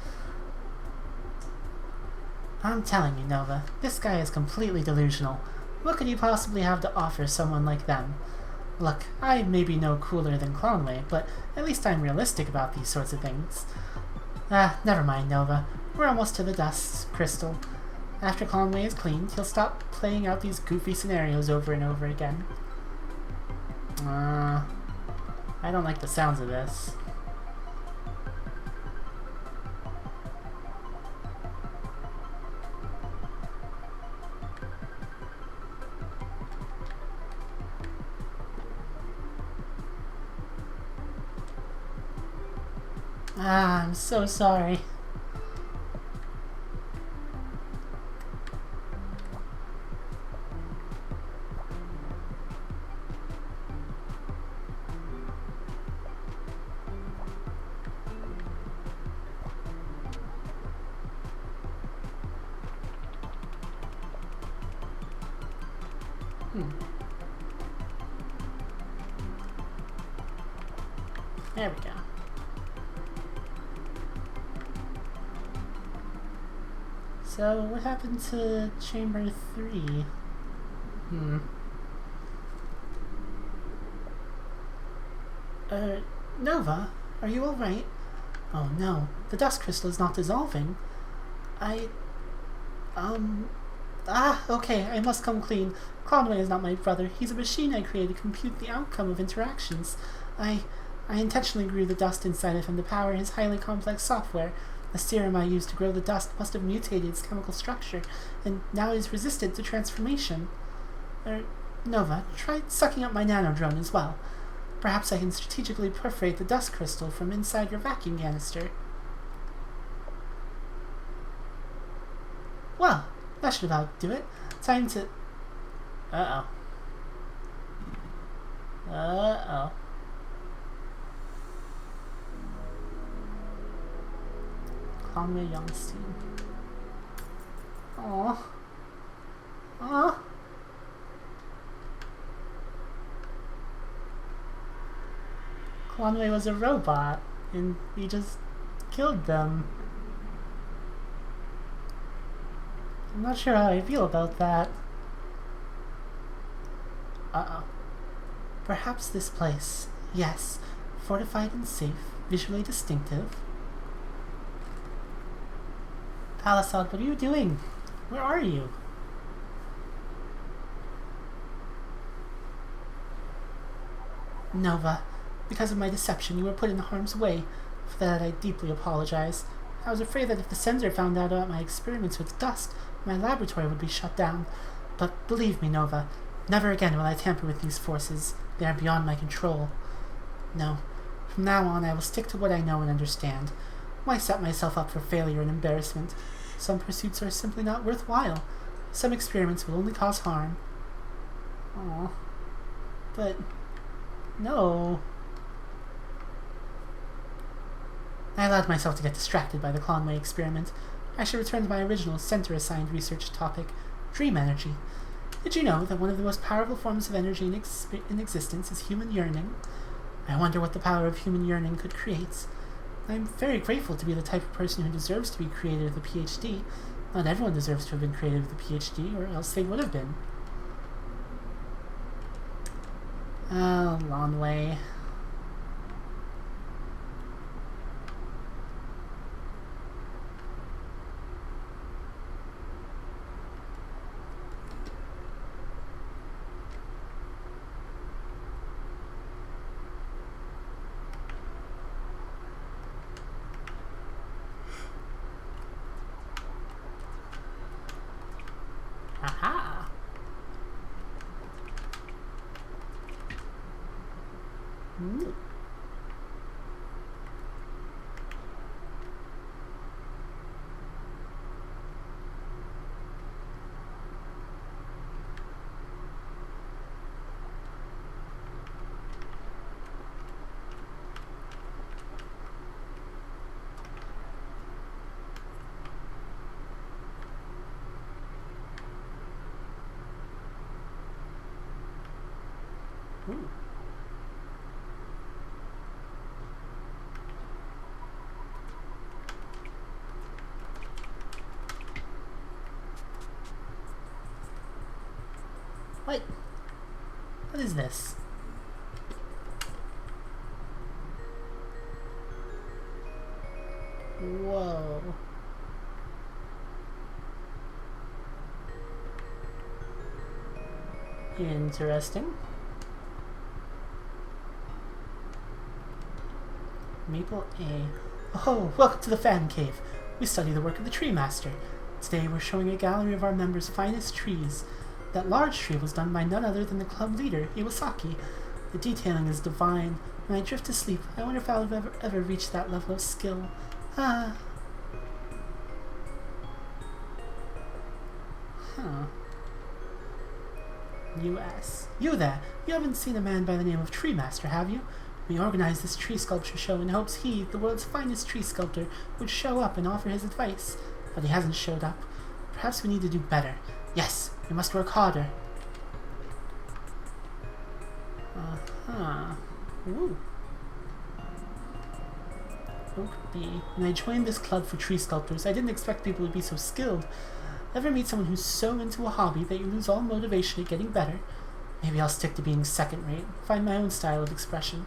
I'm telling you, Nova, this guy is completely delusional. What could he possibly have to offer someone like them? Look, I may be no cooler than Conway, but at least I'm realistic about these sorts of things. Never mind, Nova. We're almost to the dust, Crystal. After Conway is cleaned, he'll stop playing out these goofy scenarios over and over again. I don't like the sounds of this. I'm so sorry. There we go. So, what happened to Chamber 3? Nova, are you alright? Oh no, the dust crystal is not dissolving. Okay, I must come clean. Conway is not my brother. He's a machine I created to compute the outcome of interactions. I intentionally grew the dust inside of him to power his highly complex software. The serum I used to grow the dust must have mutated its chemical structure, and now is resistant to transformation. Nova, try sucking up my nanodrone as well. Perhaps I can strategically perforate the dust crystal from inside your vacuum canister. Well, that should about do it. Time to... Uh-oh. Conway Youngstein. Aww. Conway was a robot, and he just killed them. I'm not sure how I feel about that. Perhaps this place. Yes. Fortified and safe. Visually distinctive. Palisade, what are you doing? Where are you? Nova, because of my deception, you were put in harm's way. For that, I deeply apologize. I was afraid that if the sensor found out about my experiments with dust, my laboratory would be shut down. But believe me, Nova, never again will I tamper with these forces. They are beyond my control. No, From now on, I will stick to what I know and understand. Why set myself up for failure and embarrassment? Some pursuits are simply not worthwhile. Some experiments will only cause harm. Aw. But... no. I allowed myself to get distracted by the Conway experiment. I should return to my original center-assigned research topic, dream energy. Did you know that one of the most powerful forms of energy in existence is human yearning? I wonder what the power of human yearning could create. I'm very grateful to be the type of person who deserves to be created with a PhD. Not everyone deserves to have been created with a PhD, or else they would have been. Oh, long way. Aha! Ooh. Ooh. What? What is this? Whoa. Interesting. Maple A. Oh, welcome to the Fan Cave. We study the work of the Tree Master. Today we're showing a gallery of our members' finest trees. That large tree was done by none other than the club leader, Iwasaki. The detailing is divine. When I drift to sleep, I wonder if I'll ever reach that level of skill. Ah. Huh. U.S. You there! You haven't seen a man by the name of Tree Master, have you? We organized this tree sculpture show in hopes he, the world's finest tree sculptor, would show up and offer his advice. But he hasn't showed up. Perhaps we need to do better. Yes, we must work harder. Uh-huh. Ooh. Oak B. When I joined this club for tree sculptors, I didn't expect people would be so skilled. Ever meet someone who's so into a hobby that you lose all motivation at getting better? Maybe I'll stick to being second-rate, find my own style of expression.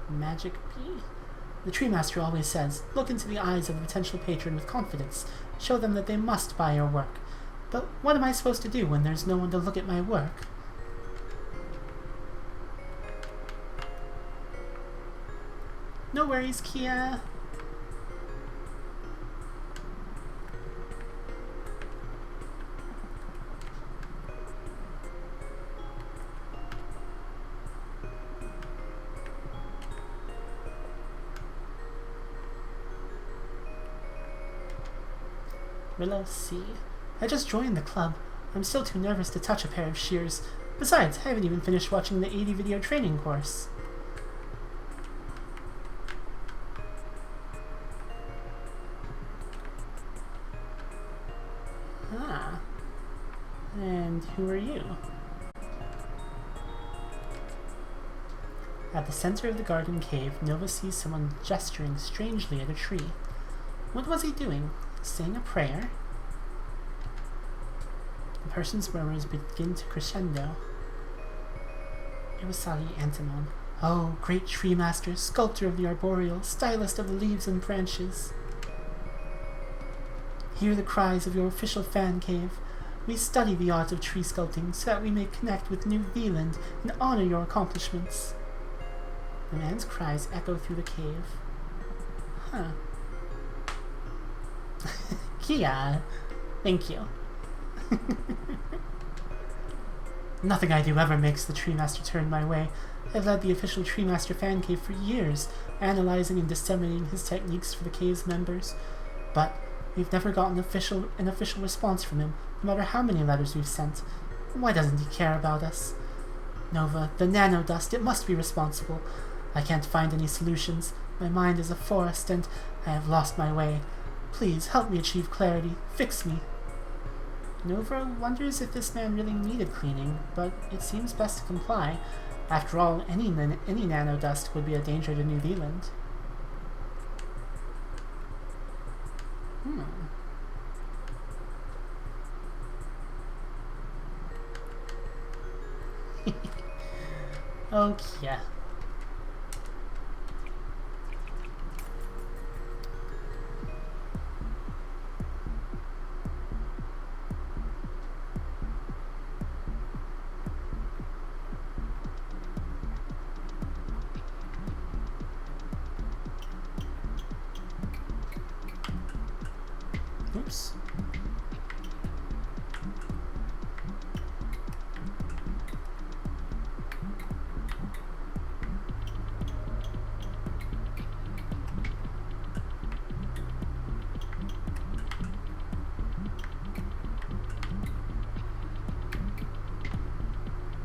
Magic B. The Tree Master always says, look into the eyes of a potential patron with confidence. Show them that they must buy your work. But what am I supposed to do when there's no one to look at my work? No worries, Kia. Willow C. I just joined the club. I'm still too nervous to touch a pair of shears. Besides, I haven't even finished watching the 80 video training course. Ah. And who are you? At the center of the garden cave, Nova sees someone gesturing strangely at a tree. What was he doing? Saying a prayer? The person's murmurs begin to crescendo. Iwasaki Antemon. Oh, great tree master, sculptor of the arboreal, stylist of the leaves and branches. Hear the cries of your official fan cave. We study the art of tree sculpting so that we may connect with New Zealand and honor your accomplishments. The man's cries echo through the cave. Huh. Kia, thank you. Nothing I do ever makes the Tree Master turn my way. I've led the official Tree Master fan cave for years, analyzing and disseminating his techniques for the cave's members. But we've never gotten an official response from him, no matter how many letters we've sent. Why doesn't he care about us? Nova, the nano dust, it must be responsible. I can't find any solutions. My mind is a forest, and I have lost my way. Please, help me achieve clarity. Fix me. Nova wonders if this man really needed cleaning, but it seems best to comply. After all, any nano dust would be a danger to New Zealand. Okay. Oops.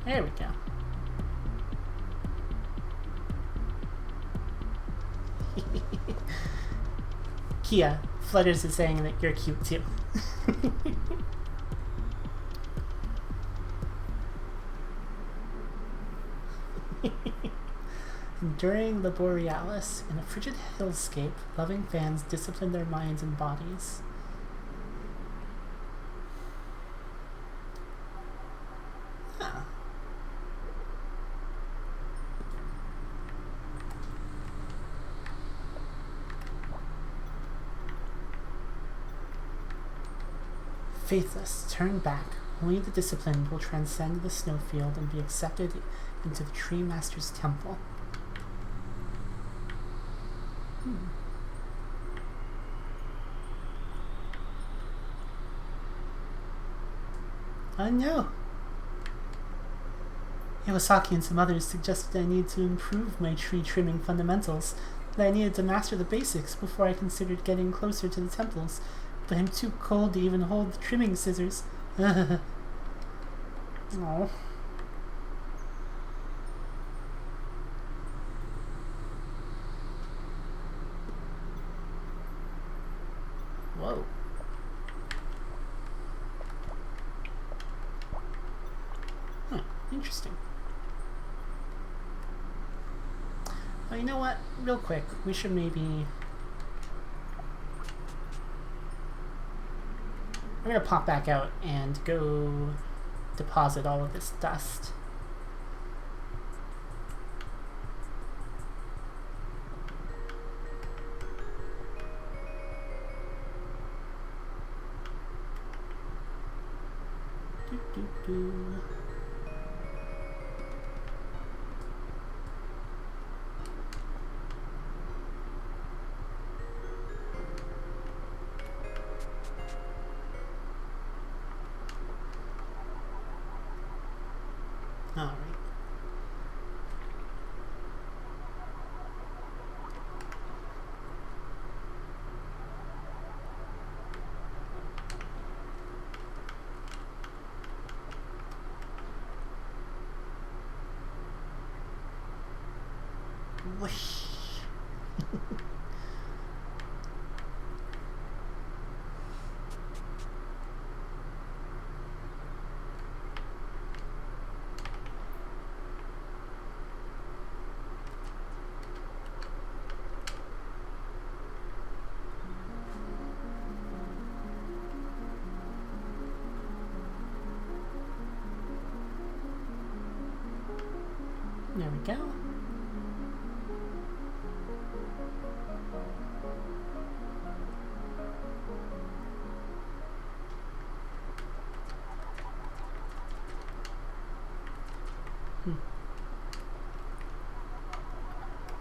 There we go. Kia, Flutters is saying that you're cute too. During the Borealis, in a frigid hillscape, loving fans discipline their minds and bodies. Huh. Faithless, turn back. Only the disciplined will transcend the snowfield and be accepted into the Tree Master's temple. I know. Iwasaki and some others suggested I need to improve my tree trimming fundamentals, that I needed to master the basics before I considered getting closer to the temples, but I'm too cold to even hold the trimming scissors. Oh. Whoa. Huh, interesting. Well, you know what? Real quick, we should maybe... We're gonna pop back out and go deposit all of this dust. All right. Whoosh. There we go.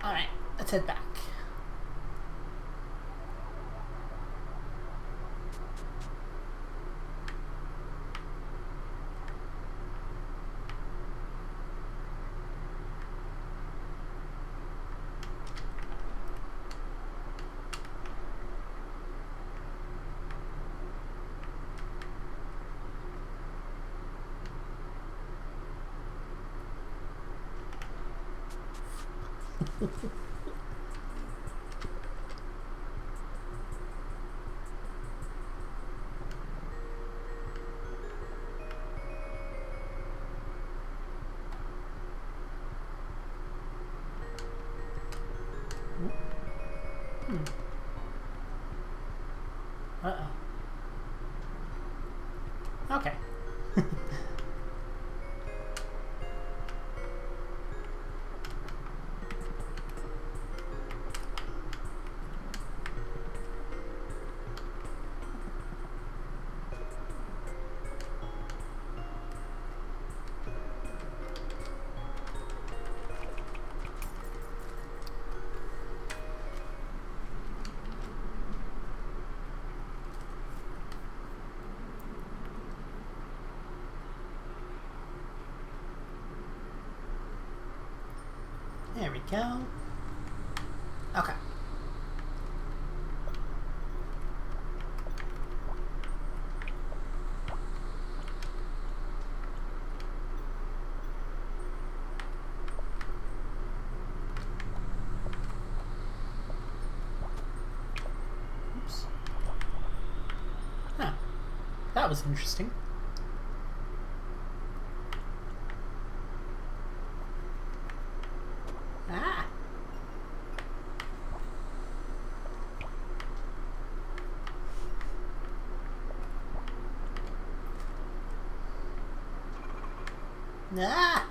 Alright, let's head back. Uh-oh. Okay. There we go. Okay. Oops. Huh. That was interesting. Ah! Ah!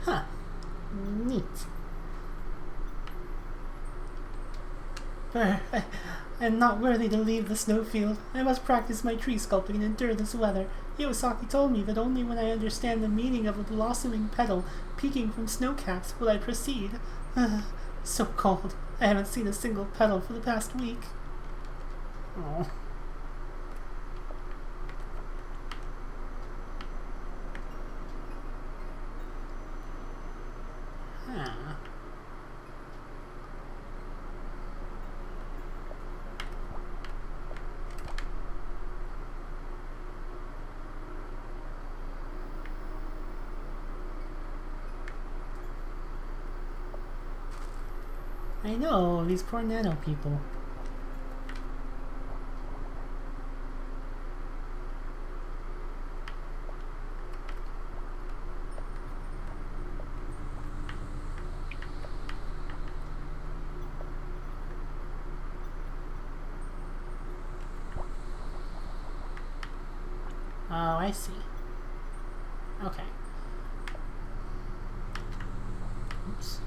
Huh. Neat. I am not worthy to leave the snowfield. I must practice my tree sculpting and endure this weather. Iwasaki told me that only when I understand the meaning of a blossoming petal peeking from snowcaps will I proceed. So cold. I haven't seen a single petal for the past week. Oh. Huh. I know, these poor nano people. Oh, I see. Okay. Oops.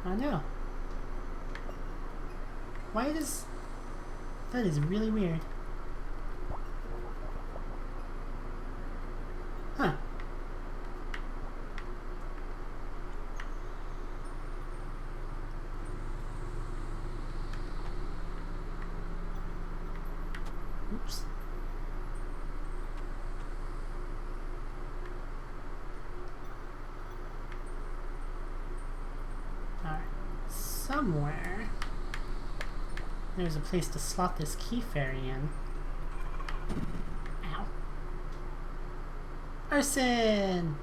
Oh no. Why does... That is really weird. Huh. Oops. Alright. Somewhere there's a place to slot this key fairy in. Ow. Arson!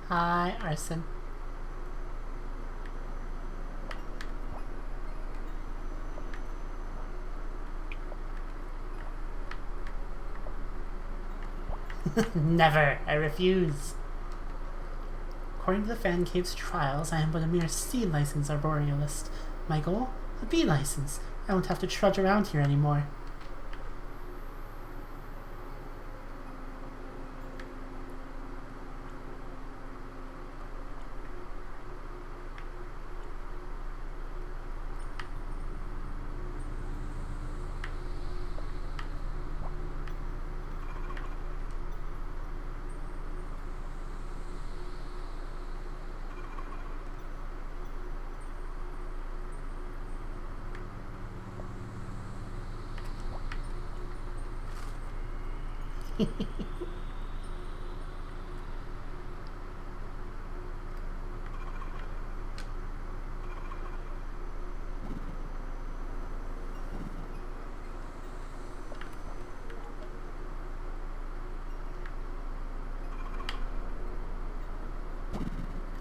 Hi, Arson. Never! I refuse! According to the Fan Cave's trials, I am but a mere C license arborealist. My goal? A B license. I won't have to trudge around here anymore.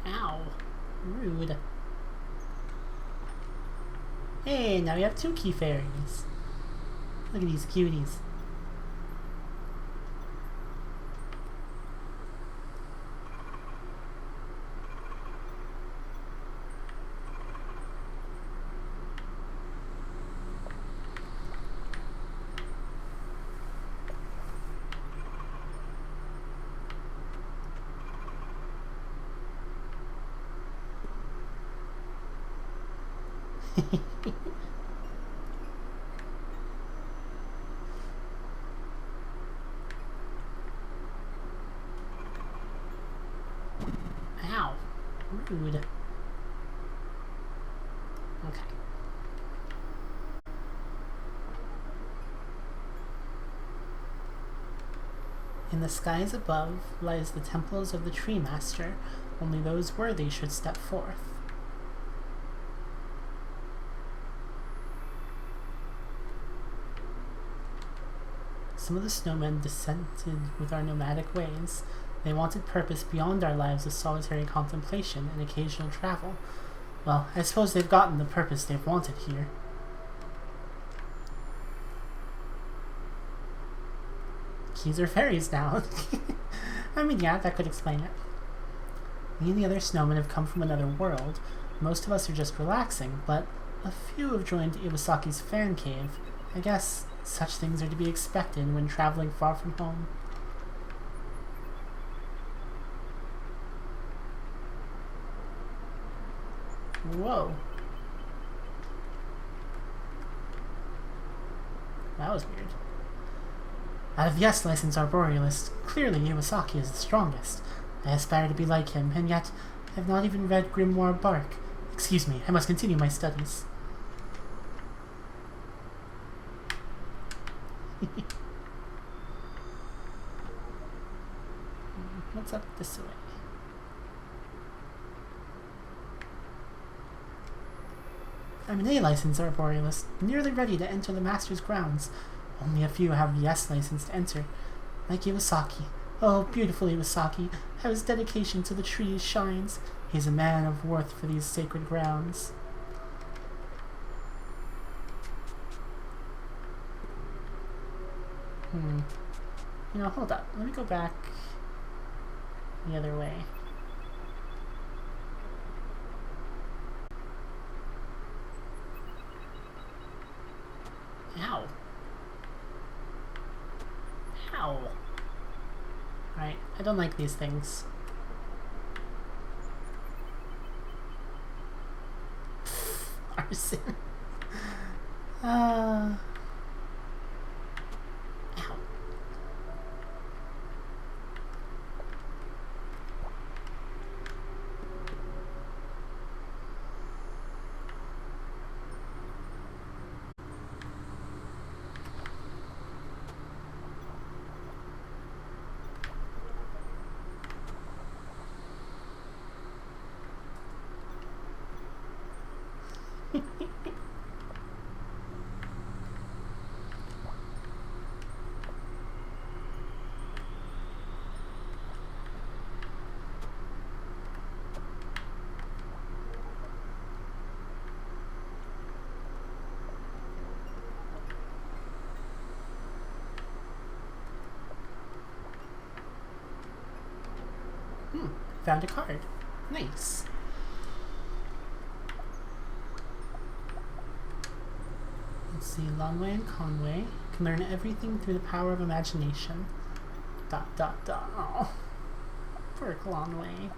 Ow. Rude. Hey, now we have 2 key fairies. Look at these cuties. Ow. Rude. Okay. In the skies above lies the temples of the Tree Master. Only those worthy should step forth. Some of the snowmen dissented with our nomadic ways. They wanted purpose beyond our lives of solitary contemplation and occasional travel. Well, I suppose they've gotten the purpose they've wanted here. Keys are fairies now. I mean, yeah, that could explain it. Me and the other snowmen have come from another world. Most of us are just relaxing, but a few have joined Iwasaki's fan cave. I guess such things are to be expected when traveling far from home. Whoa. That was weird. Out of the S-license Arborealist, clearly Iwasaki is the strongest. I aspire to be like him, and yet I have not even read Grimoire Bark. Excuse me, I must continue my studies. What's up this way? I'm an A-license Arborealist, nearly ready to enter the Master's grounds. Only a few have the S-license to enter. Like Iwasaki. Oh, beautiful Iwasaki, how his dedication to the trees shines. He is a man of worth for these sacred grounds. You know, hold up. Let me go back the other way. Ow. Ow. Alright, I don't like these things. Arson. Ow. Found a card. Nice. Let's see, Longway and Conway can learn everything through the power of imagination. ... Oh, poor Longway.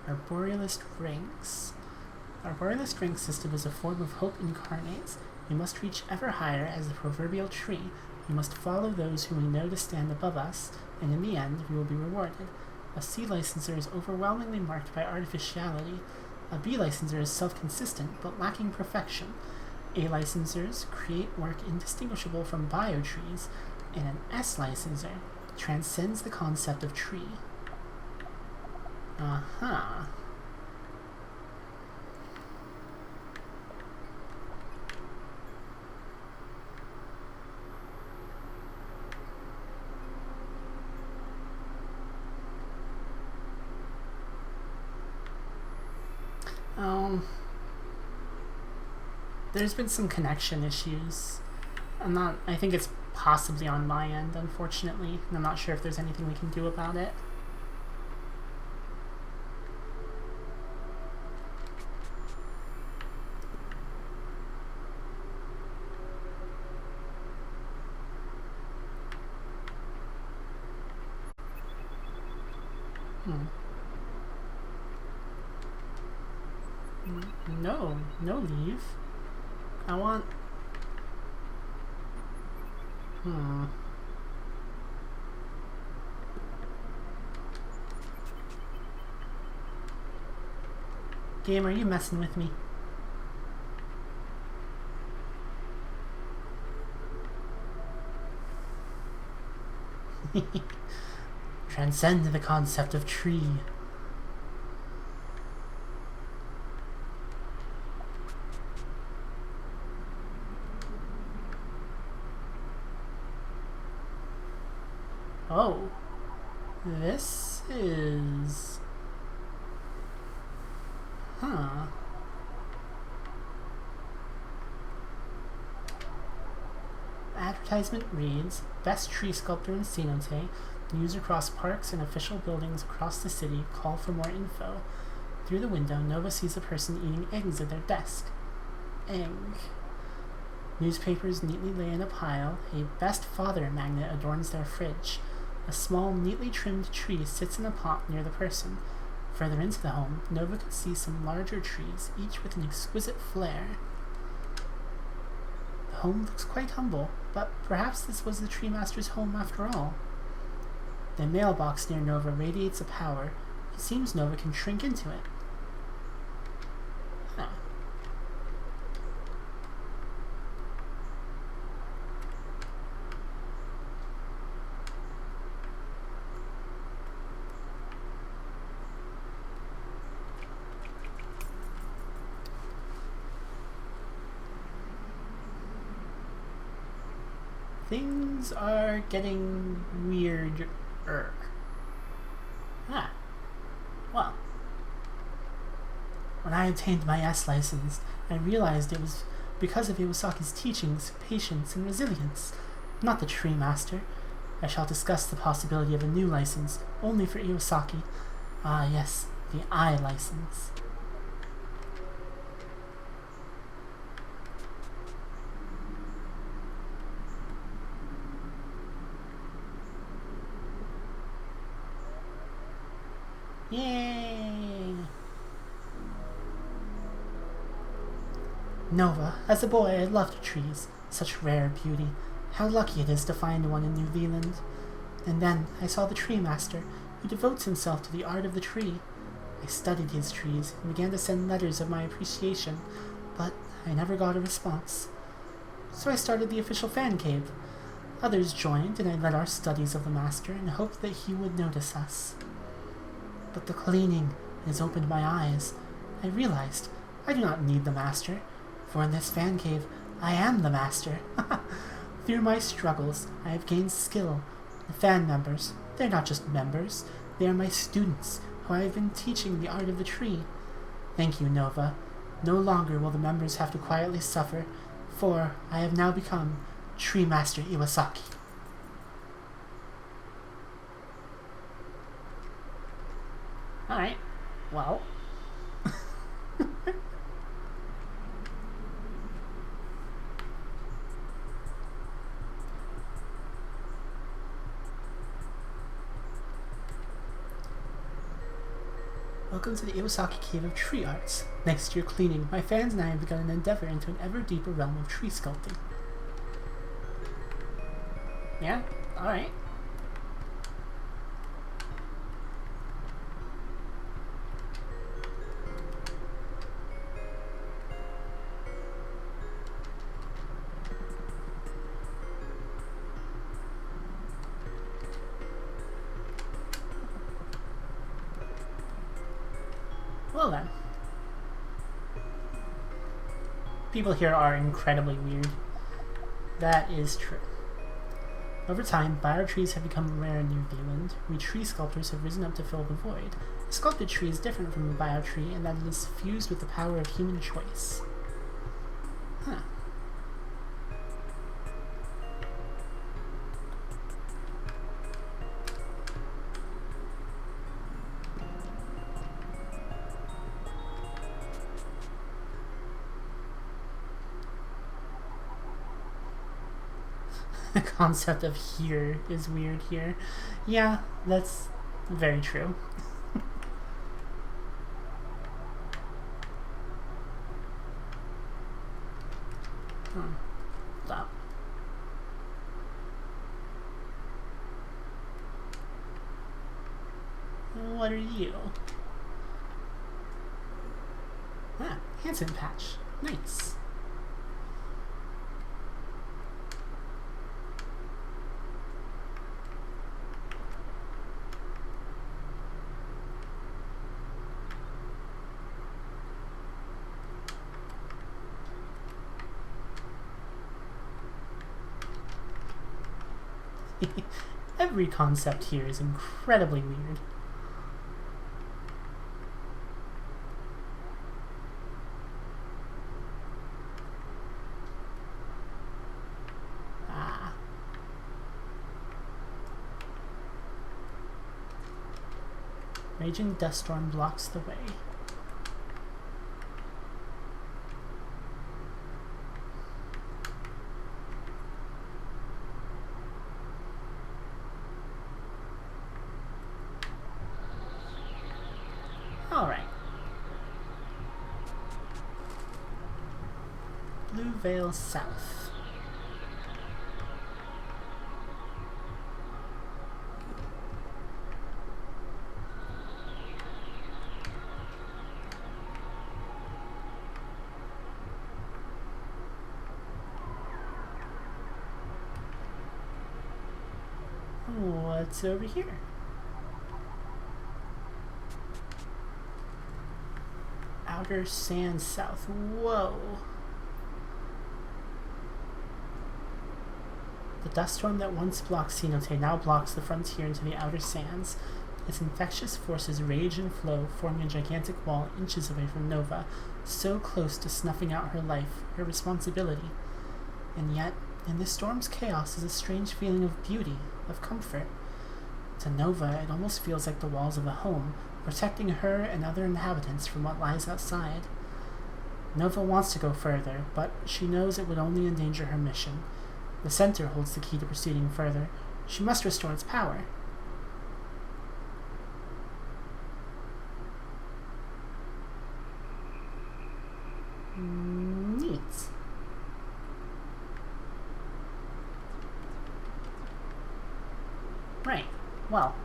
Arborealist Ranks. Arborealist rank system is a form of hope incarnate. We must reach ever higher as the proverbial tree. We must follow those whom we know to stand above us, and in the end, we will be rewarded. A C licenser is overwhelmingly marked by artificiality. A B licenser is self-consistent, but lacking perfection. A licensers create work indistinguishable from biotrees, and an S licenser transcends the concept of tree. Uh-huh. There's been some connection issues. I think it's possibly on my end, unfortunately, and I'm not sure if there's anything we can do about it. No, no leave. I want... Game, are you messing with me? Transcend the concept of tree. Oh. This is... Huh. Advertisement reads, Best Tree Sculptor in Cenote. News across parks and official buildings across the city. Call for more info. Through the window, Nova sees a person eating eggs at their desk. Egg. Newspapers neatly lay in a pile. A Best Father magnet adorns their fridge. A small, neatly trimmed tree sits in a pot near the person. Further into the home, Nova could see some larger trees, each with an exquisite flair. The home looks quite humble, but perhaps this was the Tree Master's home after all. The mailbox near Nova radiates a power. It seems Nova can shrink into it. Huh. Things are getting weirder. Well. When I obtained my S license, I realized it was because of Iwasaki's teachings, patience, and resilience, not the Tree Master. I shall discuss the possibility of a new license, only for Iwasaki. Ah, yes, the I license. Yay! Nova, as a boy I loved trees, such rare beauty. How lucky it is to find one in New Zealand. And then I saw the Tree Master, who devotes himself to the art of the tree. I studied his trees and began to send letters of my appreciation, but I never got a response. So I started the official fan cave. Others joined, and I led our studies of the Master and hoped that he would notice us. But the cleaning has opened my eyes. I realized I do not need the Master, for in this fan cave I am the Master. Through my struggles, I have gained skill. The fan members, they're not just members, they are my students, who I have been teaching the art of the tree. Thank you, Nova. No longer will the members have to quietly suffer, for I have now become Tree Master Iwasaki. Alright, well. Welcome to the Iwasaki Cave of Tree Arts. Next to your cleaning, my fans and I have begun an endeavor into an ever deeper realm of tree sculpting. Yeah? Alright. Well then. People here are incredibly weird. That is true. Over time, biotrees have become rare in New Zealand. We tree sculptors have risen up to fill the void. A sculpted tree is different from a biotree in that it is fused with the power of human choice. Huh. The concept of here is weird here. Yeah, that's very true. Stop. What are you? Ah, Hansen patch. Nice. Every concept here is incredibly weird. Ah. Raging dust storm blocks the way. Alright. Blue Vale South. What's over here? Outer Sand South. Whoa. The dust storm that once blocked Cenote now blocks the frontier into the outer sands. Its infectious forces rage and flow, forming a gigantic wall inches away from Nova, so close to snuffing out her life, her responsibility. And yet, in this storm's chaos is a strange feeling of beauty, of comfort. To Nova, it almost feels like the walls of a home, protecting her and other inhabitants from what lies outside. Nova wants to go further, but she knows it would only endanger her mission. The center holds the key to proceeding further. She must restore its power. Neat. Right. Well.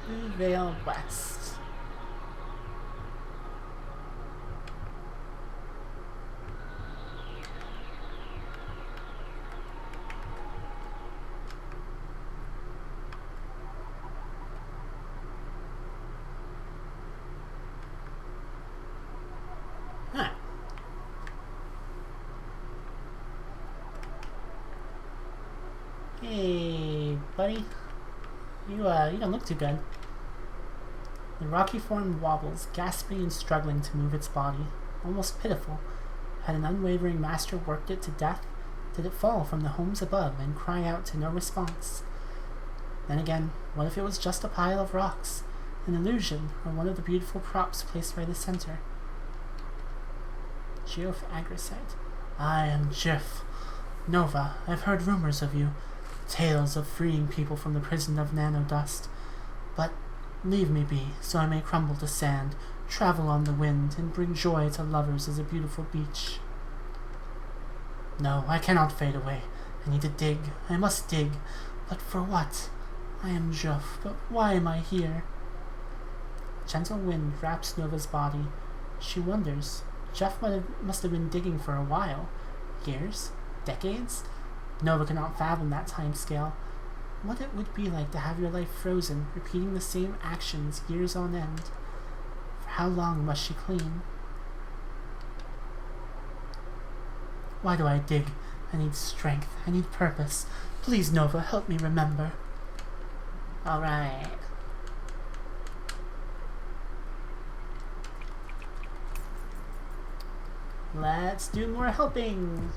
Blue Vale West. Huh. Hey, buddy. You don't look too good. The rocky form wobbles, gasping and struggling to move its body, almost pitiful. Had an unwavering master worked it to death? Did it fall from the homes above and cry out to no response? Then again, what if it was just a pile of rocks, an illusion, or one of the beautiful props placed by the center? Geoff Agricite. I am Geoff. Nova, I've heard rumors of you. Tales of freeing people from the prison of nanodust. But leave me be, so I may crumble to sand, travel on the wind, and bring joy to lovers as a beautiful beach. No, I cannot fade away. I need to dig. I must dig. But for what? I am Geoff, but why am I here? Gentle wind wraps Nova's body. She wonders. Jeff must have been digging for a while. Years? Decades? Nova cannot fathom that time scale. What it would be like to have your life frozen, repeating the same actions years on end. For how long must she clean? Why do I dig? I need strength. I need purpose. Please, Nova, help me remember. Alright. Let's do more helping.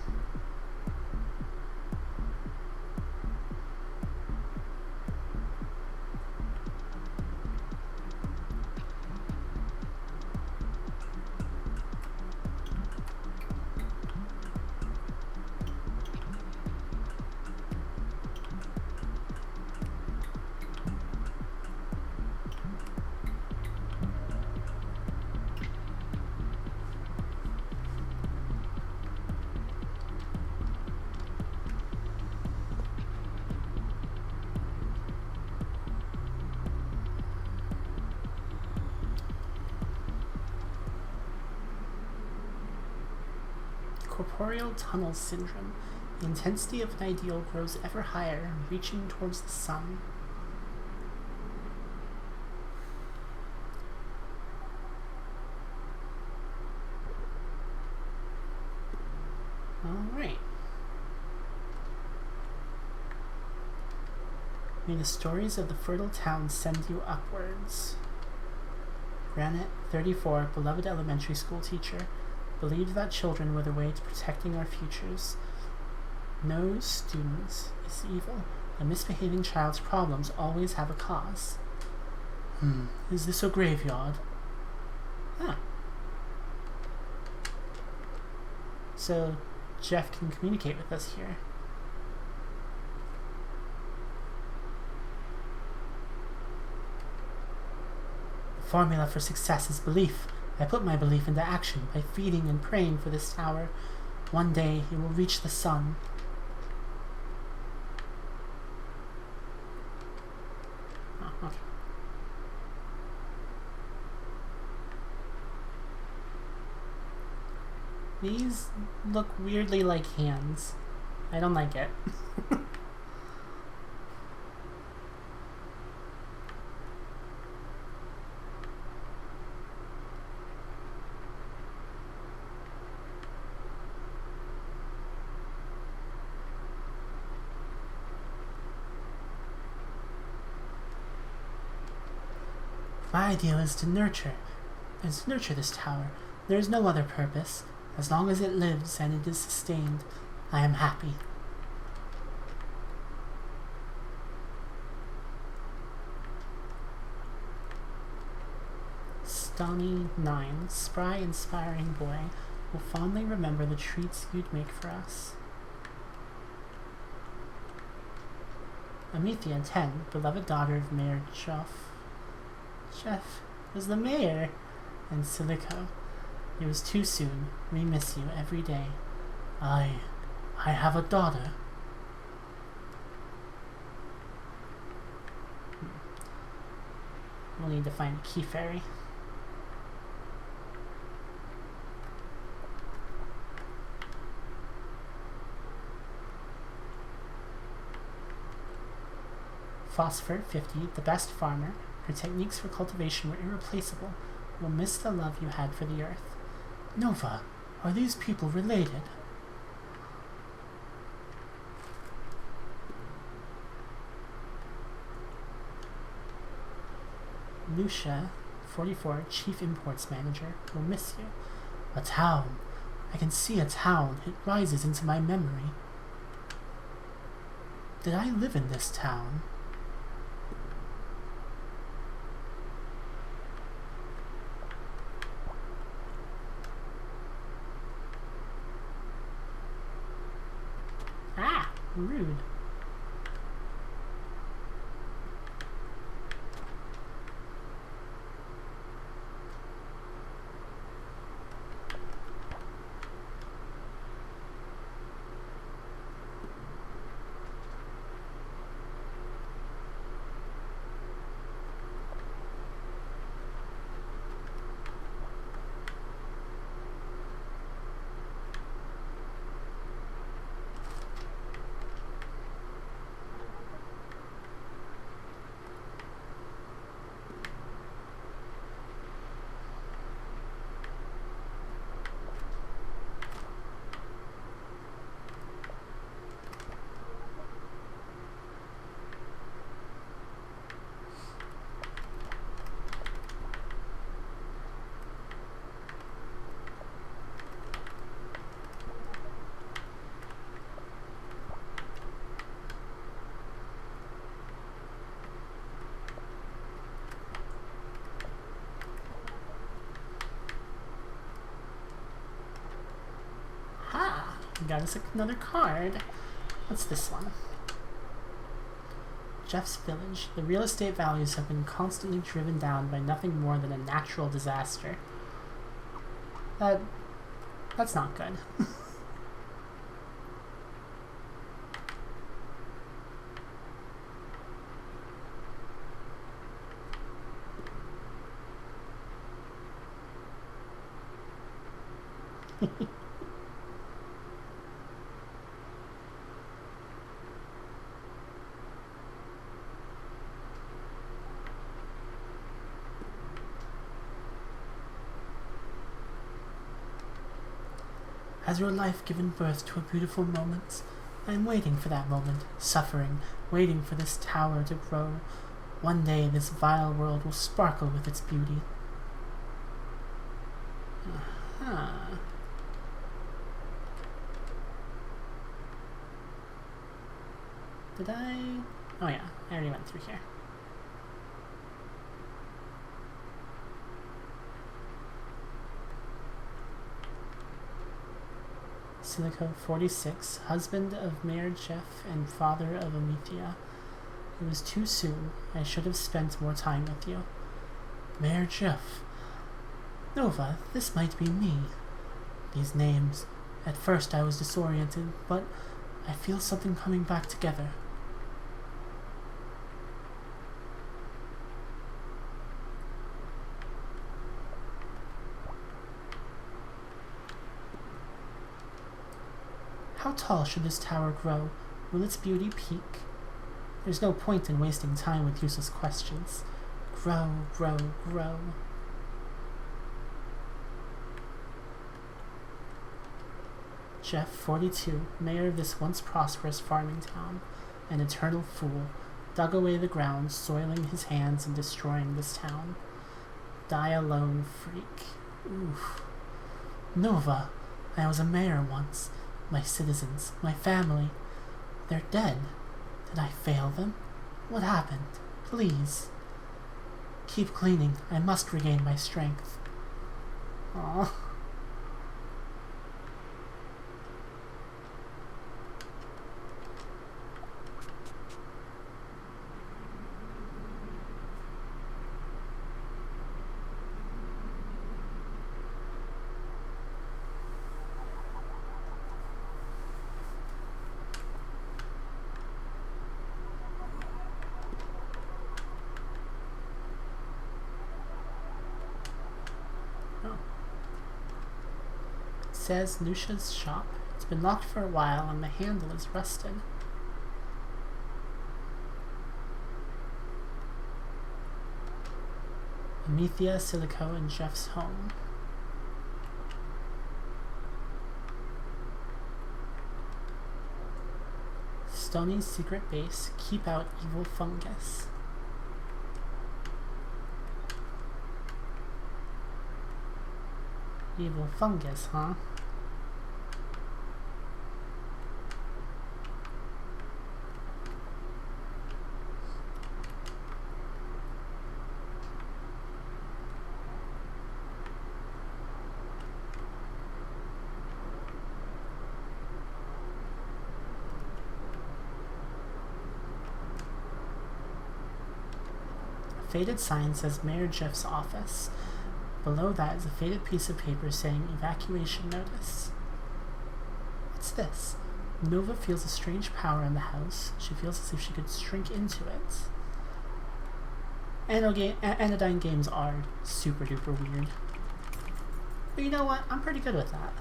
Corporeal tunnel syndrome. The intensity of an ideal grows ever higher, reaching towards the sun. Alright. May the stories of the fertile town send you upwards. Granite, 34, beloved elementary school teacher. Believed that children were the way to protecting our futures. No student is evil. A misbehaving child's problems always have a cause. Is this a graveyard? Ah. So, Jeff can communicate with us here. The formula for success is belief. I put my belief into action by feeding and praying for this tower. One day it will reach the sun. Okay. These look weirdly like hands. I don't like it. My idea is to nurture this tower. There is no other purpose. As long as it lives and it is sustained, I am happy. Stani 9, spry, inspiring boy, will fondly remember the treats you'd make for us. Amethea 10, beloved daughter of Mayor Jeff was the mayor. And Silico, it was too soon. We miss you every day. I have a daughter. We'll need to find a key fairy. Phosphor 50, the best farmer. Her techniques for cultivation were irreplaceable. Will miss the love you had for the earth. Nova, are these people related? Lucia, 44, Chief Imports Manager, will miss you. A town. I can see a town. It rises into my memory. Did I live in this town? Ah, rude. you got us another card. What's this one? Jeff's village. The real estate values have been constantly driven down by nothing more than a natural disaster. That's not good. Has your life given birth to a beautiful moment? I am waiting for that moment, suffering, waiting for this tower to grow. One day this vile world will sparkle with its beauty. Did I? Oh yeah, I already went through here. Silico 46, husband of Mayor Jeff and father of Amethea. It was too soon. I should have spent more time with you. Mayor Jeff. Nova, this might be me. These names. At first I was disoriented, but I feel something coming back together. How tall should this tower grow? Will its beauty peak? There's no point in wasting time with useless questions. Grow, grow, grow. Jeff, 42, mayor of this once prosperous farming town, an eternal fool, dug away the ground, soiling his hands and destroying this town. Die alone, freak. Oof. Nova, I was a mayor once. My citizens, my family, they're dead. Did I fail them? What happened? Please. Keep cleaning. I must regain my strength. Aww. Says Lucia's shop. It's been locked for a while and the handle is rusted. Amethea, Silico, and Jeff's home. Stoney's secret base. Keep out evil fungus. Evil fungus, huh? A faded sign says Mayor Jeff's office. Below that is a faded piece of paper saying evacuation notice. What's this? Nova feels a strange power in the house. She feels as if she could shrink into it. Anodyne games are super duper weird. But you know what? I'm pretty good with that.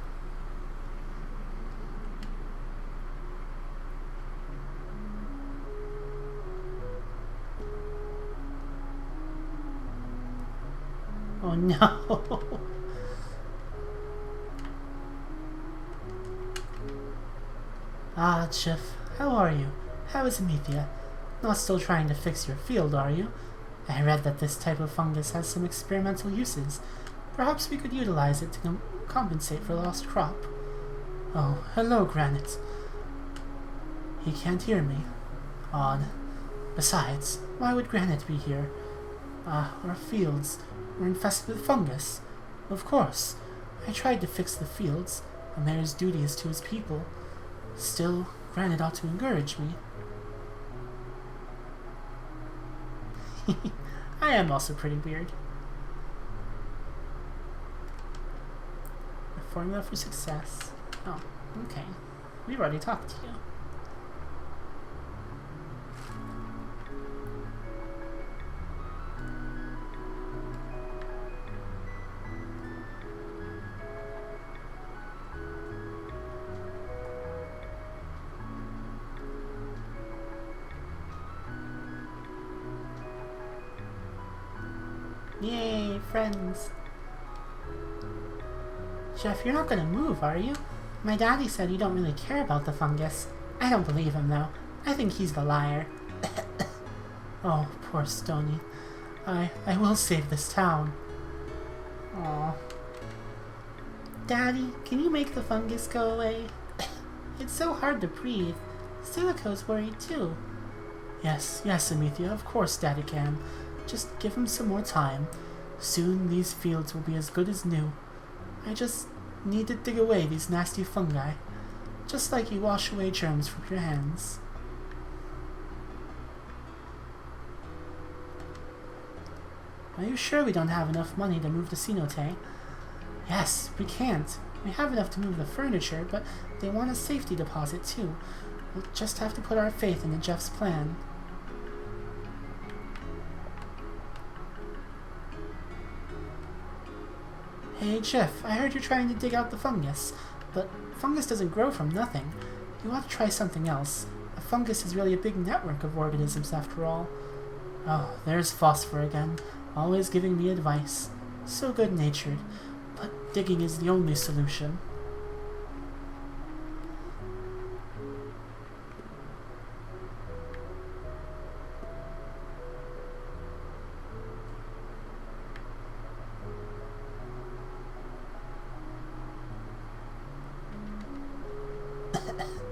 Oh no! Ah, Chiff, how are you? How is Amethea? Not still trying to fix your field, are you? I read that this type of fungus has some experimental uses. Perhaps we could utilize it to compensate for lost crop. Oh, hello, Granite. He can't hear me. Odd. Besides, why would Granite be here? Our fields were infested with fungus. Of course. I tried to fix the fields. A mayor's duty is to his people. Still, granted ought to encourage me. I am also pretty weird. The formula for success. Oh, okay. We've already talked to you. Yay, friends. Jeff, you're not gonna move, are you? My daddy said you don't really care about the fungus. I don't believe him, though. I think he's the liar. Oh, poor Stony. I will save this town. Aw. Daddy, can you make the fungus go away? It's so hard to breathe. Silico's worried, too. Yes, Amethea, of course Daddy can. Just give him some more time. Soon these fields will be as good as new. I just need to dig away these nasty fungi. Just like you wash away germs from your hands. Are you sure we don't have enough money to move the cenote? Yes, we can't. We have enough to move the furniture, but they want a safety deposit too. We'll just have to put our faith into Jeff's plan. Hey Jeff, I heard you're trying to dig out the fungus, but fungus doesn't grow from nothing. You ought to try something else. A fungus is really a big network of organisms after all. Oh, there's Phosphor again, always giving me advice. So good-natured, but digging is the only solution.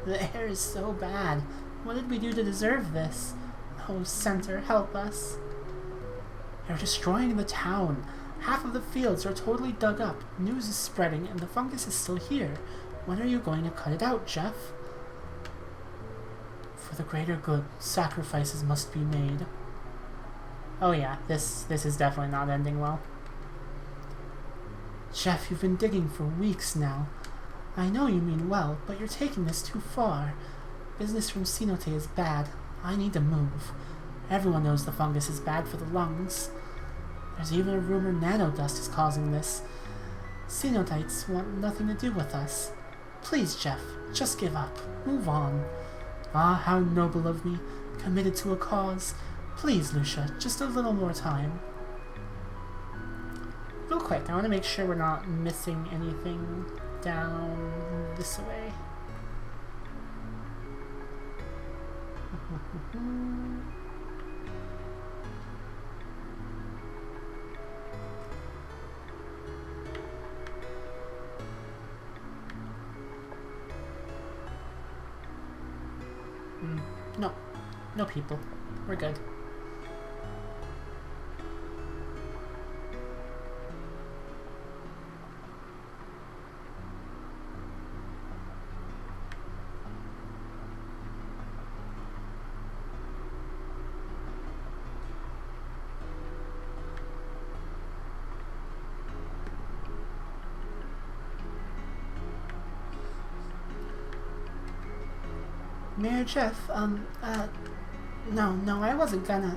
The air is so bad. What did we do to deserve this? Oh, Center, help us. They're destroying the town. Half of the fields are totally dug up. News is spreading, and the fungus is still here. When are you going to cut it out, Jeff? For the greater good, sacrifices must be made. Oh yeah, this is definitely not ending well. Jeff, you've been digging for weeks now. I know you mean well, but you're taking this too far. Business from Cenote is bad. I need to move. Everyone knows the fungus is bad for the lungs. There's even a rumor nanodust is causing this. Cenotites want nothing to do with us. Please, Jeff, just give up. Move on. Ah, how noble of me. Committed to a cause. Please, Lucia, just a little more time. Real quick, I want to make sure we're not missing anything down this way. No. No people. We're good. Mayor Jeff, no, I wasn't gonna.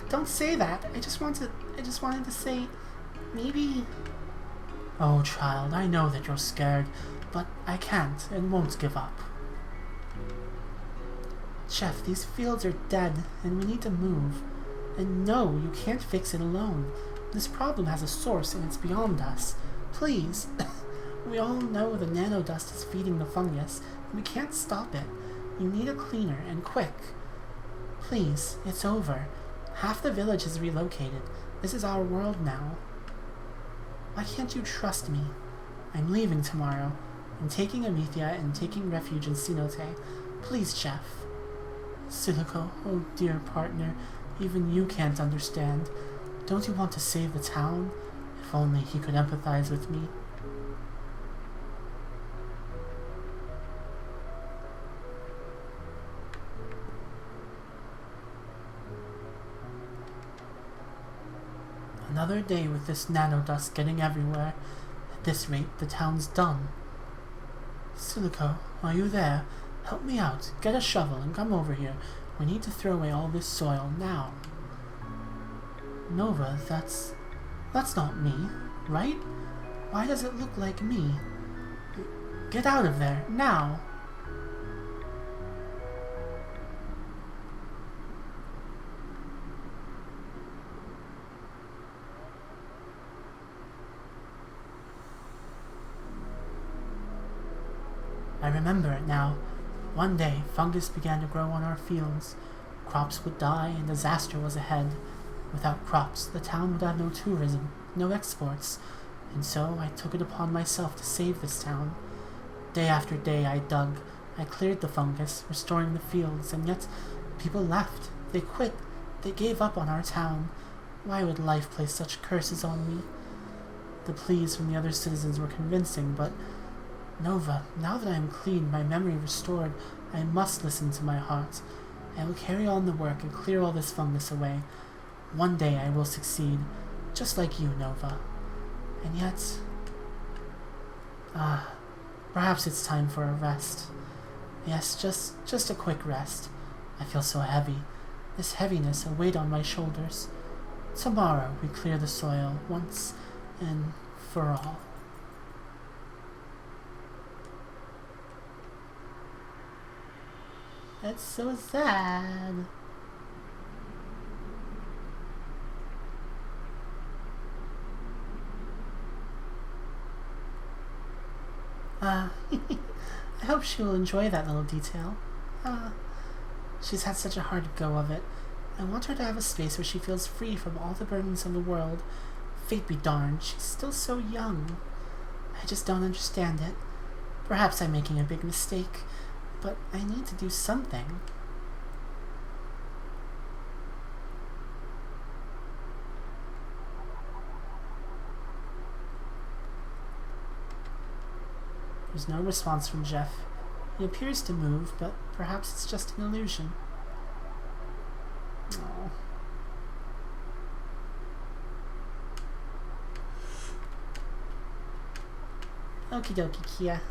Don't say that. I just wanted to say, maybe. Oh, child, I know that you're scared, but I can't and won't give up. Jeff, these fields are dead, and we need to move. And no, you can't fix it alone. This problem has a source, and it's beyond us. Please. We all know the nanodust is feeding the fungus, and we can't stop it. You need a cleaner, and quick. Please, it's over. Half the village is relocated. This is our world now. Why can't you trust me? I'm leaving tomorrow. I'm taking Amethea and taking refuge in Cenote. Please, Jeff. Silico, oh dear partner, even you can't understand. Don't you want to save the town? If only he could empathize with me. Another day with this nanodust getting everywhere. At this rate, the town's done. Silico, are you there? Help me out. Get a shovel and come over here. We need to throw away all this soil now. Nova, that's not me, right? Why does it look like me? Get out of there, now! I remember it now. One day, fungus began to grow on our fields. Crops would die and disaster was ahead. Without crops, the town would have no tourism, no exports, and so I took it upon myself to save this town. Day after day I dug, I cleared the fungus, restoring the fields, and yet people left. They quit. They gave up on our town. Why would life place such curses on me? The pleas from the other citizens were convincing, but Nova, now that I am clean, my memory restored, I must listen to my heart. I will carry on the work and clear all this fungus away. One day I will succeed, just like you, Nova. And yet... perhaps it's time for a rest. Yes, just a quick rest. I feel so heavy. This heaviness, a weight on my shoulders. Tomorrow we clear the soil, once and for all. That's so sad. I hope she will enjoy that little detail. She's had such a hard go of it. I want her to have a space where she feels free from all the burdens of the world. Fate be darned, she's still so young. I just don't understand it. Perhaps I'm making a big mistake, but I need to do something. There's no response from Jeff. He appears to move, but perhaps it's just an illusion. Oh. Okie dokie, Kia.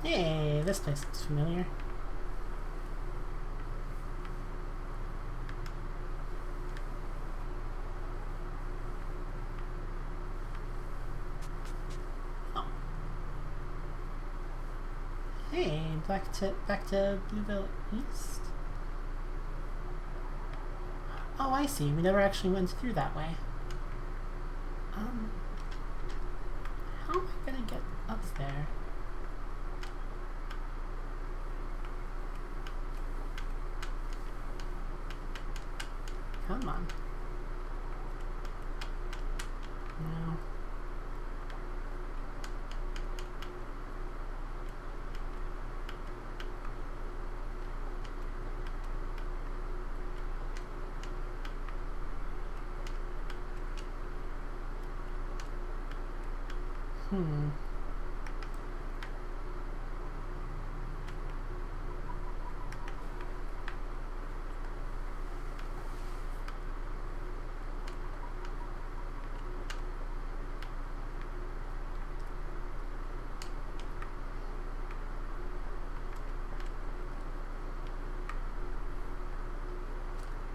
Hey, this place looks familiar. Oh. Hey, back to Blueville East. Oh, I see. We never actually went through that way. How am I gonna get up there? Come on. No.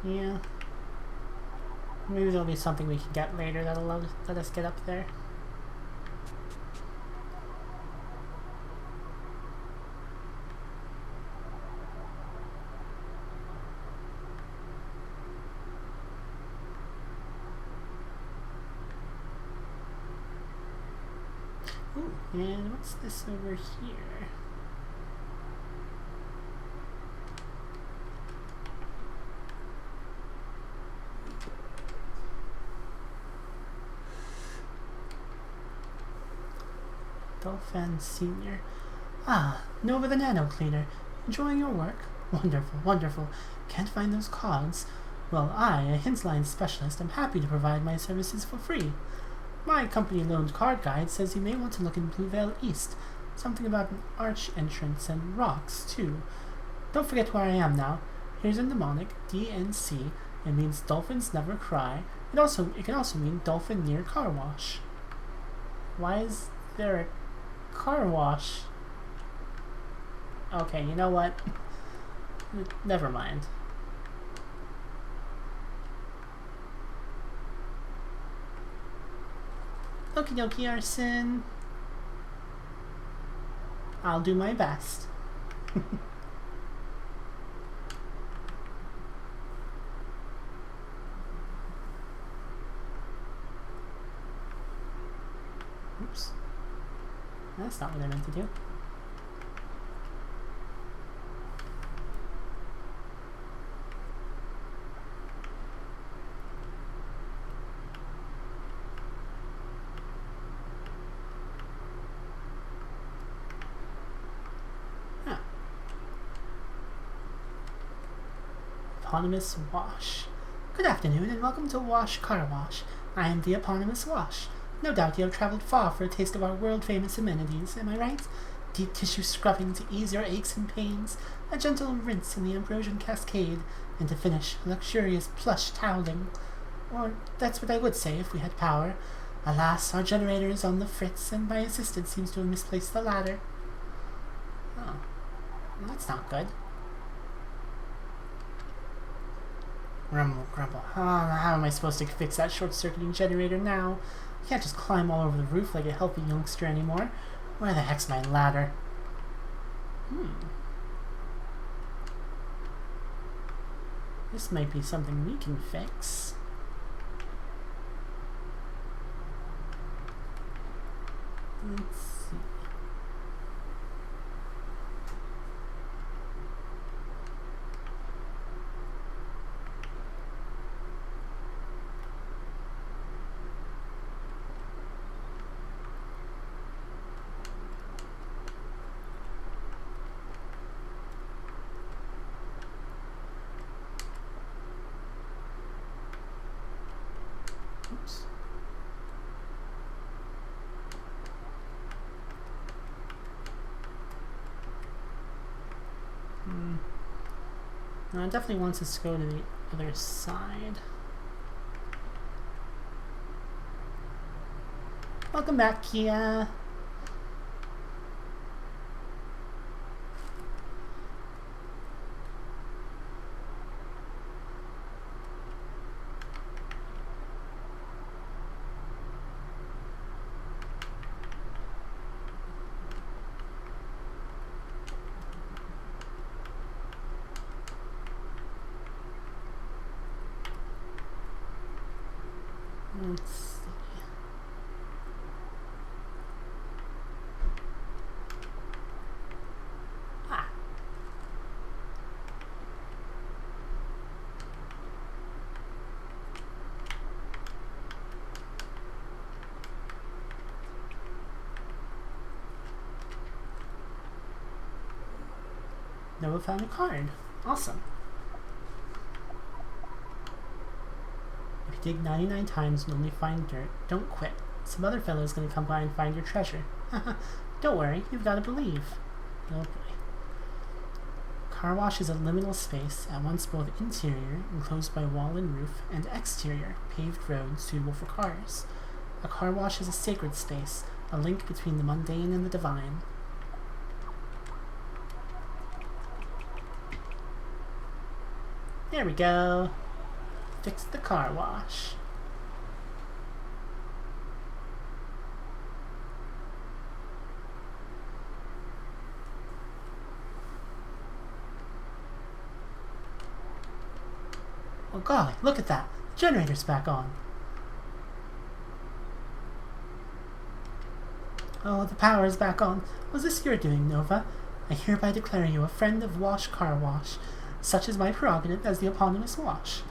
Yeah. Maybe there'll be something we can get later that'll let us get up there. Ooh, and what's this over here? Dolphin Senior. Ah, Nova the Nano Cleaner. Enjoying your work? Wonderful, wonderful. Can't find those cogs? Well, I, a Hinsline specialist, am happy to provide my services for free. My company-loaned card guide says you may want to look in Bluevale East. Something about an arch entrance and rocks, too. Don't forget where I am now. Here's a mnemonic, DNC. It means dolphins never cry. It can also mean dolphin near car wash. Why is there a car wash? Okay, you know what? Never mind. Okie dokie, Arson. I'll do my best. Oops. That's not what I meant to do. Eponymous Wash. Good afternoon and welcome to Wash Car Wash. I am the Eponymous Wash. No doubt you have traveled far for a taste of our world-famous amenities, am I right? Deep tissue scrubbing to ease your aches and pains, a gentle rinse in the Ambrosian Cascade, and to finish, luxurious plush toweling. Or that's what I would say if we had power. Alas, our generator is on the fritz, and my assistant seems to have misplaced the ladder. Oh, well, that's not good. Grumble, grumble. How am I supposed to fix that short-circuiting generator now? I can't just climb all over the roof like a healthy youngster anymore. Where the heck's my ladder? This might be something we can fix. Let's see. Oops. No, it definitely wants us to go to the other side. Welcome back, Kia. Let's see. Noah found a card. Awesome. If you dig 99 times and only find dirt, don't quit. Some other fellow's gonna come by and find your treasure. Don't worry, you've gotta believe. Oh boy. Car wash is a liminal space, at once both interior, enclosed by wall and roof, and exterior, paved road suitable for cars. A car wash is a sacred space, a link between the mundane and the divine. There we go. Fix the car wash. Oh golly, look at that. Generator's back on. Oh, the power is back on. Was this your doing, Nova? I hereby declare you a friend of Wash Car Wash. Such is my prerogative as the eponymous Wash.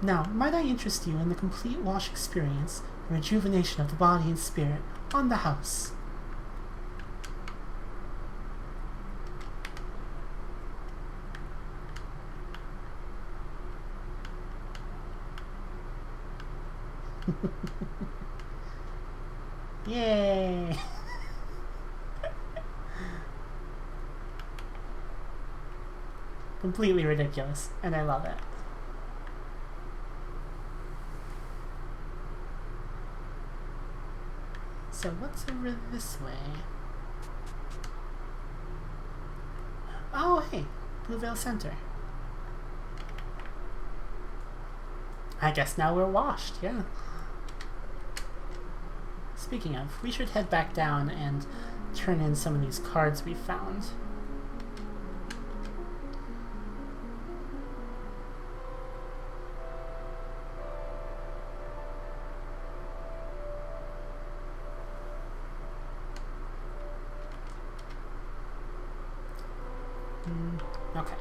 Now, might I interest you in the complete Wash experience, the rejuvenation of the body and spirit, on the house? Yay! Completely ridiculous, and I love it. So what's over this way? Oh, hey, Bluevale Center. I guess now we're washed, yeah. Speaking of, we should head back down and turn in some of these cards we found. Okay.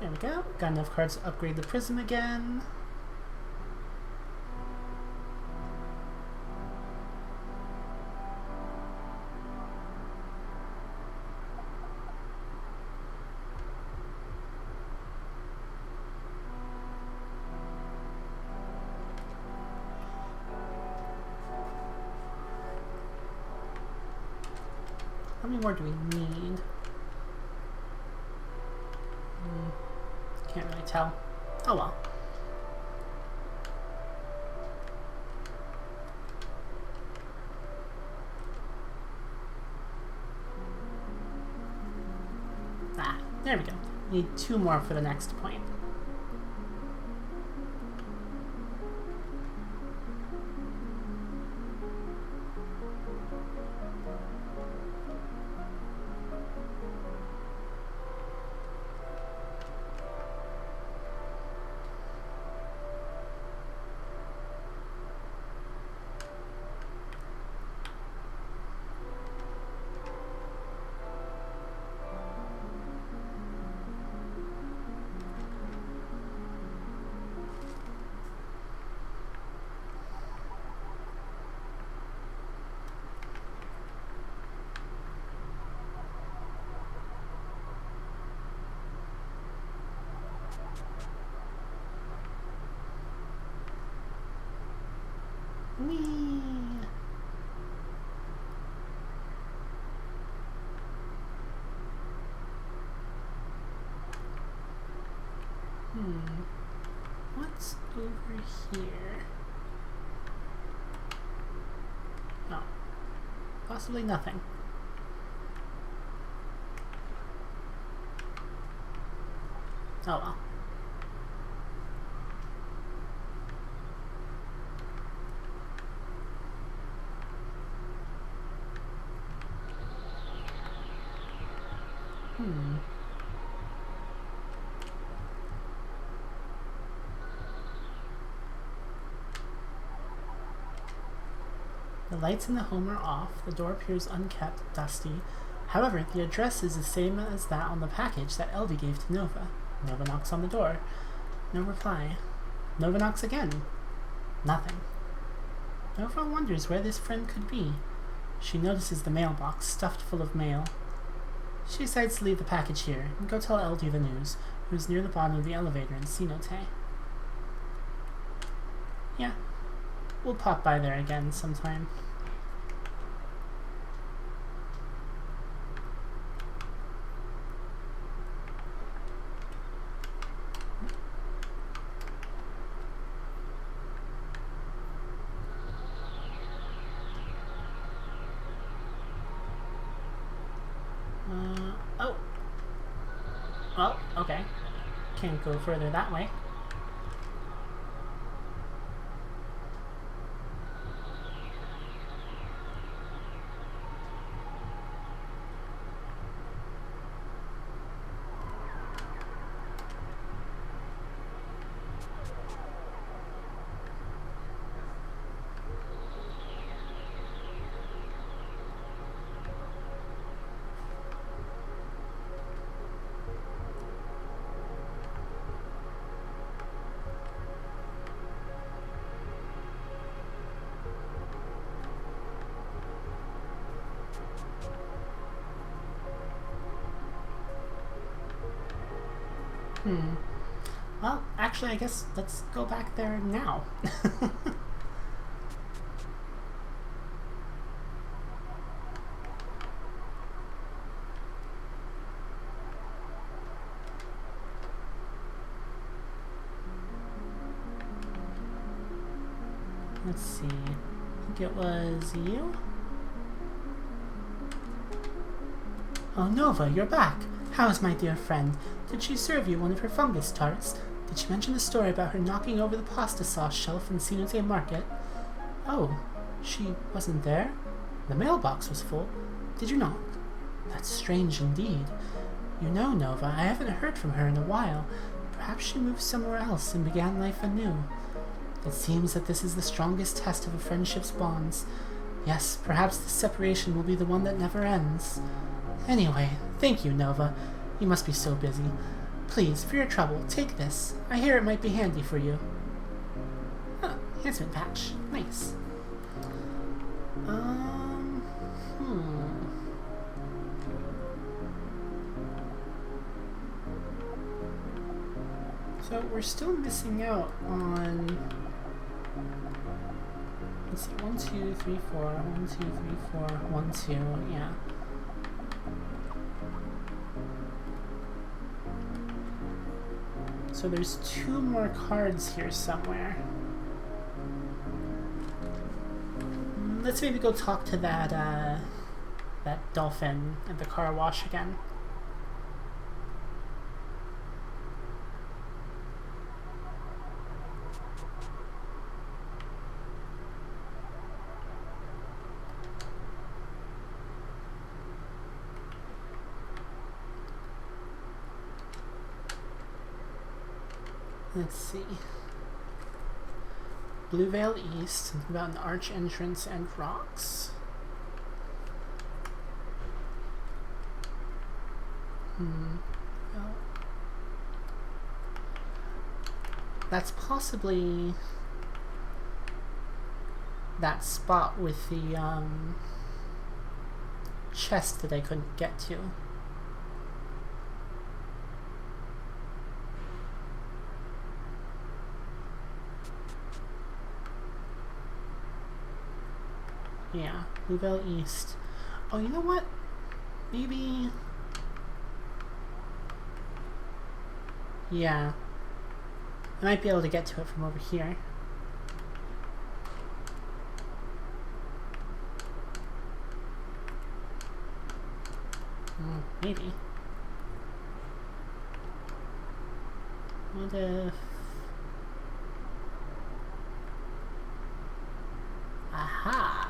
There we go. Got enough cards to upgrade the prism again. How many more do we need? Can't really tell. Oh well. Ah, there we go. Need 2 more for the next point. Whee! What's over here? Oh. Possibly nothing. Oh well. The lights in the home are off, the door appears unkept, dusty. However, the address is the same as that on the package that Elvie gave to Nova. Nova knocks on the door. No reply. Nova knocks again. Nothing. Nova wonders where this friend could be. She notices the mailbox, stuffed full of mail. She decides to leave the package here and go tell Elvie the news, who's near the bottom of the elevator in Cenote. Yeah. We'll pop by there again sometime. Oh. Well, okay. Can't go further that way. Well, actually, I guess let's go back there now. Let's see. I think it was you? Oh, Nova, you're back. How is my dear friend? Did she serve you one of her fungus tarts? Did she mention the story about her knocking over the pasta sauce shelf in Sinute Market? Oh, she wasn't there? The mailbox was full. Did you knock? That's strange indeed. You know, Nova, I haven't heard from her in a while. Perhaps she moved somewhere else and began life anew. It seems that this is the strongest test of a friendship's bonds. Yes, perhaps this separation will be the one that never ends. Anyway, thank you, Nova. You must be so busy. Please, for your trouble, take this. I hear it might be handy for you. Huh, enhancement patch. Nice. So we're still missing out on... Let's see, 1, 2, 3, 4, 1, 2, 3, 4, 1, 2, yeah. So there's 2 more cards here somewhere. Let's maybe go talk to that dolphin at the car wash again. Let's see. Blue Veil East, something about an arch entrance and rocks. Well, that's possibly that spot with the chest that I couldn't get to. Yeah, Bluebell East. Oh, you know what? Maybe... Yeah. I might be able to get to it from over here. Maybe. What if... Aha!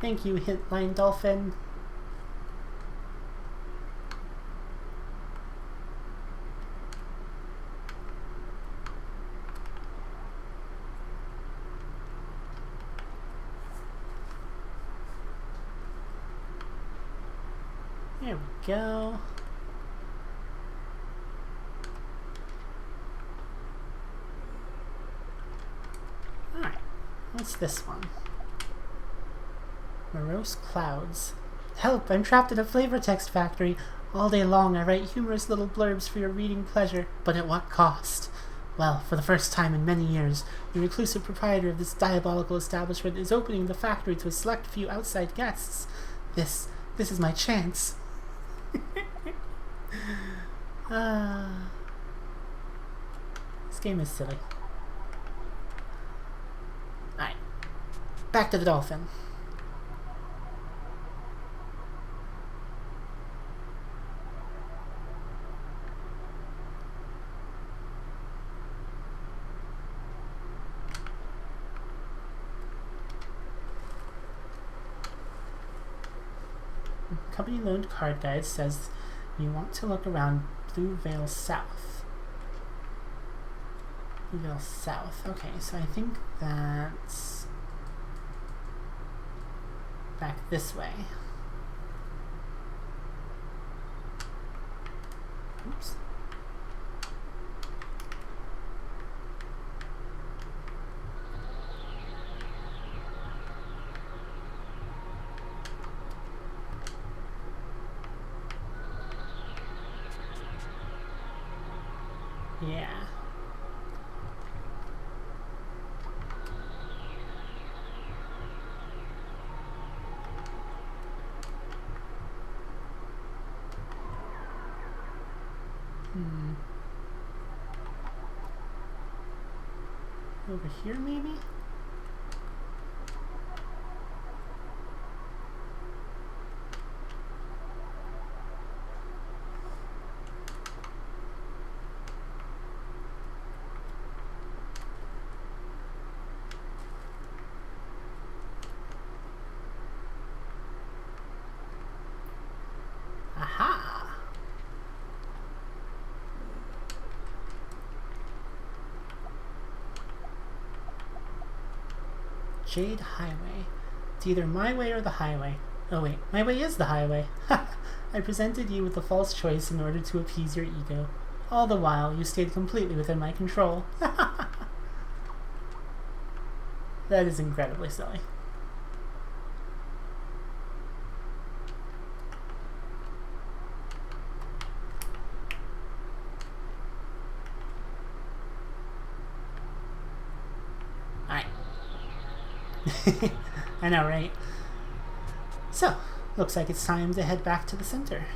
Thank you, Hitline Dolphin. There we go. Alright, what's this one? Morose clouds. Help! I'm trapped in a flavor text factory. All day long I write humorous little blurbs for your reading pleasure, but at what cost? Well, for the first time in many years, the reclusive proprietor of this diabolical establishment is opening the factory to a select few outside guests. This is my chance. This game is silly. Alright. Back to the dolphin. Company loaned card guide says you want to look around Blue Veil South. Blue Veil South. Okay, so I think that's back this way. Oops. Yeah. Over here, maybe? Aha! Jade Highway. It's either my way or the highway. Oh wait, my way is the highway. I presented you with the false choice in order to appease your ego. All the while, you stayed completely within my control. That is incredibly silly. Alright. I know, right? So, looks like it's time to head back to the center.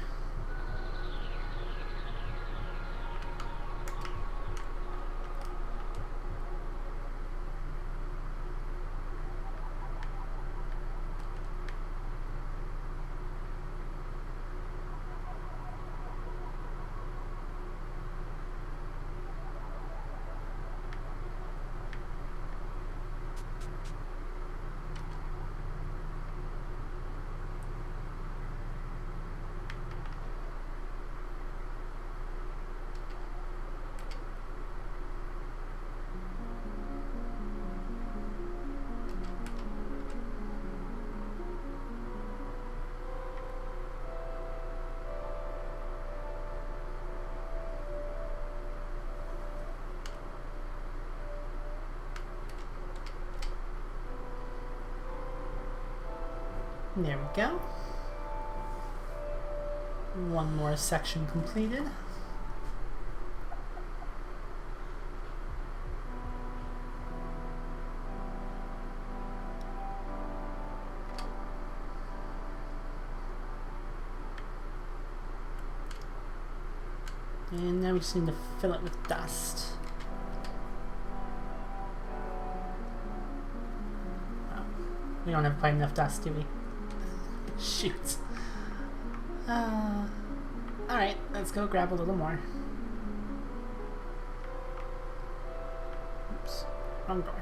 There we go. One more section completed. And now we just need to fill it with dust. Oh, we don't have quite enough dust, do we? Shoot. Alright, let's go grab a little more. Oops, wrong door.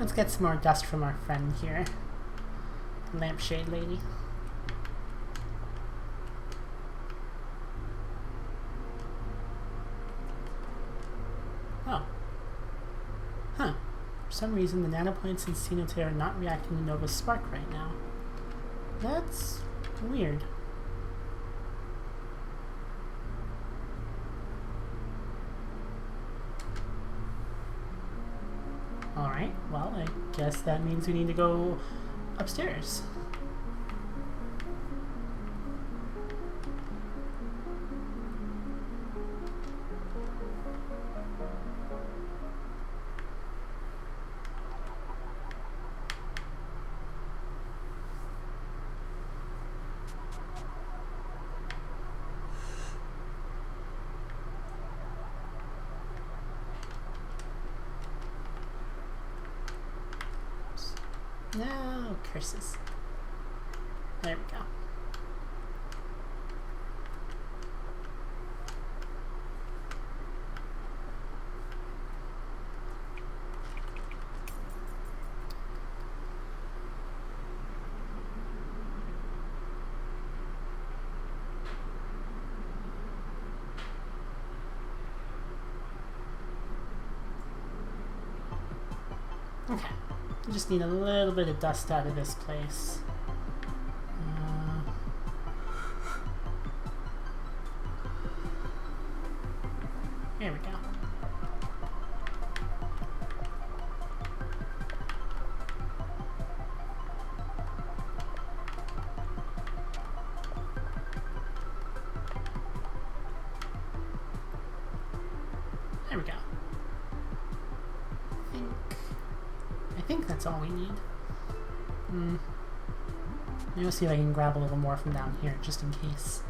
Let's get some more dust from our friend here. Lampshade lady. Oh. Huh. For some reason, the nanopoints in Cenote are not reacting to Nova's spark right now. That's weird. Alright, well, I guess that means we need to go upstairs. No, curses. There we go. Okay. We just need a little bit of dust out of this place. There we go. There we go. I think that's all we need. Maybe we'll see if I can grab a little more from down here, just in case.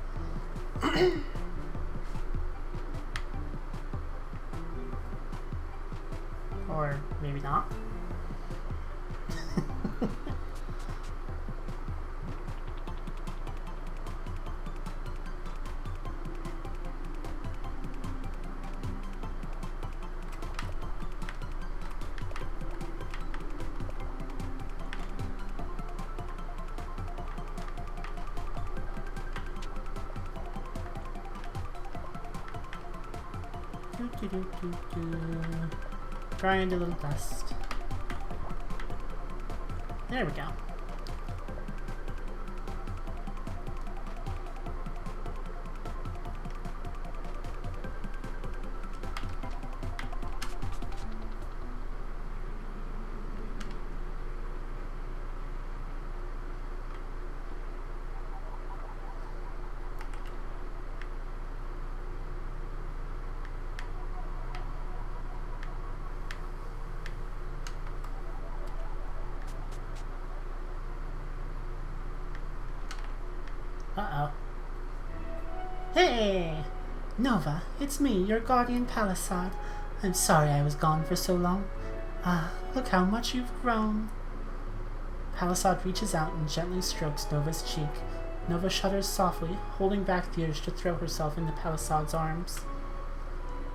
Or maybe not. Grind a little dust. There we go. Uh-oh. Hey! Nova, it's me, your guardian Palisade. I'm sorry I was gone for so long. Look how much you've grown. Palisade reaches out and gently strokes Nova's cheek. Nova shudders softly, holding back the urge to throw herself into Palisade's arms.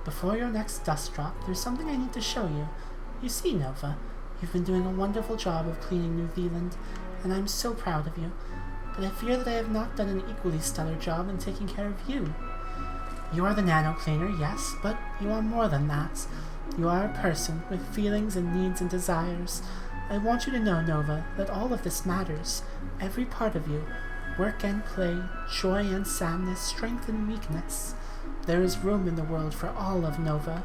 Before your next dust drop, there's something I need to show you. You see, Nova, you've been doing a wonderful job of cleaning New Zealand, and I'm so proud of you. But I fear that I have not done an equally stellar job in taking care of you. You are the nano cleaner, yes, but you are more than that. You are a person with feelings and needs and desires. I want you to know, Nova, that all of this matters. Every part of you. Work and play, joy and sadness, strength and weakness. There is room in the world for all of Nova.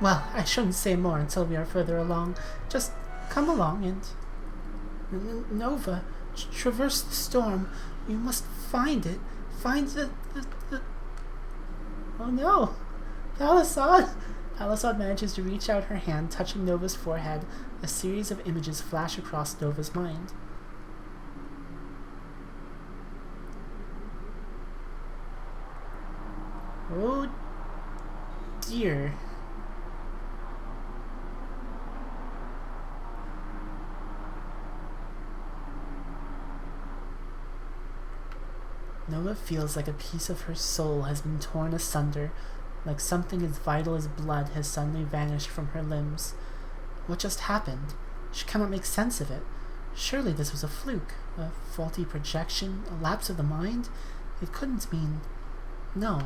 Well, I shouldn't say more until we are further along. Just come along and... Nova... Traverse the storm. You must find it. Find the... Oh no! Palisade! Palisade manages to reach out her hand, touching Nova's forehead. A series of images flash across Nova's mind. Oh dear. Nova feels like a piece of her soul has been torn asunder, like something as vital as blood has suddenly vanished from her limbs. What just happened? She cannot make sense of it. Surely this was a fluke, a faulty projection, a lapse of the mind? It couldn't mean... No.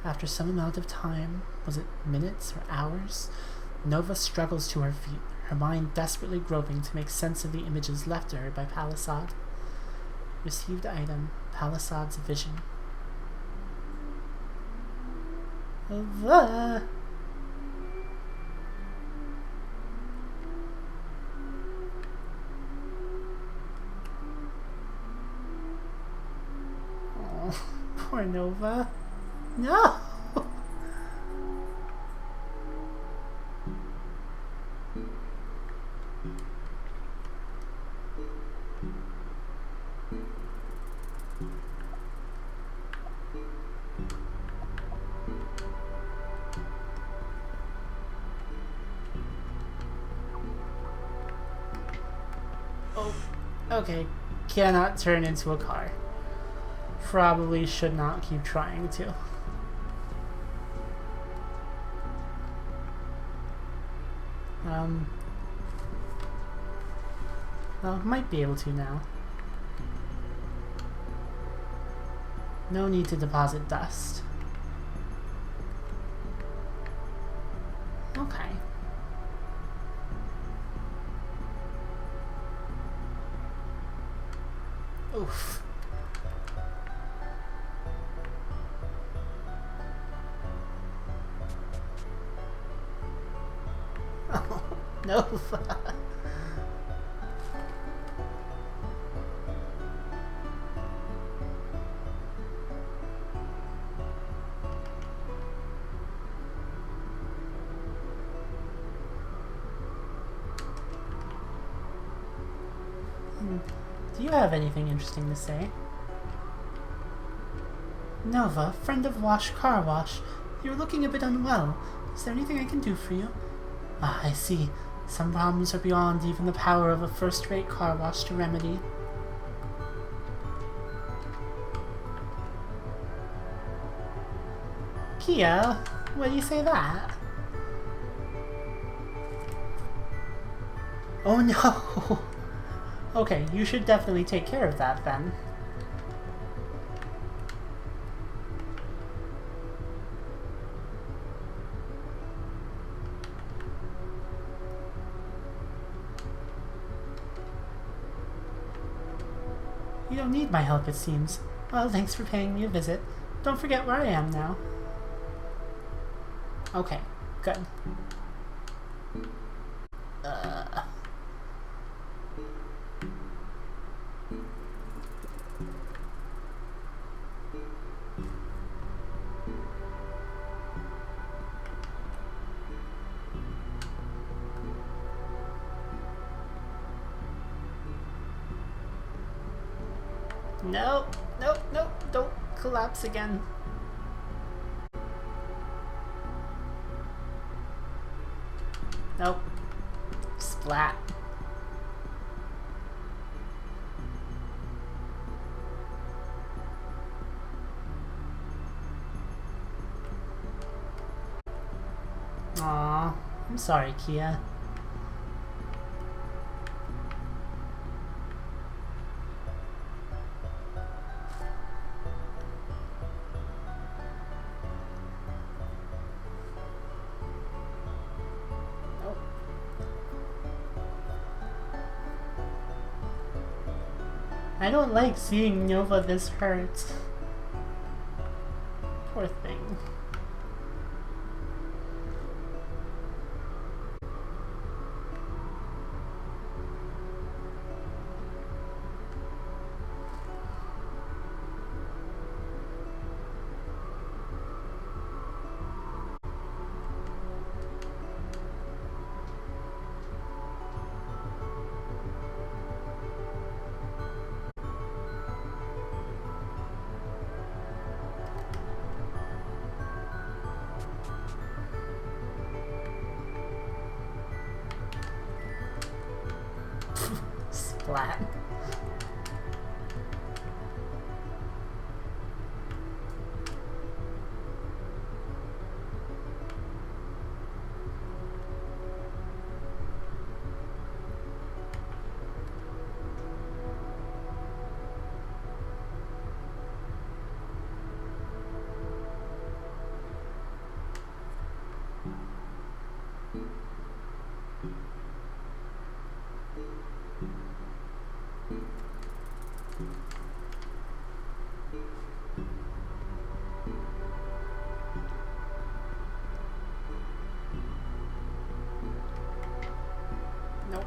After some amount of time, was it minutes or hours, Nova struggles to her feet, her mind desperately groping to make sense of the images left to her by Palisade. Received item, Palisade's vision. Oh, poor Nova. No! Okay, cannot turn into a car. Probably should not keep trying to. Well, might be able to now. No need to deposit dust. Okay. Oof. Oh, Nova. Do you have anything interesting to say? Nova, friend of Wash Car Wash. You're looking a bit unwell. Is there anything I can do for you? Ah, I see. Some problems are beyond even the power of a first-rate car wash to remedy. Kia, why do you say that? Oh no! Okay, you should definitely take care of that then. You don't need my help, it seems. Well, thanks for paying me a visit. Don't forget where I am now. Okay, good. No, no, no, don't collapse again. Nope. Splat. Aw, I'm sorry, Kia. I don't like seeing Nova this hurt. Poor thing. Splat. Nope.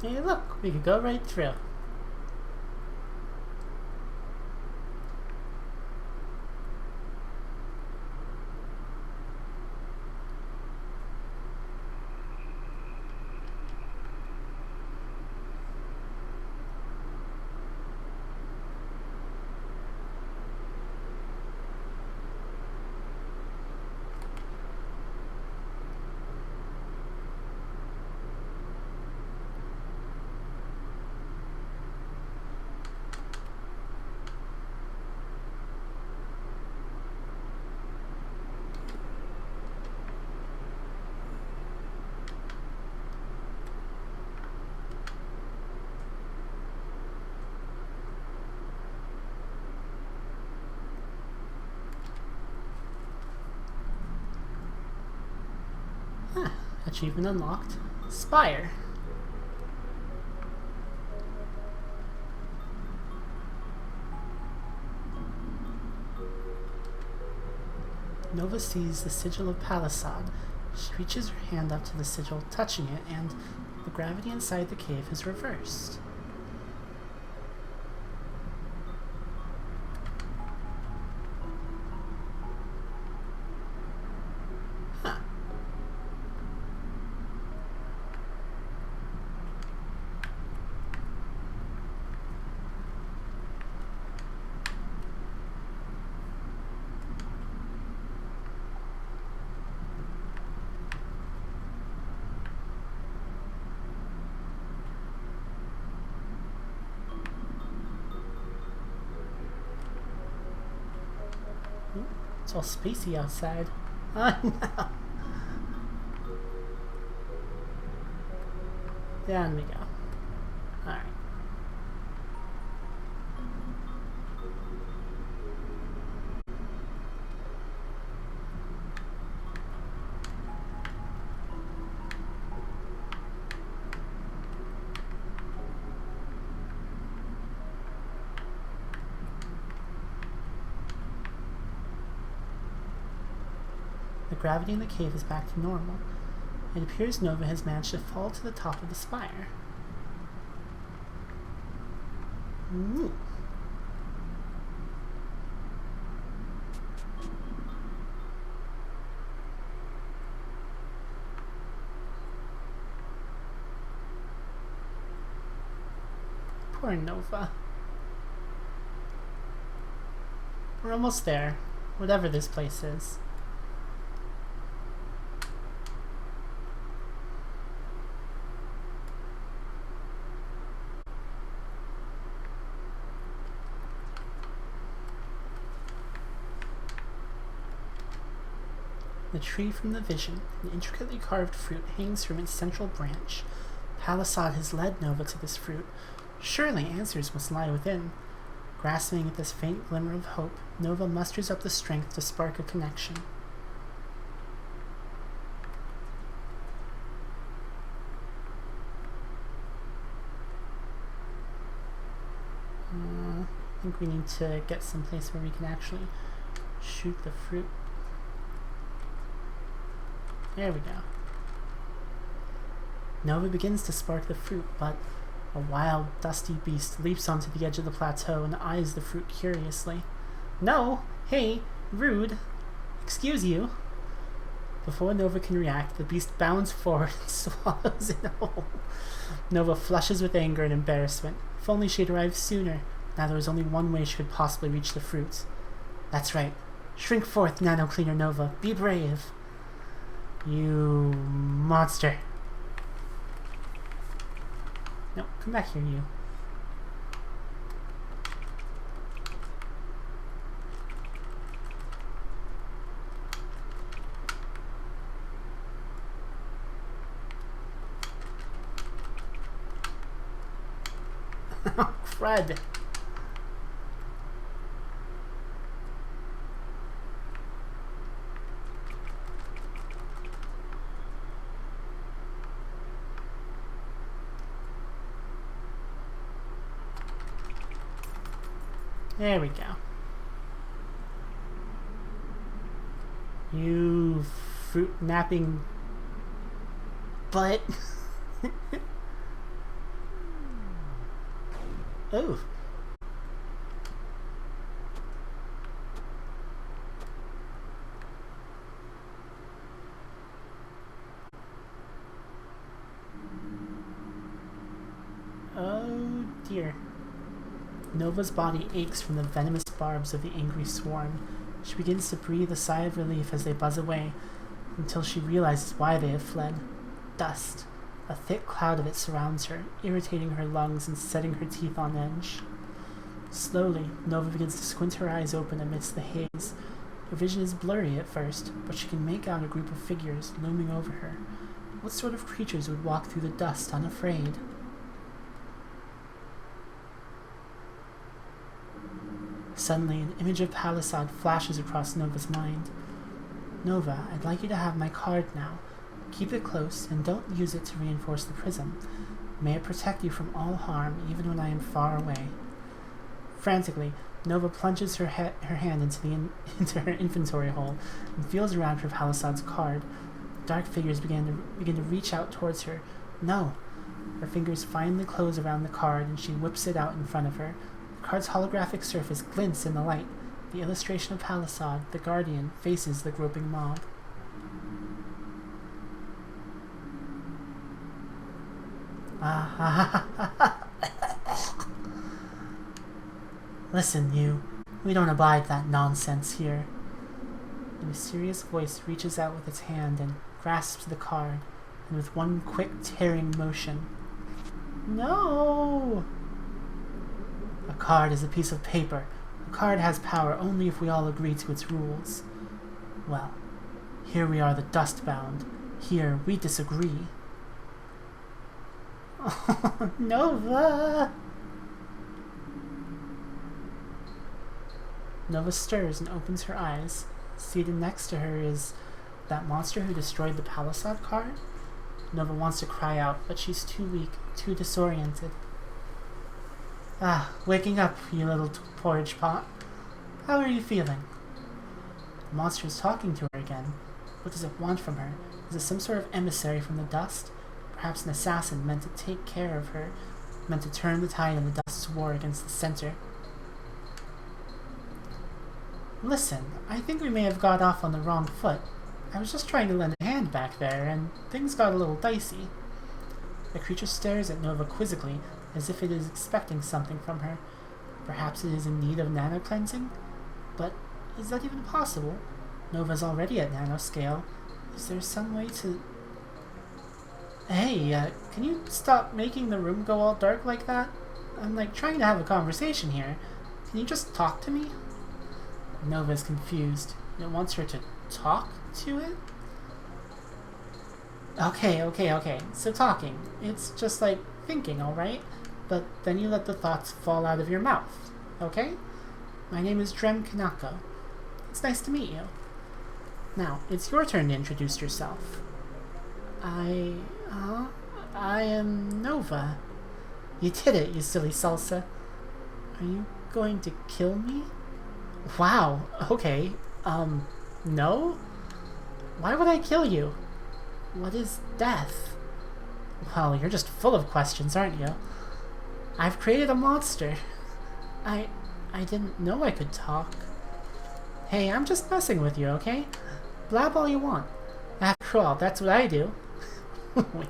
Hey, look, we could go right through. Achievement unlocked. Spire. Nova sees the sigil of Palisade. She reaches her hand up to the sigil, touching it, and the gravity inside the cave is reversed. Huh. It's all spacey outside. Oh no! Down we go. Alright. The gravity in the cave is back to normal. It appears Nova has managed to fall to the top of the spire. Ooh. Poor Nova. We're almost there, whatever this place is. The tree from the vision, an intricately carved fruit, hangs from its central branch. Palisade has led Nova to this fruit. Surely answers must lie within. Grasping at this faint glimmer of hope, Nova musters up the strength to spark a connection. I think we need to get someplace where we can actually shoot the fruit. There we go. Nova begins to spark the fruit, but a wild, dusty beast leaps onto the edge of the plateau and eyes the fruit curiously. No! Hey! Rude! Excuse you! Before Nova can react, the beast bounds forward and swallows it whole. Nova flushes with anger and embarrassment. If only she had arrived sooner. Now there was only one way she could possibly reach the fruit. That's right. Shrink forth, Nano Cleaner Nova. Be brave. You monster. No, come back here, you. Crud. There we go. You fruit napping butt. Oh. Oh dear. Nova's body aches from the venomous barbs of the angry swarm. She begins to breathe a sigh of relief as they buzz away, until she realizes why they have fled. Dust. A thick cloud of it surrounds her, irritating her lungs and setting her teeth on edge. Slowly, Nova begins to squint her eyes open amidst the haze. Her vision is blurry at first, but she can make out a group of figures looming over her. What sort of creatures would walk through the dust unafraid? Suddenly, an image of Palisade flashes across Nova's mind. Nova, I'd like you to have my card now. Keep it close and don't use it to reinforce the prism. May it protect you from all harm, even when I am far away. Frantically, Nova plunges her hand into her inventory hole and feels around for Palisade's card. Dark figures begin to reach out towards her. No! Her fingers finally close around the card and she whips it out in front of her. The card's holographic surface glints in the light. The illustration of Palisade, the guardian, faces the groping mob. Listen, you. We don't abide that nonsense here. The mysterious voice reaches out with its hand and grasps the card, and with one quick tearing motion. No! A card is a piece of paper. A card has power only if we all agree to its rules. Well, here we are the Dustbound. Here we disagree. Oh, Nova! Nova stirs and opens her eyes. Seated next to her is that monster who destroyed the Palisade card. Nova wants to cry out, but she's too weak, too disoriented. Waking up, you little porridge pot. How are you feeling? The monster is talking to her again. What does it want from her? Is it some sort of emissary from the dust? Perhaps an assassin meant to take care of her, meant to turn the tide in the dust's war against the center. Listen, I think we may have got off on the wrong foot. I was just trying to lend a hand back there, and things got a little dicey. The creature stares at Nova quizzically, as if it is expecting something from her. Perhaps it is in need of nano-cleansing? But is that even possible? Nova's already at nanoscale. Is there some way to... Hey, can you stop making the room go all dark like that? I'm, trying to have a conversation here. Can you just talk to me? Nova's confused. It wants her to talk to it? Okay. So talking. It's just like thinking, alright? But then you let the thoughts fall out of your mouth. Okay? My name is Drem Kanako. It's nice to meet you. Now, it's your turn to introduce yourself. I am Nova. You did it, you silly salsa. Are you going to kill me? Wow, okay. No? Why would I kill you? What is death? Well, you're just full of questions, aren't you? I've created a monster. I didn't know I could talk. Hey, I'm just messing with you, okay? Blab all you want. After all, that's what I do. Wink.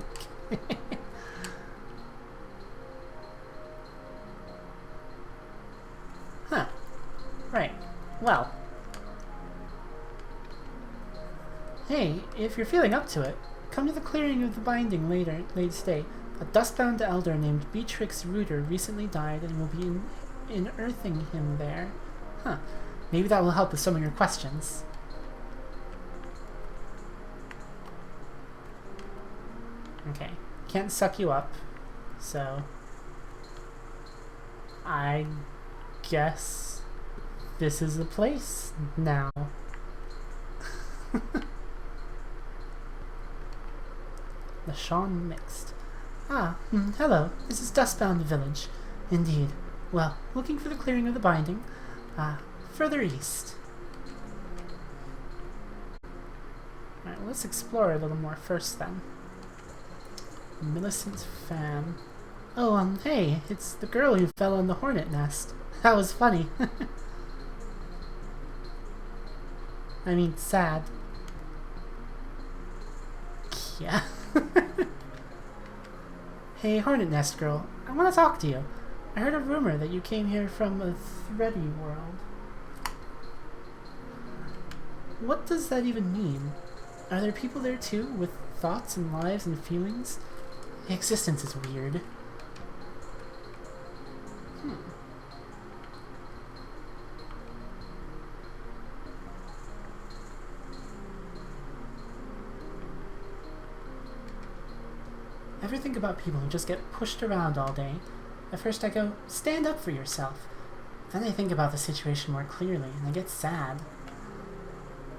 Huh. Right. Well. Hey, if you're feeling up to it, come to the clearing of the binding later today. A dustbound elder named Beatrix Reuter recently died and will be unearthing him there. Huh. Maybe that will help with some of your questions. Okay. Can't suck you up, so I guess this is the place now. The Sean mixed. Hello. This is Dustbound Village. Indeed. Well, looking for the clearing of the binding. Further east. Alright, let's explore a little more first then. Millicent Fan. Oh, hey, it's the girl who fell on the hornet nest. That was funny. I mean, sad. Yeah. Hey, hornet nest girl, I want to talk to you. I heard a rumor that you came here from a thready world. What does that even mean? Are there people there too, with thoughts and lives and feelings? Existence is weird. Ever think about people who just get pushed around all day? At first I go, stand up for yourself. Then I think about the situation more clearly, and I get sad.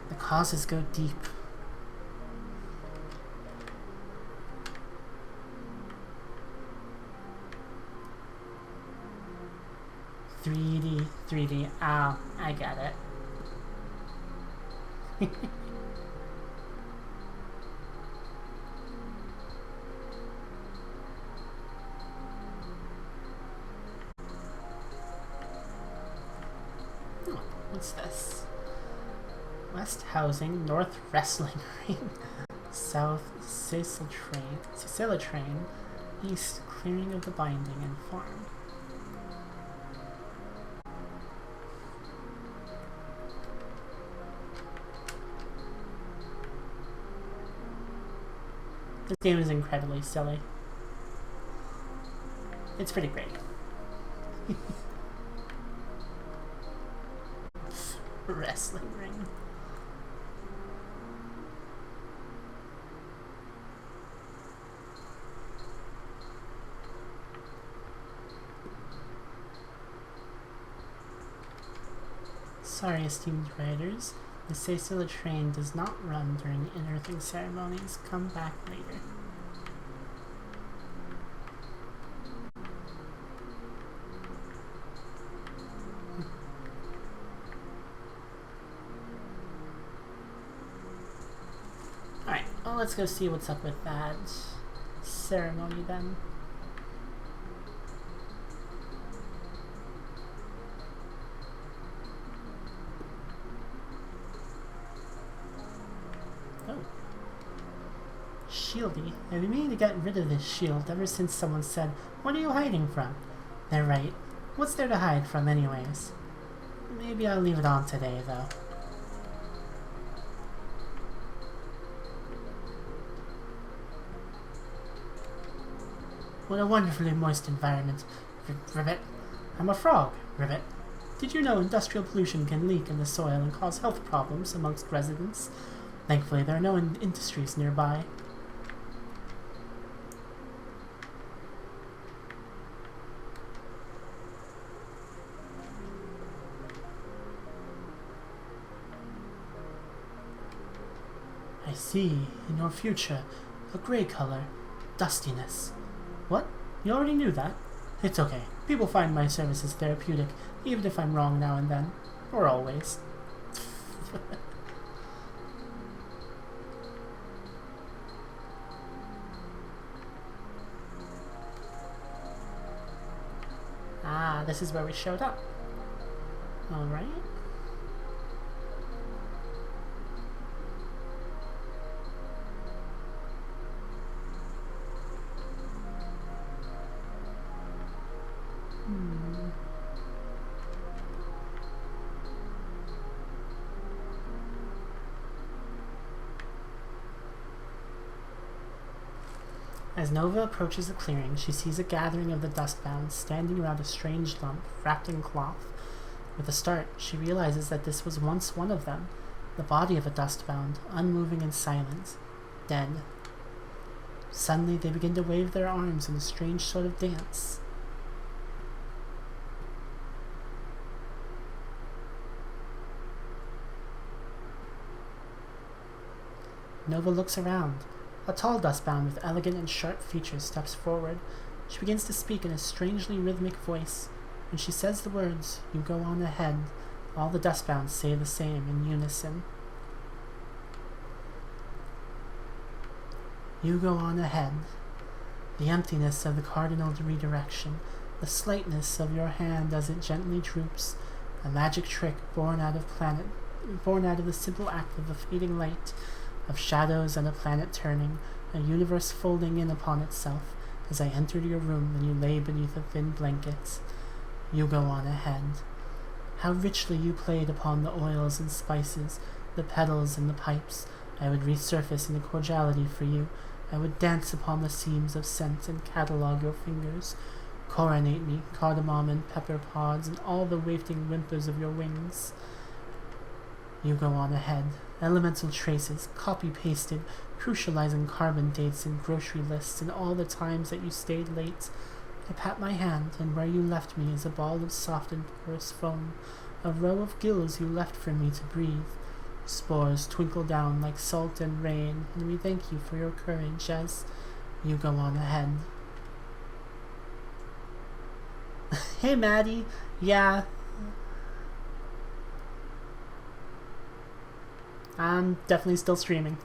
The causes go deep. 3D, 3D. Oh, I get it. Oh, what's this? West Housing, North Wrestling Ring, South Sicily Train, East Clearing of the Binding and Farm. This game is incredibly silly. It's pretty great. Wrestling ring. Sorry, esteemed riders. The Sicily train does not run during unearthing ceremonies. Come back later. Alright, well, let's go see what's up with that ceremony then. Shieldy. I've been meaning to get rid of this shield ever since someone said, "What are you hiding from?" They're right. What's there to hide from anyways? Maybe I'll leave it on today, though. What a wonderfully moist environment. Ribbit. I'm a frog, Ribbit. Did you know industrial pollution can leak in the soil and cause health problems amongst residents? Thankfully, there are no industries nearby. I see, in your future, a grey color, dustiness. What? You already knew that? It's okay. People find my services therapeutic, even if I'm wrong now and then. Or always. Ah, this is where we showed up. Alright. As Nova approaches the clearing, she sees a gathering of the dustbound standing around a strange lump wrapped in cloth. With a start, she realizes that this was once one of them, the body of a dustbound, unmoving and silent, dead. Suddenly, they begin to wave their arms in a strange sort of dance. Nova looks around. A tall dustbound with elegant and sharp features steps forward. She begins to speak in a strangely rhythmic voice. When she says the words, "You go on ahead," all the dustbounds say the same in unison. You go on ahead. The emptiness of the cardinal redirection, the slightness of your hand as it gently droops, a magic trick born out of the simple act of a fading light, of shadows and a planet turning, a universe folding in upon itself, as I entered your room and you lay beneath a thin blanket. You go on ahead. How richly you played upon the oils and spices, the petals and the pipes. I would resurface in a cordiality for you. I would dance upon the seams of scent and catalogue your fingers. Coronate me, cardamom and pepper pods, and all the wafting whimpers of your wings. You go on ahead. Elemental traces, copy-pasted, crucializing carbon dates and grocery lists and all the times that you stayed late. I pat my hand, and where you left me is a ball of soft and porous foam, a row of gills you left for me to breathe. Spores twinkle down like salt and rain, and we thank you for your courage as you go on ahead. Hey, Maddie. Yeah. I'm definitely still streaming.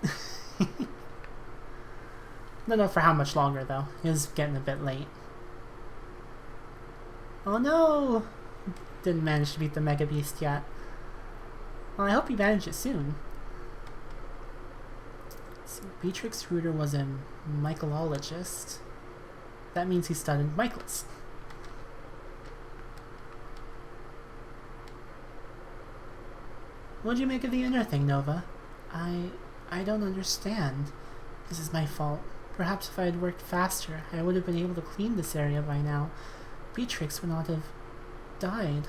Don't know for how much longer, though. It's getting a bit late. Oh no! Didn't manage to beat the Mega Beast yet. Well, I hope you manage it soon. See, Beatrix Rooter was a mycologist. That means he studied Michaels. What'd you make of the inner thing, Nova? I don't understand. This is my fault. Perhaps if I had worked faster, I would have been able to clean this area by now. Beatrix would not have died.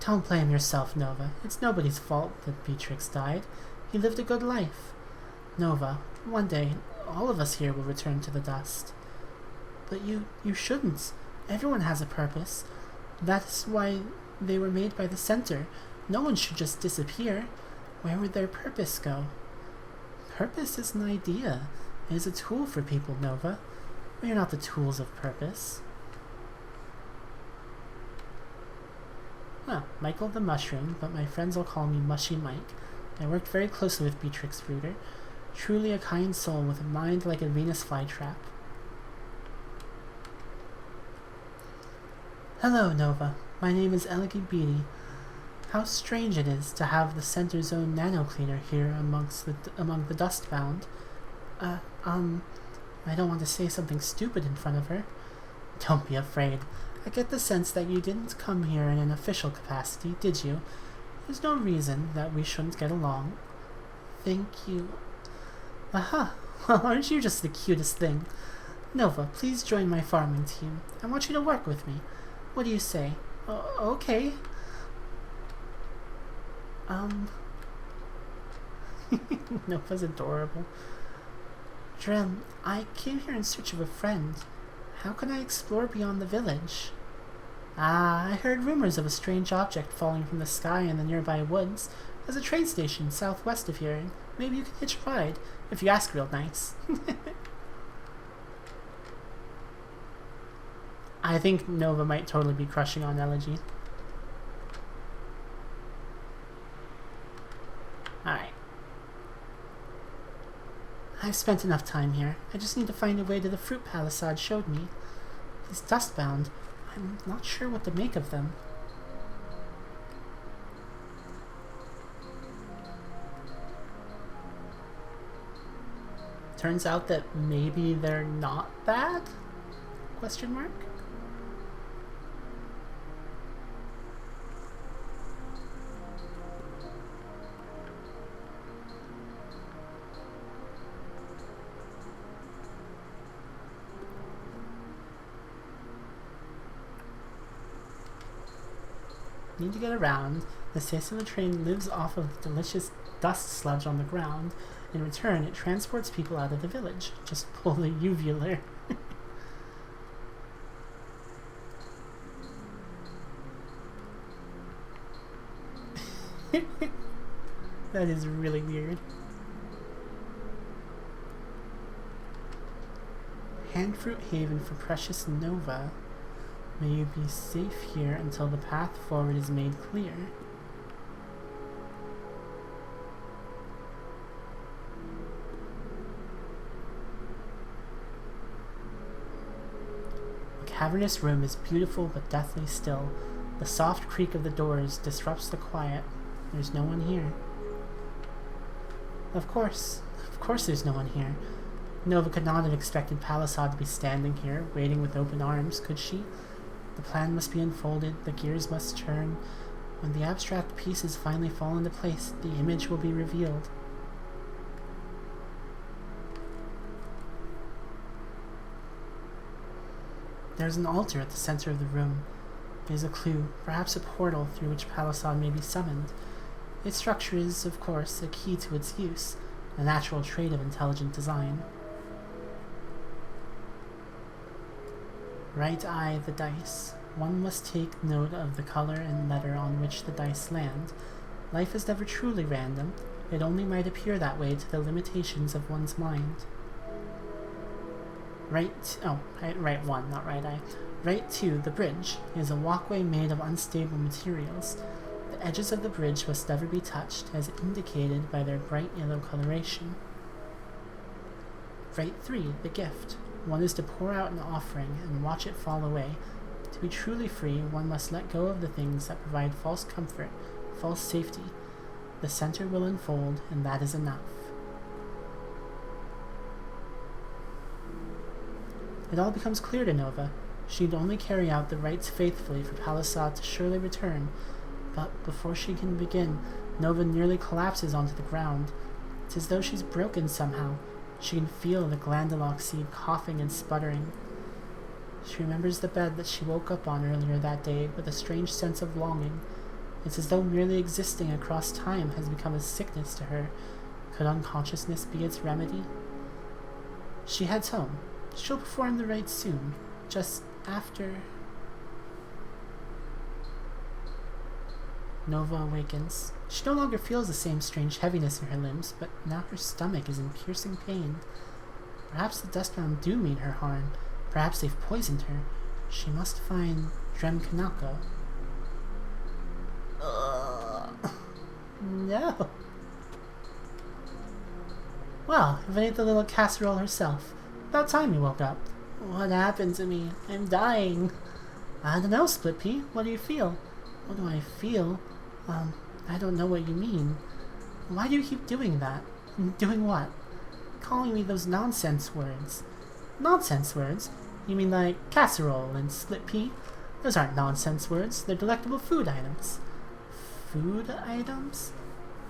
Don't blame yourself, Nova. It's nobody's fault that Beatrix died. He lived a good life. Nova, one day, all of us here will return to the dust. But you shouldn't. Everyone has a purpose. That's why they were made by the center. No one should just disappear. Where would their purpose go? Purpose is an idea. It is a tool for people, Nova. We are not the tools of purpose. Michael the Mushroom, but my friends all call me Mushy Mike. I worked very closely with Beatrix Rooter. Truly a kind soul with a mind like a Venus flytrap. Hello, Nova. My name is Elegant Beatty. How strange it is to have the center's own nano-cleaner here among the dustbound. I don't want to say something stupid in front of her. Don't be afraid. I get the sense that you didn't come here in an official capacity, did you? There's no reason that we shouldn't get along. Thank you. Aha! Well, aren't you just the cutest thing? Nova, please join my farming team. I want you to work with me. What do you say? Okay. Nova's adorable. Drem, I came here in search of a friend. How can I explore beyond the village? I heard rumors of a strange object falling from the sky in the nearby woods. There's a train station southwest of here. Maybe you can hitch a ride, if you ask real nice. I think Nova might totally be crushing on Elegy. Alright. I've spent enough time here. I just need to find a way to the fruit palisade showed me. He's dustbound. I'm not sure what to make of them. Turns out that maybe they're not bad? Question mark? Need to get around. The station of the train lives off of delicious dust sludge on the ground. In return, it transports people out of the village. Just pull the uvular. That is really weird. Handfruit Haven for Precious Nova. May you be safe here until the path forward is made clear. The cavernous room is beautiful but deathly still. The soft creak of the doors disrupts the quiet. There's no one here. Of course there's no one here. Nova could not have expected Palisade to be standing here, waiting with open arms, could she? The plan must be unfolded, the gears must turn. When the abstract pieces finally fall into place, the image will be revealed. There's an altar at the center of the room. It is a clue, perhaps a portal through which Palisade may be summoned. Its structure is, of course, a key to its use, a natural trait of intelligent design. Right eye the dice. One must take note of the color and letter on which the dice land. Life is never truly random. It only might appear that way to the limitations of one's mind. Right one, not right eye. Right to the bridge is a walkway made of unstable materials. The edges of the bridge must never be touched, as indicated by their bright yellow coloration. Right 3, the gift. One is to pour out an offering and watch it fall away. To be truly free, one must let go of the things that provide false comfort, false safety. The center will unfold, and that is enough. It all becomes clear to Nova. She'd only carry out the rites faithfully for Palisade to surely return, but before she can begin, Nova nearly collapses onto the ground. It's as though she's broken somehow. She can feel the Glandulock seed coughing and sputtering. She remembers the bed that she woke up on earlier that day with a strange sense of longing. It's as though merely existing across time has become a sickness to her. Could unconsciousness be its remedy? She heads home. She'll perform the rites soon, just after... Nova awakens. She no longer feels the same strange heaviness in her limbs, but now her stomach is in piercing pain. Perhaps the Dustbound do mean her harm. Perhaps they've poisoned her. She must find Drem Kanako. No. Well, if it ain't the little casserole herself. About time you woke up. What happened to me? I'm dying. I don't know, Split Pea. What do you feel? What do I feel? I don't know what you mean. Why do you keep doing that? Doing what? Calling me those nonsense words. Nonsense words? You mean like casserole and Split Pea? Those aren't nonsense words. They're delectable food items. Food items?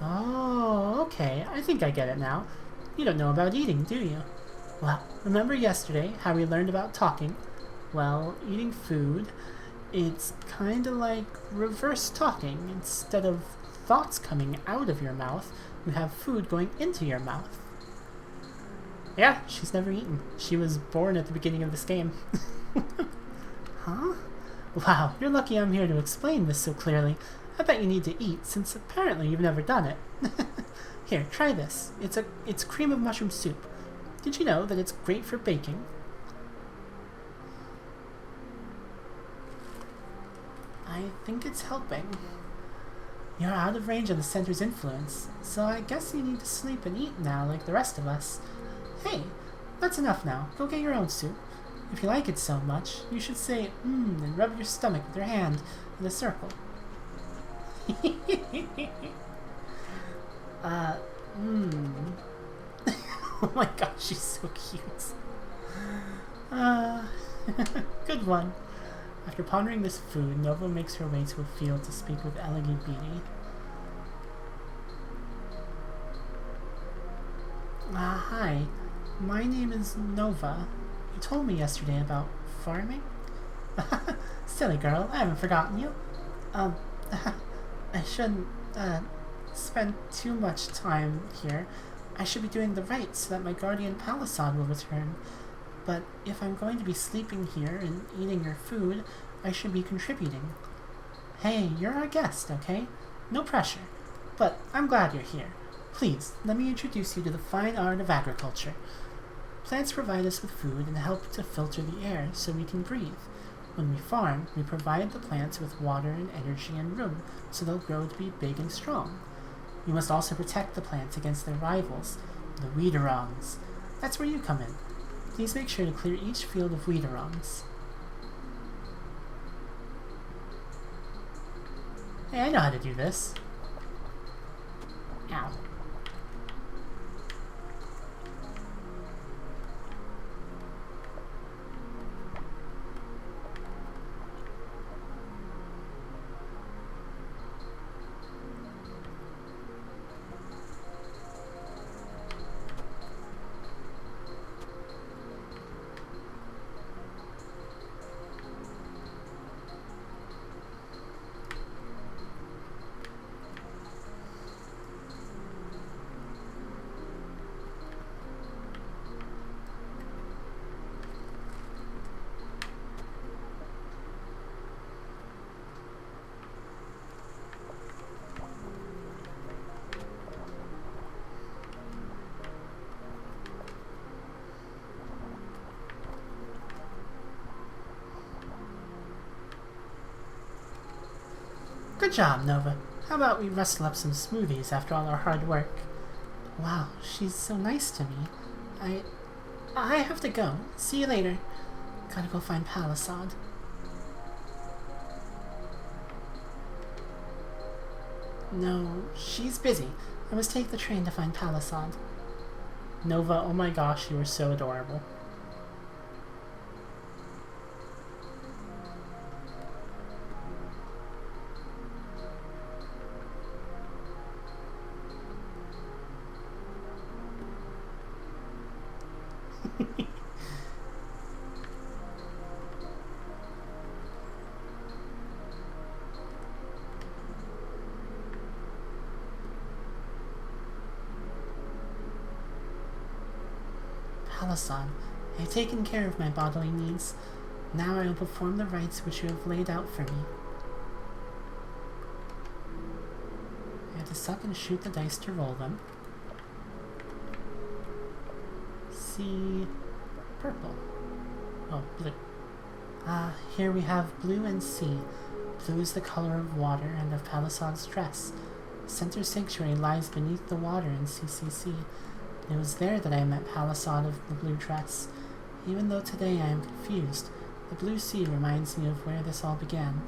Oh, okay. I think I get it now. You don't know about eating, do you? Well, remember yesterday how we learned about talking? Well, eating food, it's kinda like reverse talking. Instead of thoughts coming out of your mouth, you have food going into your mouth. Yeah, she's never eaten. She was born at the beginning of this game. Huh? Wow, you're lucky I'm here to explain this so clearly. I bet you need to eat, since apparently you've never done it. Here, try this. It's cream of mushroom soup. Did you know that it's great for baking? I think it's helping. You're out of range of the center's influence, so I guess you need to sleep and eat now like the rest of us. Hey, that's enough now. Go get your own soup. If you like it so much, you should say and rub your stomach with your hand in a circle. Oh my gosh, she's so cute. Good one. After pondering this food, Nova makes her way to a field to speak with Elegant Beanie. Hi. My name is Nova. You told me yesterday about farming? Silly girl, I haven't forgotten you. I shouldn't, spend too much time here. I should be doing the rites so that my guardian Palisade will return. But if I'm going to be sleeping here and eating your food, I should be contributing. Hey, you're our guest, okay? No pressure. But I'm glad you're here. Please, let me introduce you to the fine art of agriculture. Plants provide us with food and help to filter the air so we can breathe. When we farm, we provide the plants with water and energy and room so they'll grow to be big and strong. We must also protect the plants against their rivals, the Weederongs. That's where you come in. Please make sure to clear each field of Weederongs. Hey, I know how to do this. Ow. Good job, Nova. How about we rustle up some smoothies after all our hard work? Wow, she's so nice to me. I have to go. See you later. Gotta go find Palisade. No, she's busy. I must take the train to find Palisade. Nova, oh my gosh, you are so adorable. Palisade, I have taken care of my bodily needs. Now I will perform the rites which you have laid out for me. I have to suck and shoot the dice to roll them. See... purple. Oh, blue. Here we have blue and sea. Blue is the color of water and of Palisade's dress. The center sanctuary lies beneath the water in CCC. It was there that I met Palisade of the blue dress. Even though today I am confused, the blue sea reminds me of where this all began.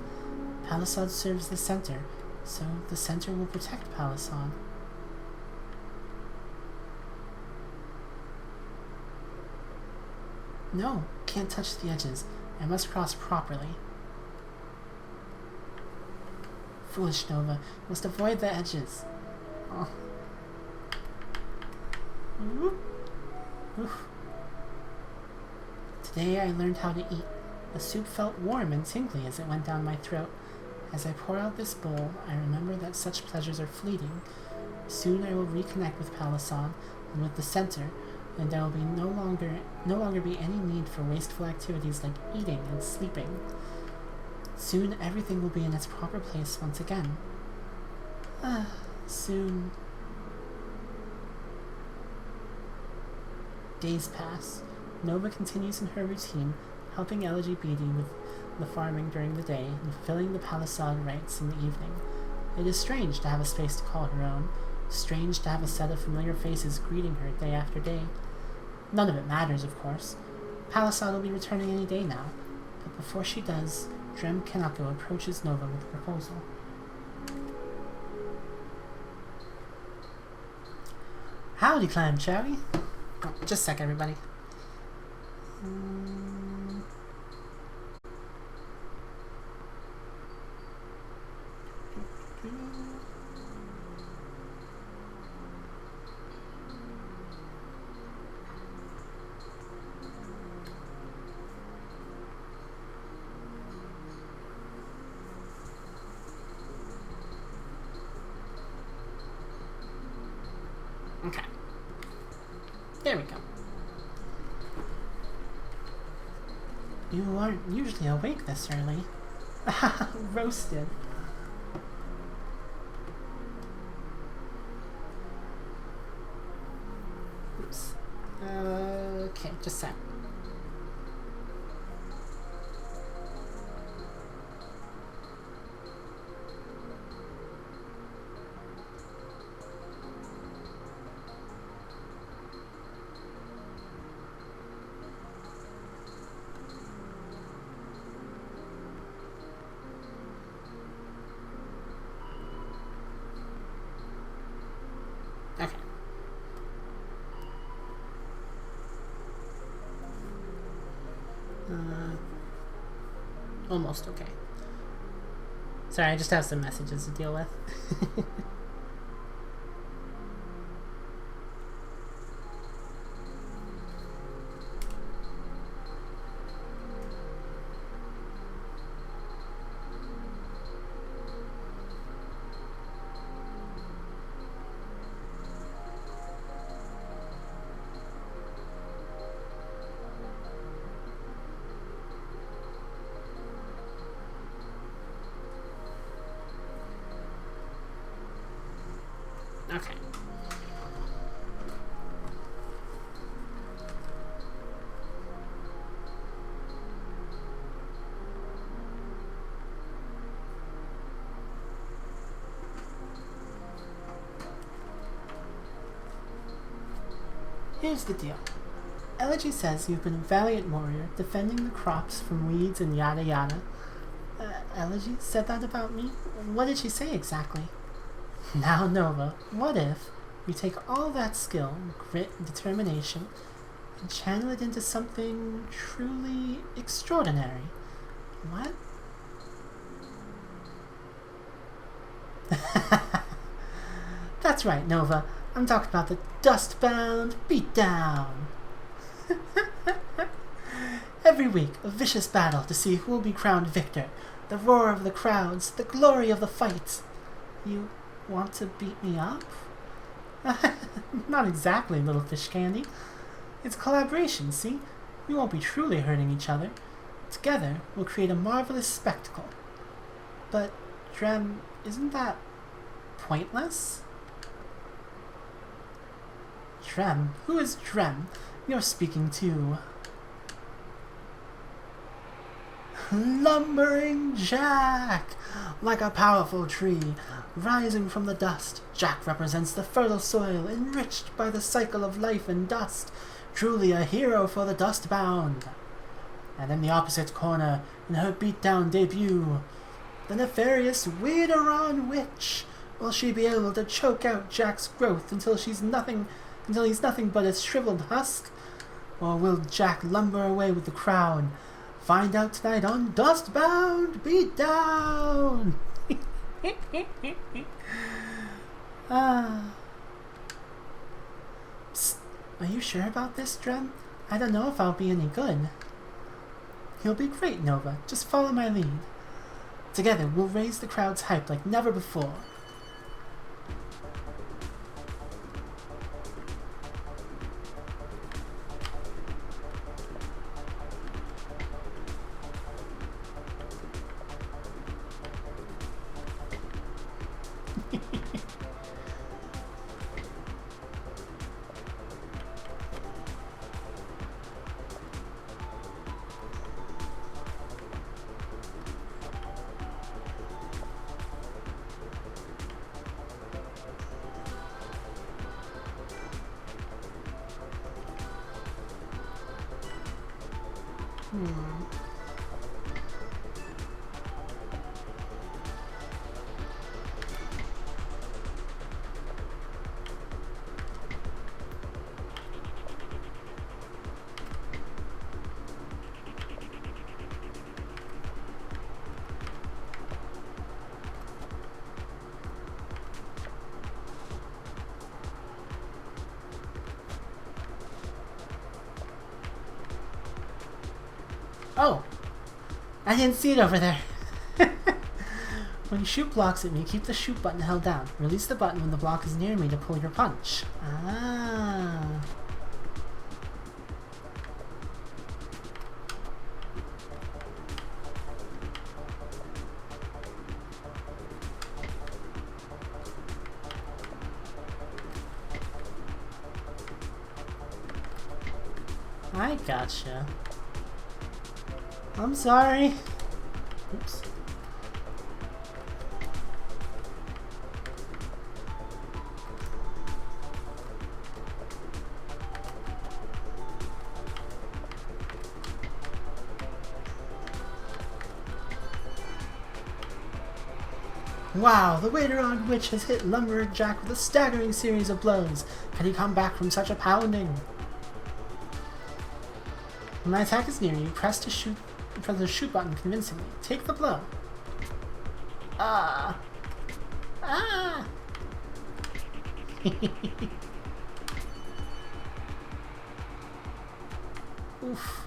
Palisade serves the center, so the center will protect Palisade. No, can't touch the edges. I must cross properly. Foolish Nova, you must avoid the edges. Oh. Oof. Today I learned how to eat. The soup felt warm and tingly as it went down my throat. As I pour out this bowl, I remember that such pleasures are fleeting. Soon I will reconnect with Palisade and with the center, and there will be no longer be any need for wasteful activities like eating and sleeping. Soon everything will be in its proper place once again. Soon. Days pass. Nova continues in her routine, helping LGBT with the farming during the day and fulfilling the Palisade rites in the evening. It is strange to have a space to call her own, strange to have a set of familiar faces greeting her day after day. None of it matters, of course. Palisade will be returning any day now, but before she does, Drem Kanako approaches Nova with a proposal. Howdy, Clam Chowdy. Oh, just a sec, everybody. Okay. There we go. You aren't usually awake this early. Roasted. Oops. Okay, just a sec. Okay. Almost okay. Sorry, I just have some messages to deal with. Okay. Here's the deal. Elegy says you've been a valiant warrior, defending the crops from weeds and yada yada. Elegy said that about me? What did she say exactly? Now, Nova, what if we take all that skill, grit, and determination, and channel it into something truly extraordinary? What? That's right, Nova. I'm talking about the Dustbound Beatdown. Every week, a vicious battle to see who will be crowned victor. The roar of the crowds, the glory of the fights. You want to beat me up? Not exactly, little fish candy. It's collaboration, see? We won't be truly hurting each other. Together, we'll create a marvelous spectacle. But, Drem, isn't that pointless? Drem? Who is Drem? You're speaking to... Lumbering Jack! Like a powerful tree, rising from the dust, Jack represents the fertile soil, enriched by the cycle of life and dust, truly a hero for the Dustbound. And in the opposite corner, in her beatdown debut, the nefarious Wideron Witch. Will she be able to choke out Jack's growth until he's nothing but a shriveled husk? Or will Jack lumber away with the crown? Find out tonight on Dustbound Beatdown! Psst, are you sure about this, Drem? I don't know if I'll be any good. You'll be great, Nova. Just follow my lead. Together, we'll raise the crowd's hype like never before. Oh! I didn't see it over there. When you shoot blocks at me, keep the shoot button held down. Release the button when the block is near me to pull your punch. Ah. I gotcha. I'm sorry. Oops. Wow, the Wideron Witch has hit Lumberer Jack with a staggering series of blows. Can he come back from such a pounding? When my attack is near you, press the shoot button convincingly. Take the blow. Ah. Ah. Oof.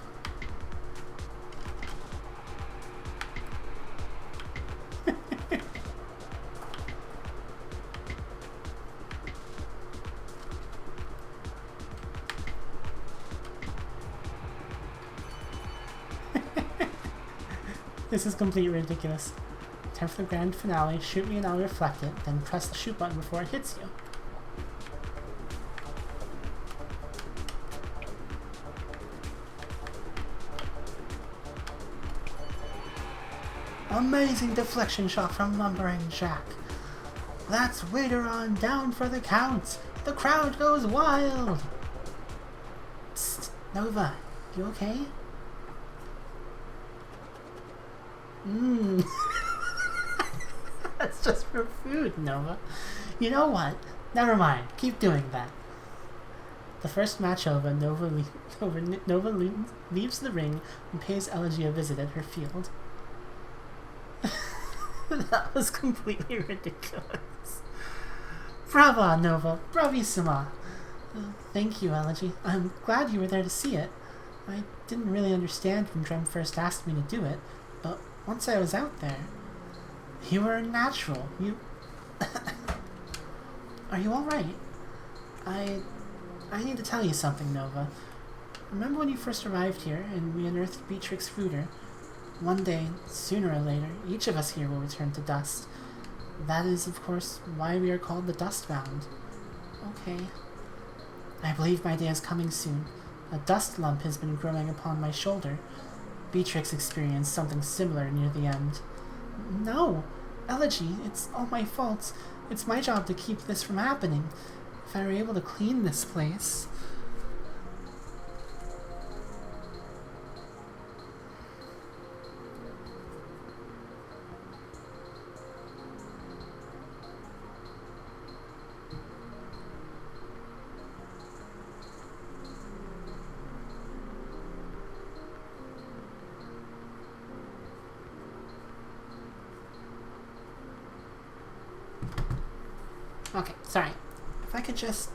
This is completely ridiculous. Time for the grand finale. Shoot me and I'll reflect it, then press the shoot button before it hits you. Amazing deflection shot from Lumbering Jack. That's Wideron down for the count. The crowd goes wild. Psst, Nova, you okay? Mmm. That's just for food, Nova. You know what? Never mind. Keep doing that. The first match over, Nova leaves the ring and pays Elegy a visit at her field. That was completely ridiculous. Brava, Nova. Bravissima. Thank you, Elegy. I'm glad you were there to see it. I didn't really understand when Drem first asked me to do it, but once I was out there, you were a natural. You... Are you alright? I need to tell you something, Nova. Remember when you first arrived here and we unearthed Beatrix Fruiter? One day, sooner or later, each of us here will return to dust. That is, of course, why we are called the Dustbound. Okay. I believe my day is coming soon. A dust lump has been growing upon my shoulder. Beatrix experienced something similar near the end. No! Elegy, it's all my fault. It's my job to keep this from happening. If I were able to clean this place... Okay, sorry. If I could just...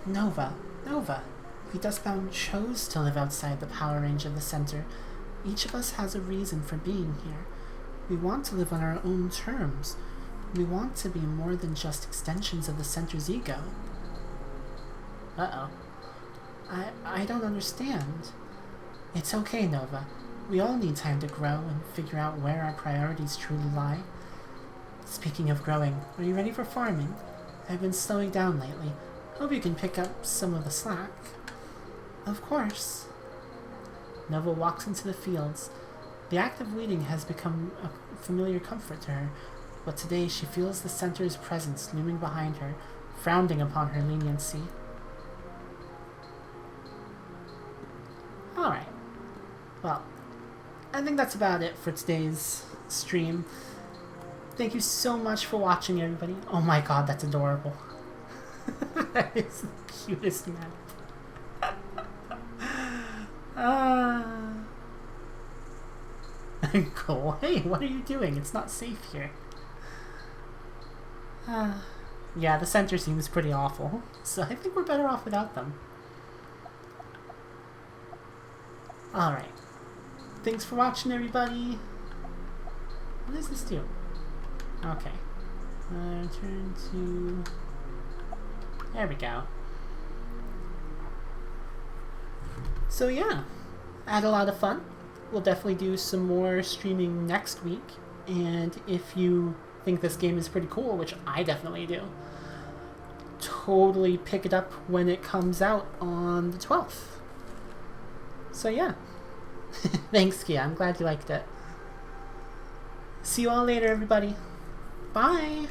Nova. We Dustbound chose to live outside the power range of the center. Each of us has a reason for being here. We want to live on our own terms. We want to be more than just extensions of the center's ego. Uh-oh. I don't understand. It's okay, Nova. We all need time to grow and figure out where our priorities truly lie. Speaking of growing, are you ready for farming? I've been slowing down lately. Hope you can pick up some of the slack. Of course. Nova walks into the fields. The act of weeding has become a familiar comfort to her, but today she feels the center's presence looming behind her, frowning upon her leniency. Alright. Well, I think that's about it for today's stream. Thank you so much for watching, everybody. Oh my god, that's adorable. That is the cutest map. Go away, what are you doing? It's not safe here. Yeah, the center seems pretty awful, so I think we're better off without them. Alright. Thanks for watching, everybody. What does this do? Okay. Turn to... There we go. So yeah, I had a lot of fun. We'll definitely do some more streaming next week. And if you think this game is pretty cool, which I definitely do, totally pick it up when it comes out on the 12th. So yeah. Thanks, Kia. I'm glad you liked it. See you all later, everybody. Bye!